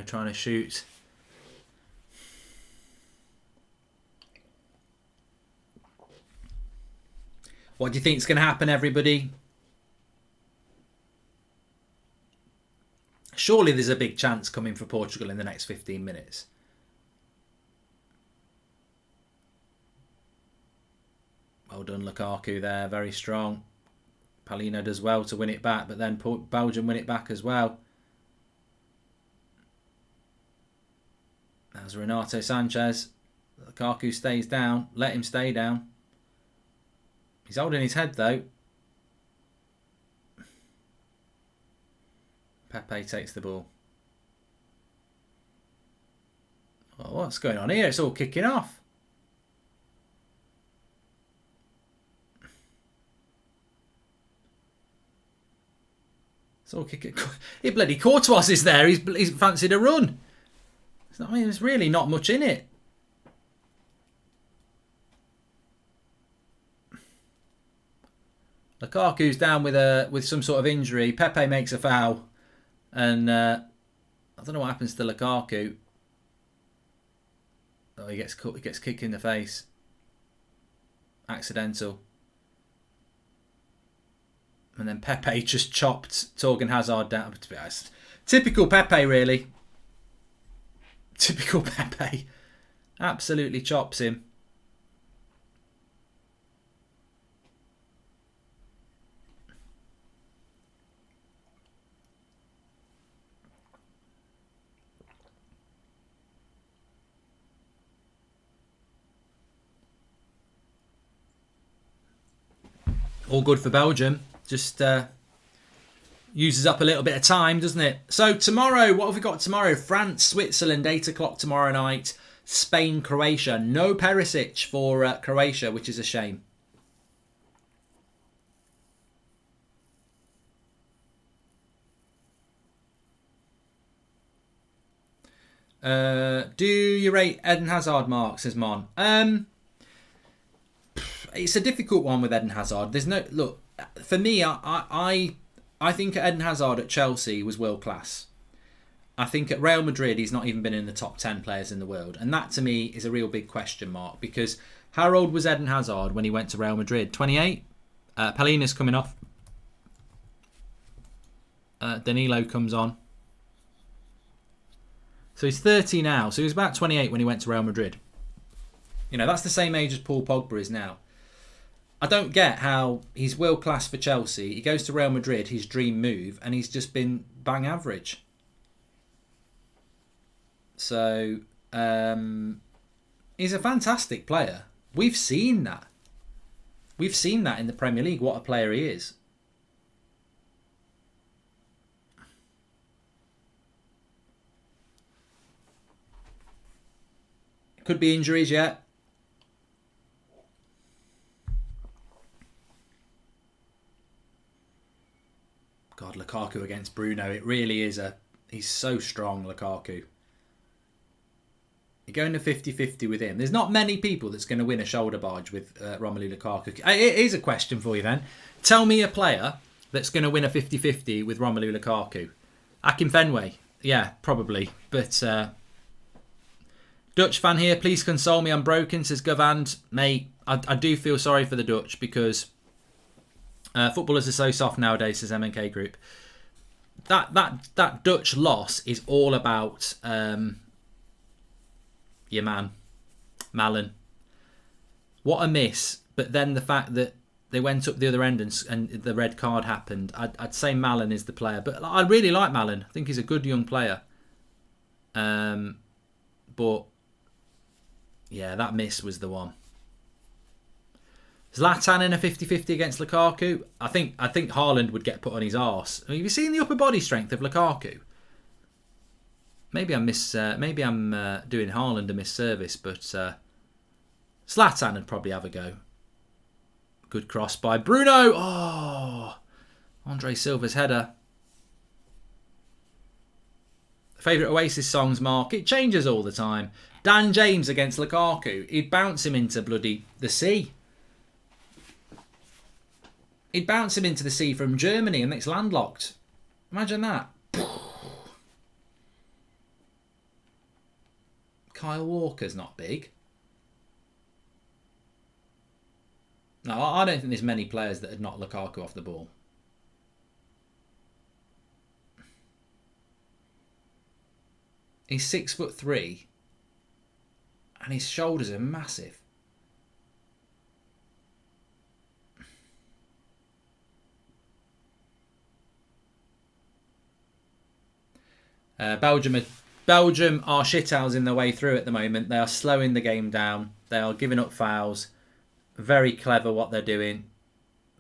Trying to shoot. What do you think is going to happen, everybody? Surely there's a big chance coming for Portugal in the next 15 minutes. Well done, Lukaku there. Very strong. Paulino does well to win it back, but then Belgium win it back as well. As Renato Sanchez. Lukaku stays down. Let him stay down. He's holding his head though. Pepe takes the ball. Oh, what's going on here? It's all kicking off. It's all kicking. He bloody Courtois is there. He's fancied a run. I mean, there's really not much in it. Lukaku's down with some sort of injury. Pepe makes a foul, and I don't know what happens to Lukaku. Oh, he gets kicked in the face. Accidental. And then Pepe just chopped Torgan Hazard down. To be honest, typical Pepe, really. Typical Pepe. Absolutely chops him. All good for Belgium. Just uses up a little bit of time, doesn't it? So tomorrow, what have we got tomorrow? France, Switzerland, 8 o'clock tomorrow night. Spain, Croatia. No Perisic for Croatia, which is a shame. Do you rate Eden Hazard, Mark? Says Mon. It's a difficult one with Eden Hazard. There's no look for me. I think Eden Hazard at Chelsea was world class. I think at Real Madrid he's not even been in the top 10 players in the world, and that to me is a real big question mark. Because how old was Eden Hazard when he went to Real Madrid? 28. Palina's coming off. Danilo comes on. So he's 30 now. So he was about 28 when he went to Real Madrid. You know, that's the same age as Paul Pogba is now. I don't get how he's world class for Chelsea. He goes to Real Madrid, his dream move, and he's just been bang average. So he's a fantastic player. We've seen that. We've seen that in the Premier League, what a player he is. Could be injuries yet. God, Lukaku against Bruno. It really is he's so strong, Lukaku. You're going to 50-50 with him. There's not many people that's going to win a shoulder barge with Romelu Lukaku. It is a question for you then. Tell me a player that's going to win a 50-50 with Romelu Lukaku. Akin Fenway. Yeah, probably. But Dutch fan here, please console me. I'm broken, says Govand. Mate, I do feel sorry for the Dutch because footballers are so soft nowadays, says MNK Group. That Dutch loss is all about your man, Malen. What a miss. But then the fact that they went up the other end and the red card happened. I'd say Malen is the player. But I really like Malen. I think he's a good young player. But yeah, that miss was the one. Zlatan in a 50-50 against Lukaku. I think Haaland would get put on his arse. I mean, have you seen the upper body strength of Lukaku? Maybe I'm doing Haaland a misservice, but Zlatan would probably have a go. Good cross by Bruno. Oh, Andre Silva's header. Favourite Oasis songs, Mark? It changes all the time. Dan James against Lukaku. He'd bounce him into bloody the sea. He'd bounce him into the sea from Germany and it's landlocked. Imagine that. Kyle Walker's not big. No, I don't think there's many players that had knocked Lukaku off the ball. He's 6'3", and his shoulders are massive. Belgium are Belgium are shithousing their way through at the moment. They are slowing the game down. They are giving up fouls. Very clever what they're doing.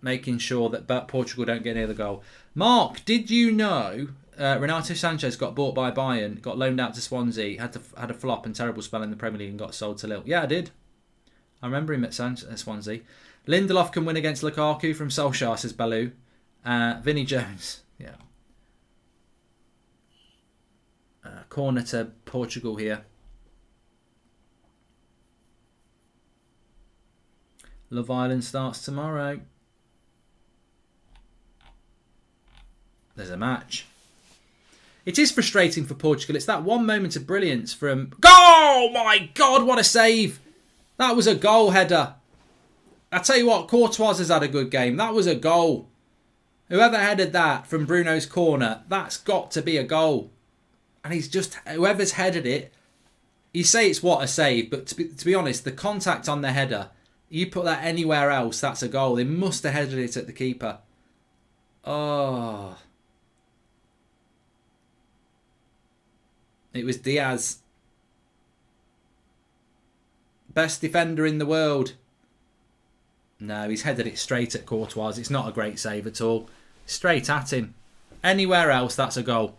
Making sure that Portugal don't get near the goal. Mark, did you know Renato Sanchez got bought by Bayern, got loaned out to Swansea, had a flop and terrible spell in the Premier League and got sold to Lille? Yeah, I did. I remember him at Swansea. Lindelof can win against Lukaku from Solskjaer, says Baloo. Vinnie Jones, yeah. Corner to Portugal here. Love Island starts tomorrow. There's a match. It is frustrating for Portugal. It's that one moment of brilliance from... Oh my God, what a save. That was a goal header. I tell you what, Courtois has had a good game. That was a goal. Whoever headed that from Bruno's corner, that's got to be a goal. And he's just... Whoever's headed it, you say it's what a save, but to be honest, the contact on the header, you put that anywhere else, that's a goal. They must have headed it at the keeper. Oh... It was Diaz. Best defender in the world. No, he's headed it straight at Courtois. It's not a great save at all. Straight at him. Anywhere else, that's a goal.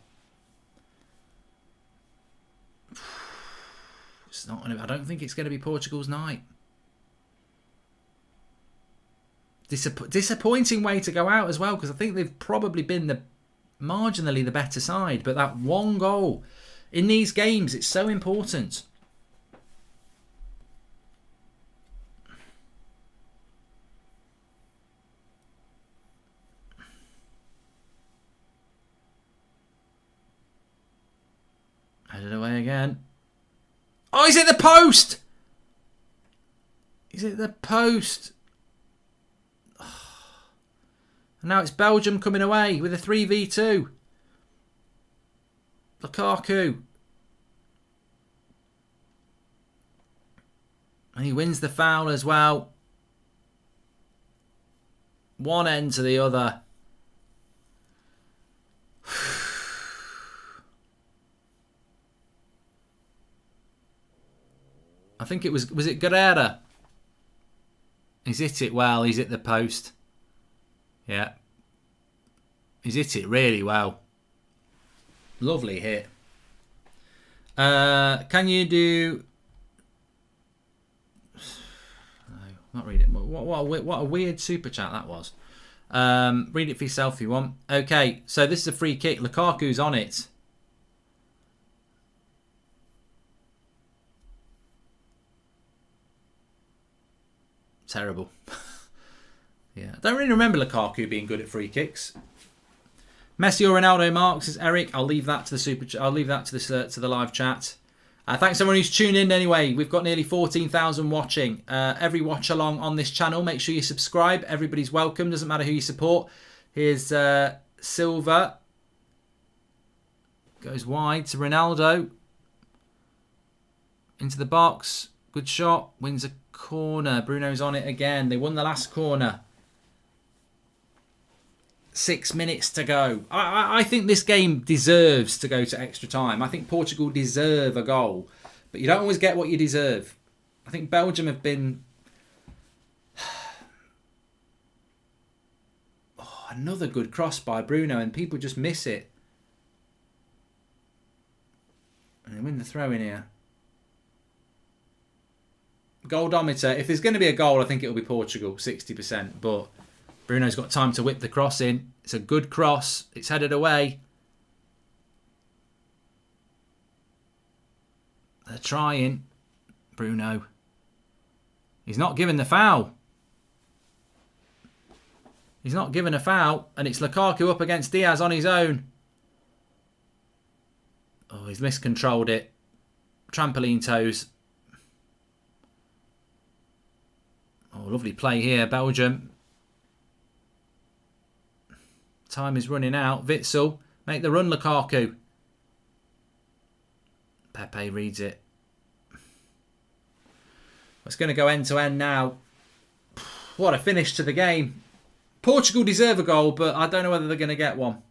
It's not. I don't think it's going to be Portugal's night. Disappointing way to go out as well, because I think they've probably been marginally the better side. But that one goal... In these games, it's so important. Headed away again. Oh, he's at the post! He's at the post. Oh. And now it's Belgium coming away with a 3v2. Lukaku. And he wins the foul as well. One end to the other. I think it was it Guerrera? He's hit it well. He's hit the post. Yeah. He's hit it really well. Lovely hit. Can you do... No, not read it. What a weird super chat that was. Read it for yourself if you want. Okay, so this is a free kick. Lukaku's on it. Terrible. Yeah, I don't really remember Lukaku being good at free kicks. Messi or Ronaldo, Mark, says Eric. I'll leave that to the super. I'll leave that to the live chat. Thanks everyone who's tuned in. Anyway, we've got nearly 14,000 watching. Every watch along on this channel. Make sure you subscribe. Everybody's welcome. Doesn't matter who you support. Here's Silva. Goes wide to Ronaldo. Into the box. Good shot. Wins a corner. Bruno's on it again. They won the last corner. 6 minutes to go. I think this game deserves to go to extra time. I think Portugal deserve a goal. But you don't always get what you deserve. I think Belgium have been... Oh, another good cross by Bruno and people just miss it. And they win the throw in here. Goldometer. If there's going to be a goal, I think it'll be Portugal. 60%. But... Bruno's got time to whip the cross in. It's a good cross. It's headed away. They're trying. Bruno. He's not given the foul. He's not given a foul. And it's Lukaku up against Diaz on his own. Oh, he's miscontrolled it. Trampoline toes. Oh, lovely play here, Belgium. Time is running out. Witsel, make the run, Lukaku. Pepe reads it. It's going to go end to end now. What a finish to the game. Portugal deserve a goal, but I don't know whether they're going to get one.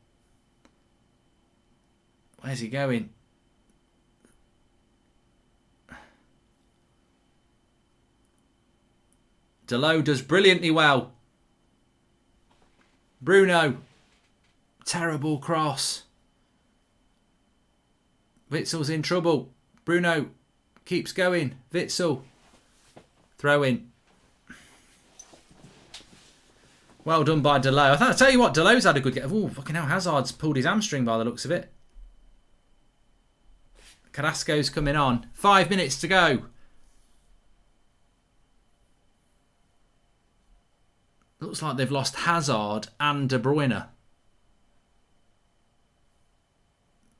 Where's he going? Delot does brilliantly well. Bruno. Terrible cross. Witzel's in trouble. Bruno keeps going. Witzel. Throw in. Well done by Delot. I tell you what, Delot's had a good game. Oh, fucking hell. Hazard's pulled his hamstring by the looks of it. Carrasco's coming on. 5 minutes to go. Looks like they've lost Hazard and De Bruyne.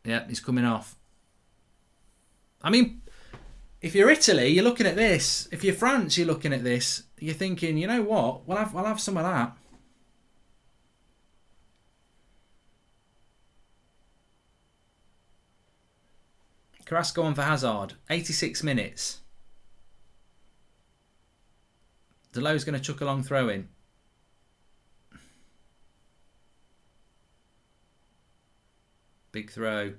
Yeah, he's coming off. I mean, if you're Italy, you're looking at this. If you're France, you're looking at this. You're thinking, you know what? We'll have some of that. Carrasco on for Hazard. 86 minutes. Delot's going to chuck a long throw in. Big throw.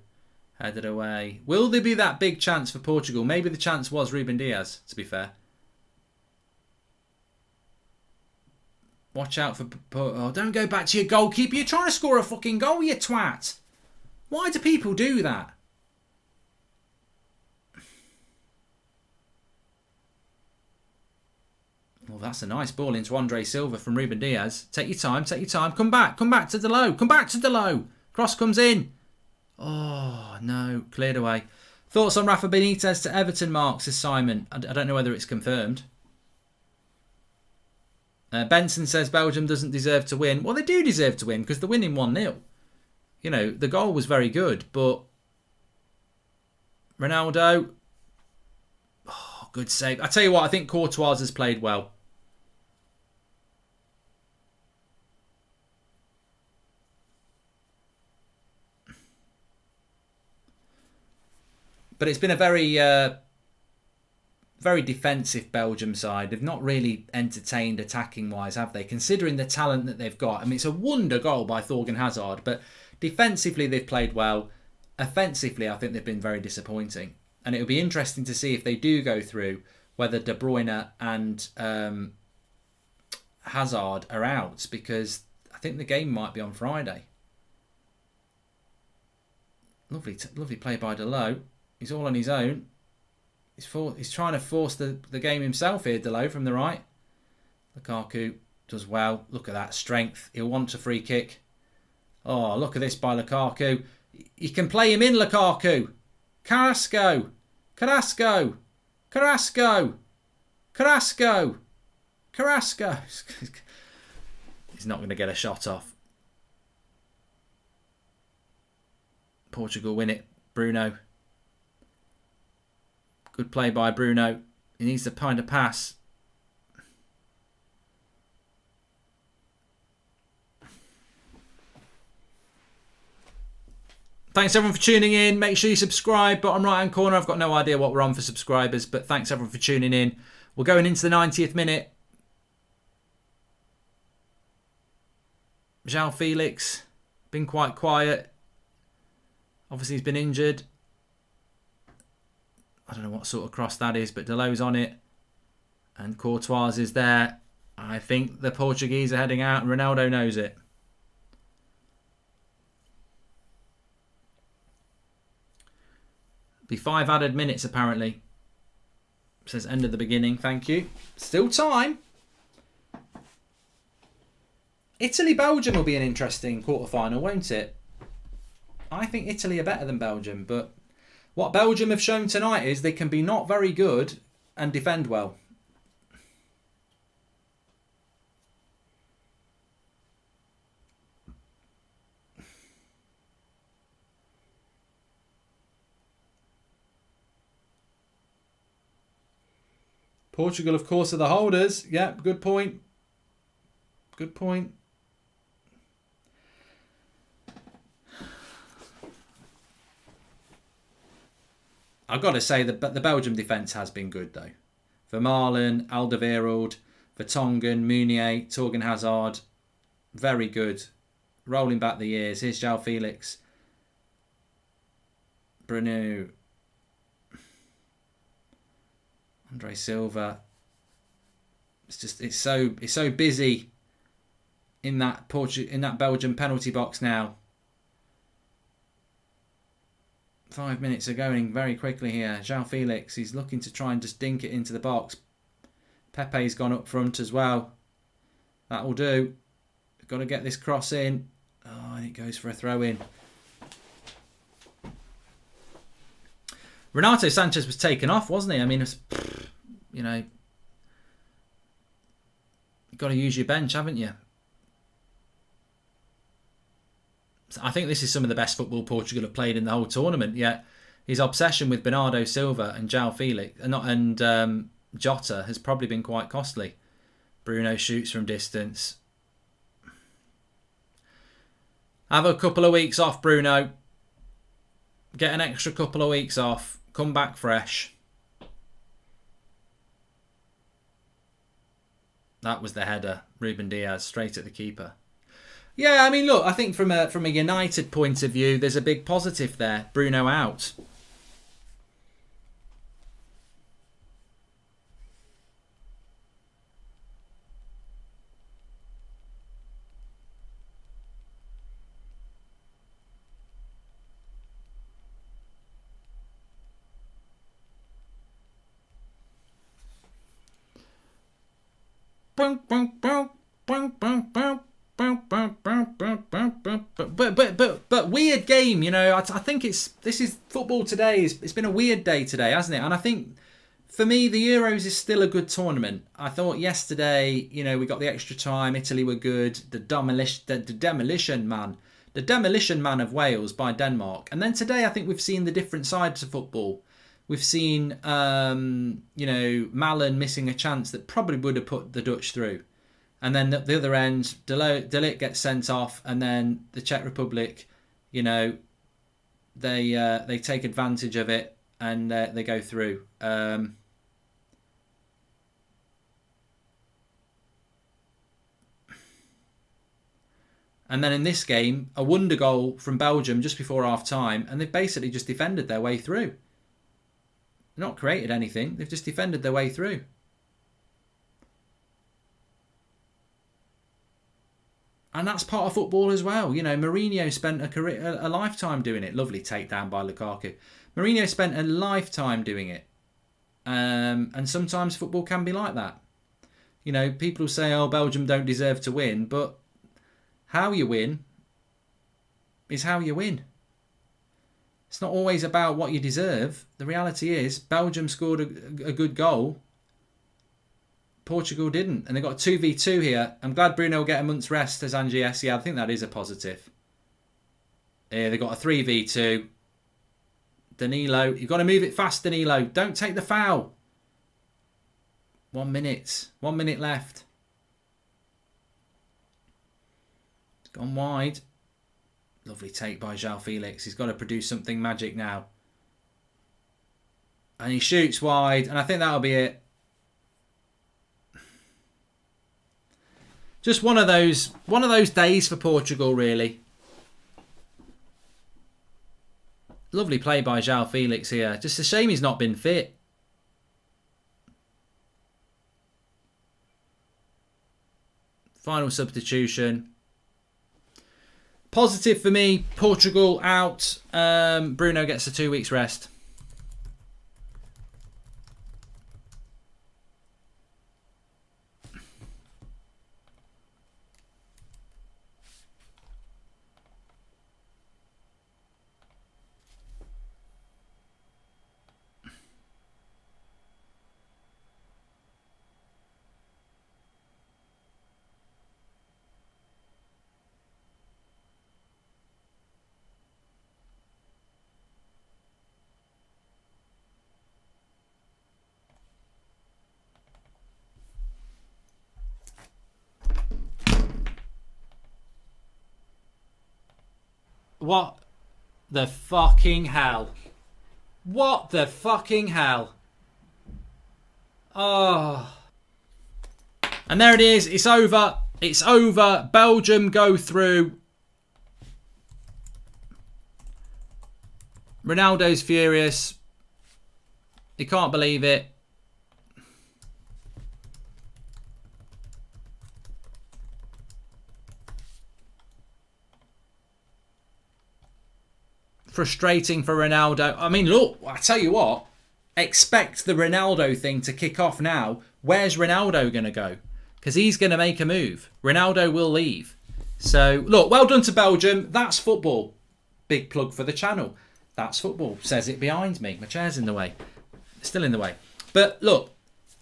Headed away. Will there be that big chance for Portugal? Maybe the chance was Ruben Diaz, to be fair. Watch out for... Oh, don't go back to your goalkeeper. You're trying to score a fucking goal, you twat. Why do people do that? Well, that's a nice ball into Andre Silva from Ruben Diaz. Take your time, take your time. Come back to Delot. Come back to Delot. Cross comes in. Oh, no. Cleared away. Thoughts on Rafa Benitez to Everton, Mark, says Simon. I don't know whether it's confirmed. Benson says Belgium doesn't deserve to win. Well, they do deserve to win because they're winning 1-0. You know, the goal was very good, but Ronaldo... Oh, good save. I tell you what, I think Courtois has played well. But it's been a very, very defensive Belgium side. They've not really entertained attacking-wise, have they? Considering the talent that they've got. I mean, it's a wonder goal by Thorgan Hazard, but defensively they've played well. Offensively, I think they've been very disappointing. And it'll be interesting to see if they do go through whether De Bruyne and Hazard are out, because I think the game might be on Friday. Lovely play by Delot. He's all on his own. He's trying to force the game himself here, Delot, from the right. Lukaku does well. Look at that strength. He'll want a free kick. Oh, look at this by Lukaku. You can play him in, Lukaku. Carrasco. Carrasco. Carrasco. Carrasco. Carrasco. He's not going to get a shot off. Portugal win it. Bruno. Good play by Bruno. He needs to find a pass. Thanks everyone for tuning in. Make sure you subscribe. Bottom right hand corner. I've got no idea what we're on for subscribers, but thanks everyone for tuning in. We're going into the 90th minute. João Felix. Been quite quiet. Obviously he's been injured. I don't know what sort of cross that is, but Delot's on it. And Courtois is there. I think the Portuguese are heading out and Ronaldo knows it. Be 5 added minutes apparently. It says end of the beginning. Thank you. Still time. Italy-Belgium will be an interesting quarter-final, won't it? I think Italy are better than Belgium, but what Belgium have shown tonight is they can be not very good and defend well. Portugal, of course, are the holders. Yeah, good point. Good point. I've got to say that the Belgium defence has been good, though. Vermaelen, Alderweireld, Vertonghen, Meunier, Thorgan Hazard. Very good. Rolling back the years. Here's João Felix. Bruno. Andre Silva. it's so busy in that Belgian penalty box now. 5 minutes are going very quickly here. João Felix, he's looking to try and just dink it into the box. Pepe's gone up front as well. That will do. Got to get this cross in. Oh, and it goes for a throw in. Renato Sanchez was taken off, wasn't he? I mean, you know, you've got to use your bench, haven't you? I think this is some of the best football Portugal have played in the whole tournament. Yet his obsession with Bernardo Silva and João Felix and Jota has probably been quite costly. Bruno shoots from distance. Have a couple of weeks off, Bruno. Get an extra couple of weeks off. Come back fresh. That was the header. Ruben Diaz straight at the keeper. Yeah, I mean, look, I think from a United point of view, there's a big positive there. Bruno out. But weird game, you know. I think this is football today. It's been a weird day today, hasn't it? And I think for me, the Euros is still a good tournament. I thought yesterday, you know, we got the extra time. Italy were good. The demolition man of Wales by Denmark. And then today, I think we've seen the different sides of football. We've seen, you know, Malen missing a chance that probably would have put the Dutch through. And then at the other end, De Ligt gets sent off, and then the Czech Republic, you know, they take advantage of it and they go through. And then in this game, a wonder goal from Belgium just before half time, and they've basically just defended their way through. Not created anything, they've just defended their way through. And that's part of football as well. You know, Mourinho spent a lifetime doing it. Lovely takedown by Lukaku. Mourinho spent a lifetime doing it. And sometimes football can be like that. You know, people say, oh, Belgium don't deserve to win. But how you win is how you win. It's not always about what you deserve. The reality is, Belgium scored a good goal. Portugal didn't, and they got a 2v2 here. I'm glad Bruno will get a month's rest, says Angie S. Yeah, I think that is a positive. Yeah, they got a 3v2. Danilo, you've got to move it fast, Danilo. Don't take the foul. 1 minute. 1 minute left. It's gone wide. Lovely take by João Felix. He's got to produce something magic now. And he shoots wide, and I think that'll be it. Just one of those days for Portugal, really. Lovely play by João Felix here. Just a shame he's not been fit. Final substitution. Positive for me. Portugal out. Bruno gets a 2 weeks rest. What the fucking hell? What the fucking hell? Oh. And there it is. It's over. It's over. Belgium go through. Ronaldo's furious. He can't believe it. frustrating for Ronaldo. I mean, look, I tell you what, expect the Ronaldo thing to kick off now. Where's Ronaldo going to go? Because he's going to make a move. Ronaldo will leave. So, look, well done to Belgium. That's football. Big plug for the channel. That's football. Says it behind me. My chair's in the way. Still in the way. But look,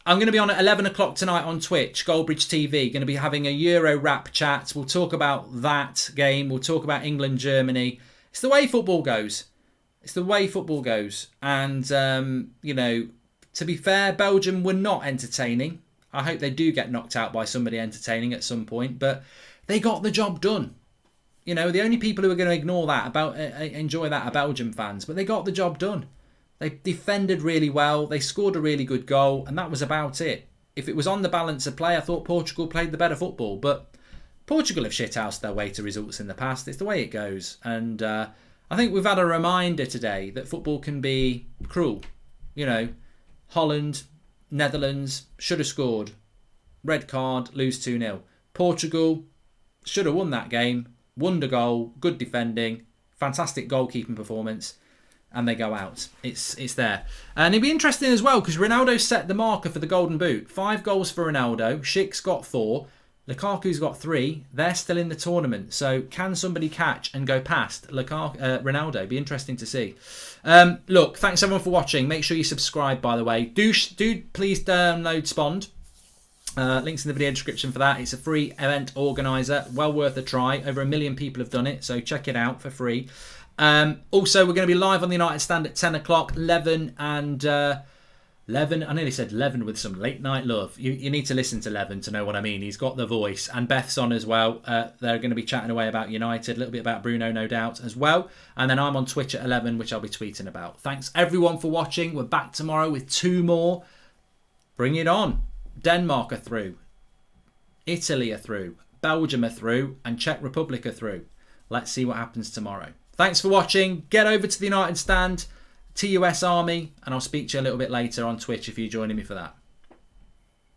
I'm going to be on at 11 o'clock tonight on Twitch, Goldbridge TV. Going to be having a Euro wrap chat. We'll talk about that game. We'll talk about England, Germany. It's the way football goes. It's the way football goes. And, you know, to be fair, Belgium were not entertaining. I hope they do get knocked out by somebody entertaining at some point. But they got the job done. You know, the only people who are going to ignore that, enjoy that, are Belgium fans. But they got the job done. They defended really well. They scored a really good goal. And that was about it. If it was on the balance of play, I thought Portugal played the better football. But Portugal have shithoused their way to results in the past. It's the way it goes. And I think we've had a reminder today that football can be cruel. You know, Holland, Netherlands, should have scored. Red card, lose 2-0. Portugal should have won that game. Won the goal, good defending, fantastic goalkeeping performance, and they go out. It's there. And it'd be interesting as well because Ronaldo set the marker for the Golden Boot. 5 goals for Ronaldo. Schick's got 4. Lukaku's got 3. They're still in the tournament. So can somebody catch and go past Ronaldo? Be interesting to see. Look, thanks everyone for watching. Make sure you subscribe, by the way. Do please download Spond. Links in the video description for that. It's a free event organizer, well worth a try. Over 1 million people have done it, so check it out for free. Also, we're going to be live on the United Stand at 10 o'clock. 11 and 11. I nearly said 11 with some late night love. You need to listen to Levin to know what I mean. He's got the voice, and Beth's on as well. They're going to be chatting away about United, a little bit about Bruno, no doubt, as well. And then I'm on Twitch at 11, which I'll be tweeting about. Thanks everyone for watching. We're back tomorrow with 2 more. Bring it on. Denmark are through, Italy are through, Belgium are through, and Czech Republic are through. Let's see what happens tomorrow. Thanks for watching. Get over to the United Stand, TUS Army, and I'll speak to you a little bit later on Twitch if you're joining me for that.